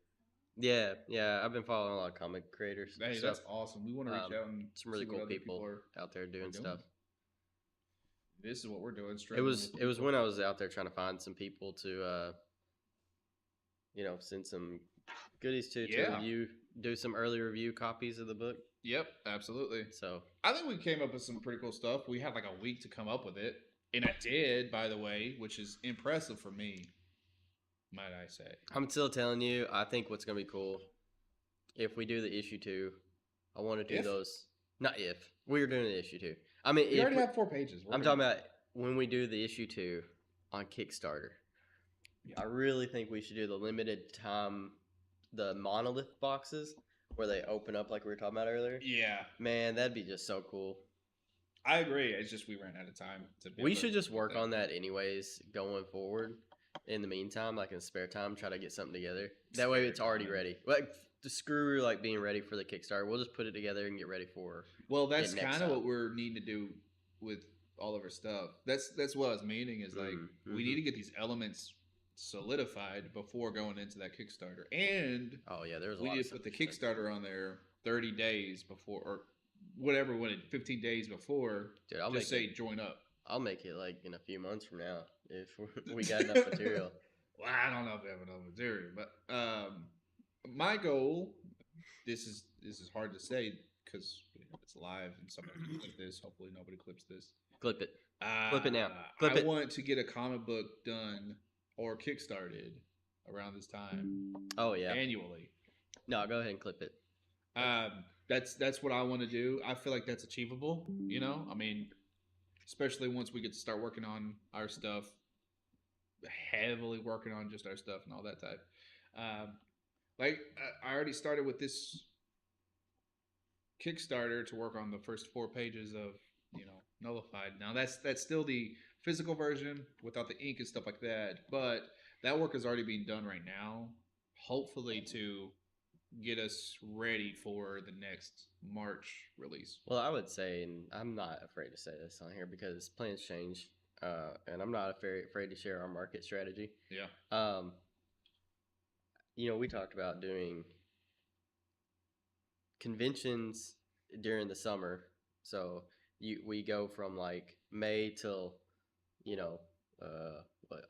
[SPEAKER 1] Yeah, I've been following a lot of comic creators.
[SPEAKER 2] Hey,
[SPEAKER 1] stuff.
[SPEAKER 2] that's awesome. We want to reach out and
[SPEAKER 1] Some really
[SPEAKER 2] see what
[SPEAKER 1] cool
[SPEAKER 2] other
[SPEAKER 1] people
[SPEAKER 2] are
[SPEAKER 1] out there doing
[SPEAKER 2] doing.
[SPEAKER 1] stuff.
[SPEAKER 2] This is what we're doing.
[SPEAKER 1] It was when I was out there trying to find some people to send some goodies to review, do some early review copies of the book.
[SPEAKER 2] Yep, absolutely.
[SPEAKER 1] So
[SPEAKER 2] I think we came up with some pretty cool stuff. We had like a week to come up with it, and I did, by the way, which is impressive for me, might I say.
[SPEAKER 1] I'm still telling you, I think what's gonna be cool if we do the issue 2. I want to do those. Not if we're doing the issue 2. I mean,
[SPEAKER 2] we already have 4 pages.
[SPEAKER 1] I'm talking about when we do the issue 2 on Kickstarter. Yeah. I really think we should do the limited time, the monolith boxes where they open up like we were talking about earlier.
[SPEAKER 2] Yeah,
[SPEAKER 1] man, that'd be just so cool.
[SPEAKER 2] I agree. It's just we ran out of time.
[SPEAKER 1] We should just work on that anyways going forward. In the meantime, like in spare time, try to get something together. That way it's already ready. Like the screw like being ready for the Kickstarter. We'll just put it together and get ready for.
[SPEAKER 2] Well, that's kind of what we're needing to do with all of our stuff. That's what I was meaning is like we need to get these elements solidified before going into that Kickstarter. And we need to put the Kickstarter on there 30 days before or whatever, 15 days before. Dude, I'll just say join up.
[SPEAKER 1] I'll make it like in a few months from now if we got enough material.
[SPEAKER 2] Well, I don't know if we have enough material, but my goal. This is hard to say because it's live and somebody clip this. Hopefully, nobody clips this.
[SPEAKER 1] Clip it. Clip it now. Clip
[SPEAKER 2] it. I want to get a comic book done or kickstarted around this time.
[SPEAKER 1] Oh yeah.
[SPEAKER 2] Annually.
[SPEAKER 1] No, go ahead and clip it.
[SPEAKER 2] That's what I want to do. I feel like that's achievable. You know, I mean. Especially once we get to start working on our stuff, heavily working on just our stuff and all that type. Like I already started with this Kickstarter to work on the first 4 pages of Nullified. Now that's still the physical version without the ink and stuff like that, but that work is already being done right now. Hopefully to get us ready for the next March release.
[SPEAKER 1] Well, I would say, and I'm not afraid to say this on here because plans change, and I'm not afraid to share our market strategy.
[SPEAKER 2] Yeah.
[SPEAKER 1] We talked about doing conventions during the summer, so we go from like May till,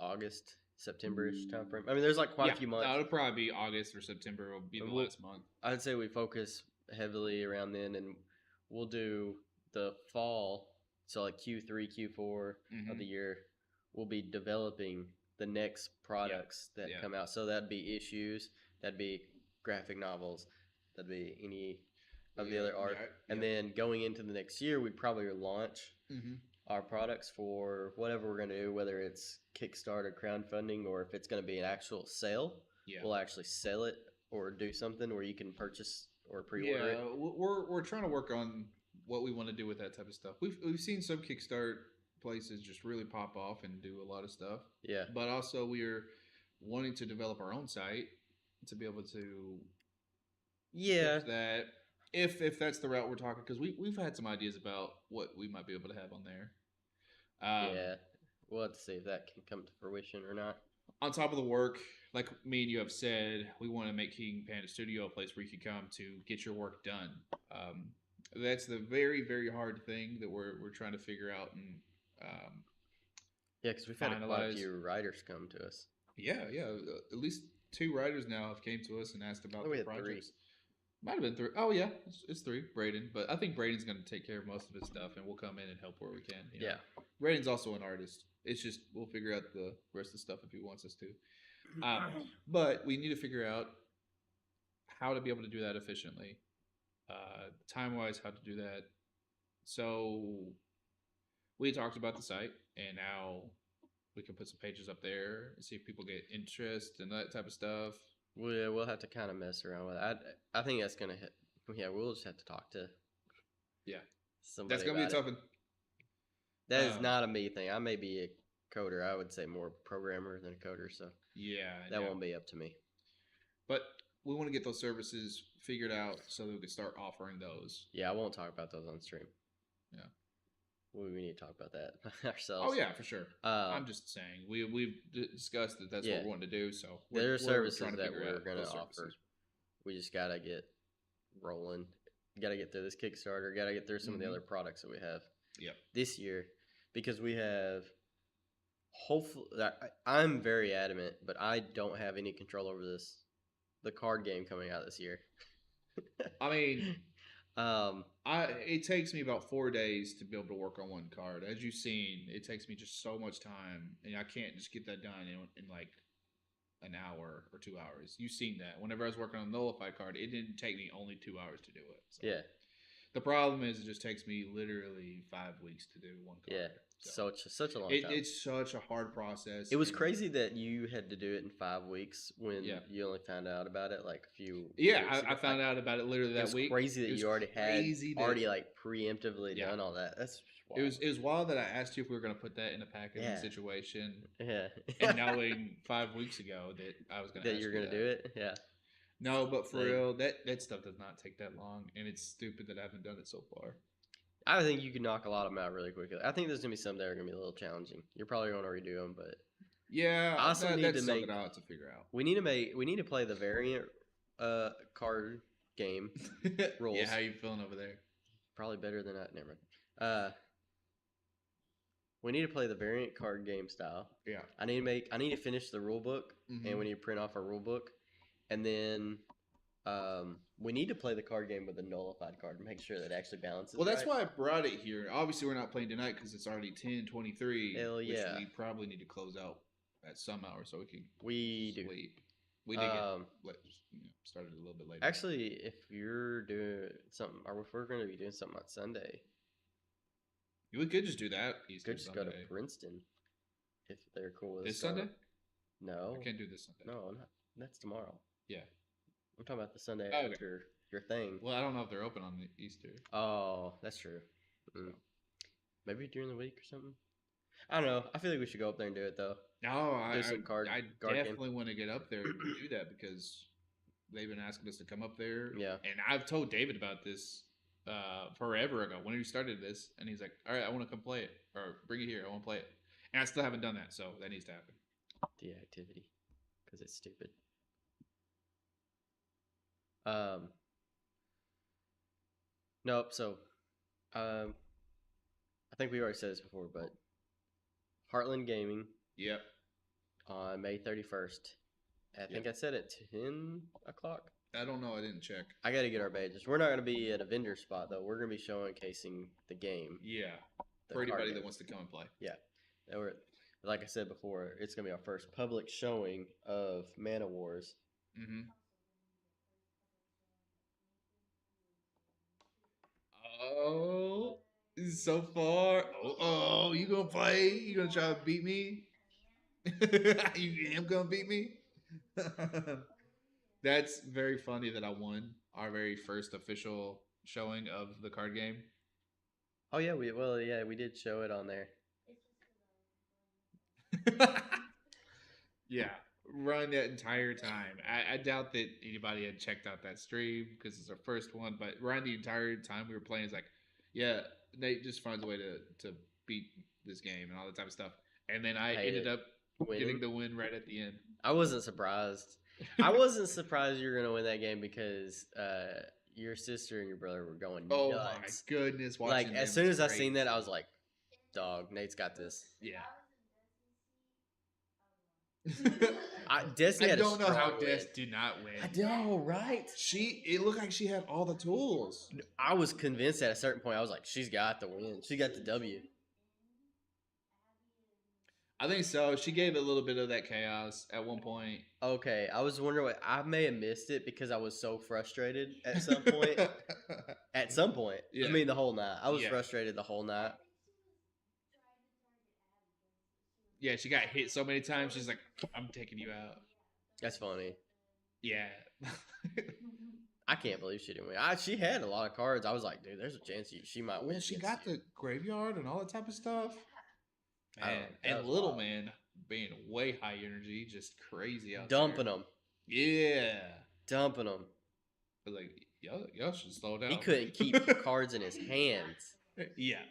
[SPEAKER 1] August. September-ish time frame. I mean, there's like quite a few months.
[SPEAKER 2] It'll probably be August or September. Will be the last month.
[SPEAKER 1] I'd say we focus heavily around then, and we'll do the fall. So like Q3, Q4 of the year, we'll be developing the next products that come out. So that'd be issues, that'd be graphic novels, that'd be any of the other art. And then going into the next year, we'd probably launch our products for whatever we're going to do, whether it's Kickstarter, crowdfunding, or if it's going to be an actual sale. We'll actually sell it or do something where you can purchase or pre-order it.
[SPEAKER 2] We're trying to work on what we want to do with that type of stuff. We've seen some Kickstart places just really pop off and do a lot of stuff.
[SPEAKER 1] Yeah.
[SPEAKER 2] But also we're wanting to develop our own site to be able to that if that's the route we're talking, because we've had some ideas about what we might be able to have on there.
[SPEAKER 1] We'll have to see if that can come to fruition or not.
[SPEAKER 2] On top of the work, like me and you have said, we want to make King Panda Studio a place where you can come to get your work done. That's the very, very hard thing that we're trying to figure out and
[SPEAKER 1] because we've had quite a few writers come to us.
[SPEAKER 2] Yeah. At least 2 writers now have came to us and asked about
[SPEAKER 1] We
[SPEAKER 2] the
[SPEAKER 1] had 3.
[SPEAKER 2] projects. Might have been 3. Oh yeah, it's 3. Braden, but I think Braden's going to take care of most of his stuff, and we'll come in and help where we can. You know?
[SPEAKER 1] Yeah.
[SPEAKER 2] Braden's also an artist. It's just we'll figure out the rest of the stuff if he wants us to. But we need to figure out how to be able to do that efficiently, time wise, how to do that. So we talked about the site, and now we can put some pages up there and see if people get interest and that type of stuff.
[SPEAKER 1] We'll have to kind of mess around with it. I think that's gonna hit. Yeah, we'll just have to talk to.
[SPEAKER 2] Yeah,
[SPEAKER 1] somebody.
[SPEAKER 2] That's gonna be a tough one.
[SPEAKER 1] That is not a me thing. I may be a coder. I would say more programmer than a coder. So
[SPEAKER 2] yeah,
[SPEAKER 1] that won't be up to me.
[SPEAKER 2] But we want to get those services figured out so that we can start offering those.
[SPEAKER 1] Yeah, I won't talk about those on stream.
[SPEAKER 2] Yeah.
[SPEAKER 1] We need to talk about that ourselves.
[SPEAKER 2] Oh yeah, for sure. I'm just saying we've discussed that that's what we want to do. So
[SPEAKER 1] there are services that we're going to offer. We just got to get rolling. Got to get through this Kickstarter. Got to get through some of the other products that we have.
[SPEAKER 2] Yep.
[SPEAKER 1] This year, because we have. Hopefully, I'm very adamant, but I don't have any control over this. The card game coming out this year.
[SPEAKER 2] I mean. It takes me about 4 days to be able to work on one card. As you've seen, it takes me just so much time, and I can't just get that done in like an hour or 2 hours. You've seen that. Whenever I was working on a nullified card, it didn't take me only 2 hours to do it. So.
[SPEAKER 1] Yeah.
[SPEAKER 2] The problem is it just takes me literally 5 weeks to do one card.
[SPEAKER 1] Yeah. So such a long time.
[SPEAKER 2] It's such a hard process.
[SPEAKER 1] It was crazy that you had to do it in 5 weeks when you only found out about it like a few.
[SPEAKER 2] Yeah, I found out about it literally that week.
[SPEAKER 1] It was crazy that you already had like preemptively done all that. That's wild.
[SPEAKER 2] It was wild that I asked you if we were going to put that in a packaging situation.
[SPEAKER 1] Yeah.
[SPEAKER 2] And knowing 5 weeks ago that I was going to
[SPEAKER 1] that you're going to do it. Yeah.
[SPEAKER 2] No, but for real, that stuff does not take that long, and it's stupid that I haven't done it so far.
[SPEAKER 1] I think you can knock a lot of them out really quickly. I think there's gonna be some that are gonna be a little challenging. You're probably gonna redo them, but
[SPEAKER 2] yeah,
[SPEAKER 1] I also need to make.
[SPEAKER 2] Out to figure out.
[SPEAKER 1] We need to play the variant card game rules.
[SPEAKER 2] Yeah, how you feeling over there?
[SPEAKER 1] Probably better than that. Never mind. We need to play the variant card game style.
[SPEAKER 2] Yeah.
[SPEAKER 1] I need to finish the rule book, and we need to print off our rule book, and then. We need to play the card game with a nullified card and make sure that it actually balances.
[SPEAKER 2] Well, that's why I brought it here. Obviously, we're not playing tonight because it's already 10:23.
[SPEAKER 1] Hell yeah!
[SPEAKER 2] Which we probably need to close out at some hour so we can sleep. We did get started a little bit later.
[SPEAKER 1] Actually, if you're doing something, or if we're going to be doing something on Sunday,
[SPEAKER 2] we could just do that.
[SPEAKER 1] We could just go to Princeton if they're cool with
[SPEAKER 2] this Sunday.
[SPEAKER 1] No,
[SPEAKER 2] I can't do this Sunday.
[SPEAKER 1] No, that's tomorrow.
[SPEAKER 2] Yeah.
[SPEAKER 1] I'm talking about the Sunday after your thing.
[SPEAKER 2] Well, I don't know if they're open on the Easter.
[SPEAKER 1] Oh, that's true. Maybe during the week or something. I don't know. I feel like we should go up there and do it though.
[SPEAKER 2] No, I definitely
[SPEAKER 1] game.
[SPEAKER 2] want to get up there and do that because they've been asking us to come up there.
[SPEAKER 1] Yeah.
[SPEAKER 2] And I've told David about this forever ago when he started this, and he's like, "All right, I want to come play it or bring it here. I want to play it," and I still haven't done that, so that needs to happen.
[SPEAKER 1] The activity, because it's stupid. Nope. So, I think we already said this before, but Heartland Gaming.
[SPEAKER 2] Yep.
[SPEAKER 1] On May 31st. I think I said at 10 o'clock.
[SPEAKER 2] I don't know. I didn't check.
[SPEAKER 1] I got to get our badges. We're not going to be at a vendor spot though. We're going to be showcasing the game.
[SPEAKER 2] Yeah. For anybody that wants to come and play.
[SPEAKER 1] Yeah. Like I said before, it's going to be our first public showing of Mana Wars.
[SPEAKER 2] Mm-hmm. Oh, so far. Oh, you gonna play? You gonna try to beat me? You am gonna beat me? That's very funny that I won our very first official showing of the card game.
[SPEAKER 1] Oh yeah, we did show it on there.
[SPEAKER 2] Yeah, run that entire time. I doubt that anybody had checked out that stream because it's our first one. But Ryan, the entire time we were playing, is like, yeah, Nate just finds a way to beat this game and all that type of stuff. And then I ended up getting the win right at the end.
[SPEAKER 1] I wasn't surprised. I wasn't surprised you were gonna win that game because your sister and your brother were going nuts.
[SPEAKER 2] Oh my goodness!
[SPEAKER 1] Like as soon as I seen that, I was like, "Dog, Nate's got this."
[SPEAKER 2] Yeah.
[SPEAKER 1] Destiny
[SPEAKER 2] I
[SPEAKER 1] had a
[SPEAKER 2] don't know how
[SPEAKER 1] strong
[SPEAKER 2] Des
[SPEAKER 1] win.
[SPEAKER 2] did not win.
[SPEAKER 1] I know, right?
[SPEAKER 2] It looked like she had all the tools.
[SPEAKER 1] I was convinced at a certain point. I was like, she's got the win. She got the W.
[SPEAKER 2] I think so. She gave a little bit of that chaos at one point.
[SPEAKER 1] Okay, I was wondering what I may have missed it because I was so frustrated at some point. At some point,
[SPEAKER 2] Yeah.
[SPEAKER 1] I mean the whole night. I was
[SPEAKER 2] Yeah.
[SPEAKER 1] frustrated the whole night.
[SPEAKER 2] Yeah, she got hit so many times. She's like, "I'm taking you out."
[SPEAKER 1] That's funny.
[SPEAKER 2] Yeah.
[SPEAKER 1] I can't believe she didn't win. She had a lot of cards. I was like, dude, there's a chance she might win.
[SPEAKER 2] Well, she
[SPEAKER 1] against
[SPEAKER 2] got
[SPEAKER 1] you.
[SPEAKER 2] the graveyard and all that type of stuff.
[SPEAKER 1] I don't
[SPEAKER 2] Man,
[SPEAKER 1] know, that
[SPEAKER 2] and
[SPEAKER 1] was
[SPEAKER 2] little
[SPEAKER 1] wild.
[SPEAKER 2] man being way high energy, just crazy out
[SPEAKER 1] Dumping
[SPEAKER 2] there.
[SPEAKER 1] them,
[SPEAKER 2] Yeah.
[SPEAKER 1] dumping them.
[SPEAKER 2] I was like, y'all should slow down.
[SPEAKER 1] He couldn't keep cards in his hands.
[SPEAKER 2] Yeah.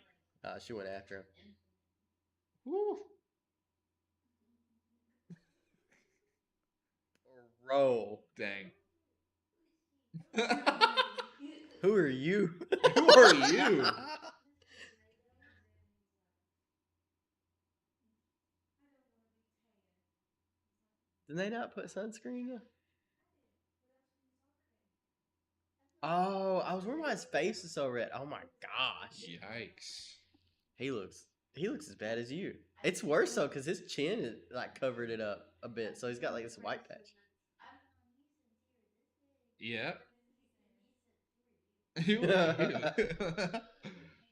[SPEAKER 1] She went after him.
[SPEAKER 2] Woo.
[SPEAKER 1] Roll.
[SPEAKER 2] Dang.
[SPEAKER 1] Who are you?
[SPEAKER 2] Who are you?
[SPEAKER 1] Did they not put sunscreen? Oh, I was wondering why his face is so red. Oh my gosh.
[SPEAKER 2] Yikes.
[SPEAKER 1] He looks as bad as you. It's worse though because his chin is like covered it up a bit, so he's got like this white patch.
[SPEAKER 2] Yeah. Who are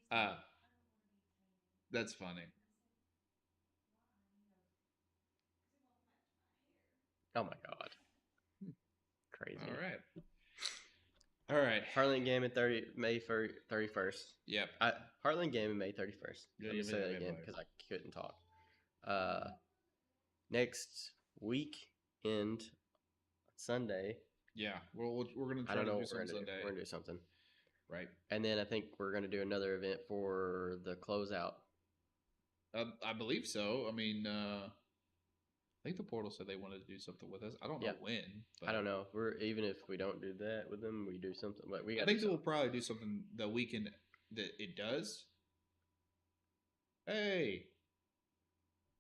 [SPEAKER 2] you? That's funny.
[SPEAKER 1] Oh my god. Crazy.
[SPEAKER 2] All right.
[SPEAKER 1] Heartland game in May 31st.
[SPEAKER 2] Yep.
[SPEAKER 1] Heartland game in May 31st.
[SPEAKER 2] Yeah,
[SPEAKER 1] Let me
[SPEAKER 2] yeah,
[SPEAKER 1] say
[SPEAKER 2] yeah,
[SPEAKER 1] that
[SPEAKER 2] yeah,
[SPEAKER 1] again
[SPEAKER 2] yeah.
[SPEAKER 1] because I couldn't talk. Next weekend, Sunday.
[SPEAKER 2] Yeah. We're gonna
[SPEAKER 1] I
[SPEAKER 2] try
[SPEAKER 1] don't know
[SPEAKER 2] to do
[SPEAKER 1] what we're
[SPEAKER 2] something
[SPEAKER 1] gonna do.
[SPEAKER 2] Sunday.
[SPEAKER 1] We're gonna do something,
[SPEAKER 2] Right.
[SPEAKER 1] and then I think we're gonna do another event for the closeout.
[SPEAKER 2] I believe so. I mean, I think the portal said they wanted to do something with us. I don't know
[SPEAKER 1] Yeah.
[SPEAKER 2] when. But
[SPEAKER 1] I don't know. Even if we don't do that with them, we do something. But we got.
[SPEAKER 2] I think that we'll probably do something the weekend that it does. Hey,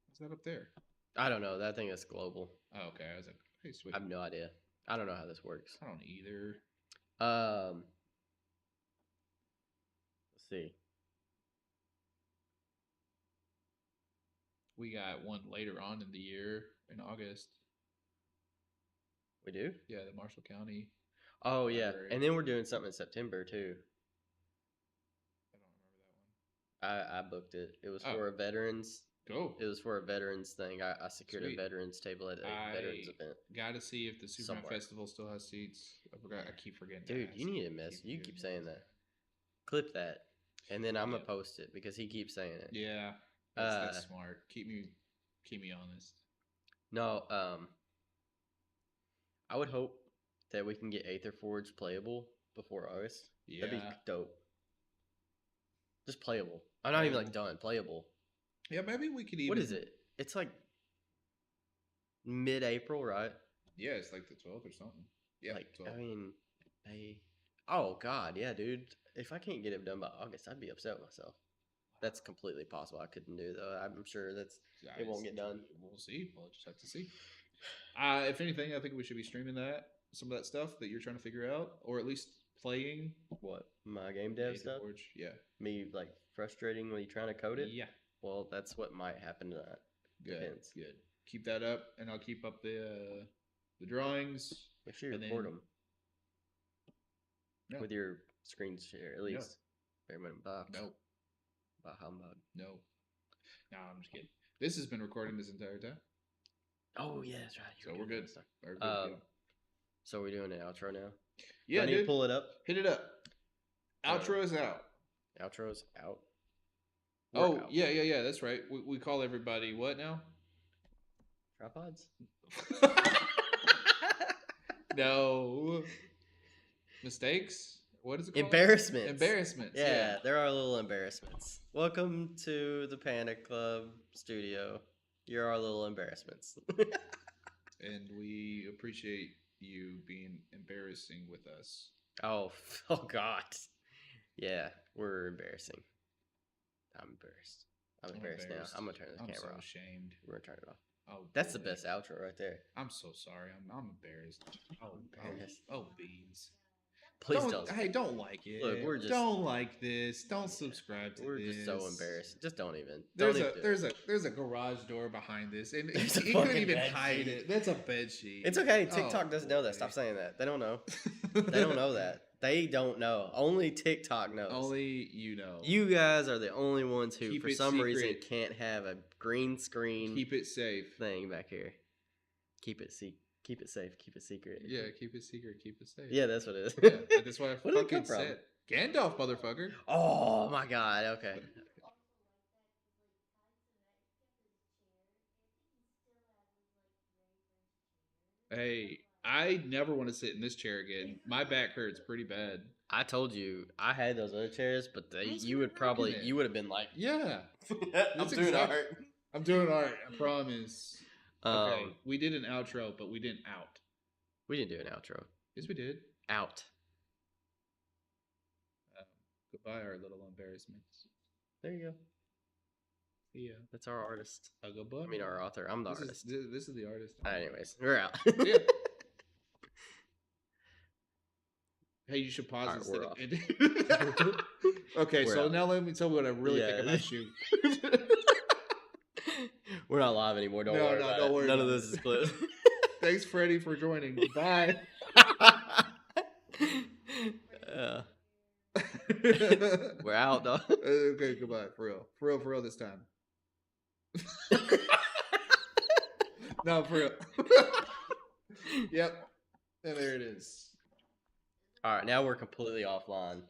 [SPEAKER 2] what's that up there?
[SPEAKER 1] I don't know. That thing is global.
[SPEAKER 2] Oh, okay. I was like, hey, sweet.
[SPEAKER 1] I have no idea. I don't know how this works.
[SPEAKER 2] I don't either.
[SPEAKER 1] Let's see.
[SPEAKER 2] We got one later on in the year in August.
[SPEAKER 1] We do?
[SPEAKER 2] Yeah, the Marshall County.
[SPEAKER 1] Oh yeah,
[SPEAKER 2] Library.
[SPEAKER 1] and then we're doing something in September too.
[SPEAKER 2] I don't remember that one.
[SPEAKER 1] I booked it. It was
[SPEAKER 2] Oh.
[SPEAKER 1] for a veterans.
[SPEAKER 2] Go.
[SPEAKER 1] It was for a veterans thing. I secured
[SPEAKER 2] Sweet.
[SPEAKER 1] a veterans table at a veterans event.
[SPEAKER 2] Got to see if the Superman
[SPEAKER 1] Somewhere.
[SPEAKER 2] Festival still has seats. I forgot. I keep forgetting. to
[SPEAKER 1] Dude,
[SPEAKER 2] ask.
[SPEAKER 1] you need to mess. You keep saying that. Clip that, and then I'm gonna post it because he keeps saying it.
[SPEAKER 2] Yeah, that's smart. Keep me honest.
[SPEAKER 1] No, I would hope that we can get Aether Forge playable before August.
[SPEAKER 2] Yeah,
[SPEAKER 1] That'd be dope. Just playable. I'm not even like done. Playable.
[SPEAKER 2] Yeah, maybe we could even.
[SPEAKER 1] What is it? It's like mid-April, right?
[SPEAKER 2] Yeah, it's like the 12th or something. Yeah,
[SPEAKER 1] Like
[SPEAKER 2] 12th.
[SPEAKER 1] I mean, May. Oh God, yeah, dude. If I can't get it done by August, I'd be upset with myself. That's completely possible. I couldn't do though. I'm sure it won't get done.
[SPEAKER 2] We'll see. We'll just have to see. If anything, I think we should be streaming some of that stuff that you're trying to figure out, or at least playing.
[SPEAKER 1] What, my game dev
[SPEAKER 2] Aether
[SPEAKER 1] stuff?
[SPEAKER 2] Forge. Yeah.
[SPEAKER 1] Me like frustratingly trying to code it?
[SPEAKER 2] Yeah.
[SPEAKER 1] Well, that's what might happen tonight.
[SPEAKER 2] Good.
[SPEAKER 1] Depends.
[SPEAKER 2] Good. Keep that up, and I'll keep up the drawings.
[SPEAKER 1] Make sure you
[SPEAKER 2] And
[SPEAKER 1] record
[SPEAKER 2] then-
[SPEAKER 1] them
[SPEAKER 2] No.
[SPEAKER 1] with your screen share at
[SPEAKER 2] No.
[SPEAKER 1] least. Bare minimum box.
[SPEAKER 2] No.
[SPEAKER 1] By humbug.
[SPEAKER 2] No. No, I'm just kidding. This has been recording this entire time,
[SPEAKER 1] Oh yeah, that's right.
[SPEAKER 2] so we're good. We're good to go.
[SPEAKER 1] So we're doing an outro now.
[SPEAKER 2] Yeah,
[SPEAKER 1] Do I need to
[SPEAKER 2] dude.
[SPEAKER 1] pull it up.
[SPEAKER 2] Hit it up. Outro is out.
[SPEAKER 1] Outro's out.
[SPEAKER 2] Oh,
[SPEAKER 1] We're out.
[SPEAKER 2] yeah. That's right. We call everybody what now?
[SPEAKER 1] Tripods.
[SPEAKER 2] No. Mistakes? What is it called?
[SPEAKER 1] Embarrassments.
[SPEAKER 2] Embarrassments.
[SPEAKER 1] Yeah, there are little embarrassments. Welcome to the Panda Club studio. You're our little embarrassments.
[SPEAKER 2] And we appreciate you being embarrassing with us.
[SPEAKER 1] oh God. Yeah, we're embarrassing. I'm embarrassed. I'm embarrassed now. I'm gonna turn this
[SPEAKER 2] I'm
[SPEAKER 1] camera
[SPEAKER 2] so
[SPEAKER 1] off.
[SPEAKER 2] ashamed.
[SPEAKER 1] We're gonna turn it off.
[SPEAKER 2] Oh,
[SPEAKER 1] That's the
[SPEAKER 2] boy.
[SPEAKER 1] best outro right there.
[SPEAKER 2] I'm so sorry. I'm embarrassed. Oh,
[SPEAKER 1] Embarrassed.
[SPEAKER 2] beans.
[SPEAKER 1] Please don't.
[SPEAKER 2] Hey, don't like it.
[SPEAKER 1] Look, we're just-
[SPEAKER 2] don't like this. Don't subscribe to
[SPEAKER 1] We're
[SPEAKER 2] this.
[SPEAKER 1] just so embarrassed. Just don't even.
[SPEAKER 2] There's
[SPEAKER 1] Don't
[SPEAKER 2] a
[SPEAKER 1] even do it.
[SPEAKER 2] there's a garage door behind this, and
[SPEAKER 1] There's
[SPEAKER 2] you
[SPEAKER 1] a
[SPEAKER 2] couldn't
[SPEAKER 1] fucking
[SPEAKER 2] even
[SPEAKER 1] bed
[SPEAKER 2] hide
[SPEAKER 1] sheet.
[SPEAKER 2] it. That's a bed sheet.
[SPEAKER 1] It's okay.
[SPEAKER 2] Oh,
[SPEAKER 1] TikTok doesn't know that. Stop
[SPEAKER 2] boy.
[SPEAKER 1] saying that. They don't know. They don't know that. They don't know. Only TikTok knows.
[SPEAKER 2] Only you know.
[SPEAKER 1] You guys are the only ones who,
[SPEAKER 2] Keep
[SPEAKER 1] for
[SPEAKER 2] it
[SPEAKER 1] some reason,
[SPEAKER 2] secret.
[SPEAKER 1] can't have a green screen
[SPEAKER 2] Keep it safe.
[SPEAKER 1] thing back here. Keep it safe. Keep it secret.
[SPEAKER 2] Yeah, keep it secret. Keep it safe.
[SPEAKER 1] Yeah, that's what it is.
[SPEAKER 2] Yeah, that's what I
[SPEAKER 1] Where did it come
[SPEAKER 2] fucking
[SPEAKER 1] from?
[SPEAKER 2] said. Gandalf, motherfucker.
[SPEAKER 1] Oh my god. Okay.
[SPEAKER 2] Hey, I never want to sit in this chair again. My back hurts pretty bad.
[SPEAKER 1] I told you I had those other chairs, but
[SPEAKER 2] Those
[SPEAKER 1] you
[SPEAKER 2] were
[SPEAKER 1] would probably
[SPEAKER 2] rocking it.
[SPEAKER 1] you would have been like,
[SPEAKER 2] Yeah,
[SPEAKER 1] I'm
[SPEAKER 2] That's
[SPEAKER 1] doing
[SPEAKER 2] exact-
[SPEAKER 1] art.
[SPEAKER 2] I'm doing art. I promise. Okay,
[SPEAKER 1] Um,
[SPEAKER 2] we did an outro, but we didn't out.
[SPEAKER 1] we didn't do an outro.
[SPEAKER 2] Yes, we did.
[SPEAKER 1] Out.
[SPEAKER 2] Goodbye, our little embarrassments.
[SPEAKER 1] There you go.
[SPEAKER 2] Yeah.
[SPEAKER 1] That's our artist.
[SPEAKER 2] Goodbye.
[SPEAKER 1] I mean, our author. I'm the
[SPEAKER 2] this
[SPEAKER 1] artist.
[SPEAKER 2] This is the artist.
[SPEAKER 1] Anyways, we're out.
[SPEAKER 2] Yeah. Hey, you should pause
[SPEAKER 1] All right,
[SPEAKER 2] this.
[SPEAKER 1] we're
[SPEAKER 2] thing. Okay,
[SPEAKER 1] We're
[SPEAKER 2] so
[SPEAKER 1] out.
[SPEAKER 2] now let me tell you what I really
[SPEAKER 1] Yeah.
[SPEAKER 2] think about you.
[SPEAKER 1] We're not live anymore. Don't
[SPEAKER 2] No,
[SPEAKER 1] worry
[SPEAKER 2] no,
[SPEAKER 1] about
[SPEAKER 2] don't
[SPEAKER 1] it.
[SPEAKER 2] worry
[SPEAKER 1] None of
[SPEAKER 2] about
[SPEAKER 1] this
[SPEAKER 2] it.
[SPEAKER 1] is clipped.
[SPEAKER 2] Thanks, Freddie, for joining. Bye.
[SPEAKER 1] We're out, dog.
[SPEAKER 2] Okay, goodbye. For real this time. No, for real. Yep. And there it is.
[SPEAKER 1] All right, now we're completely offline.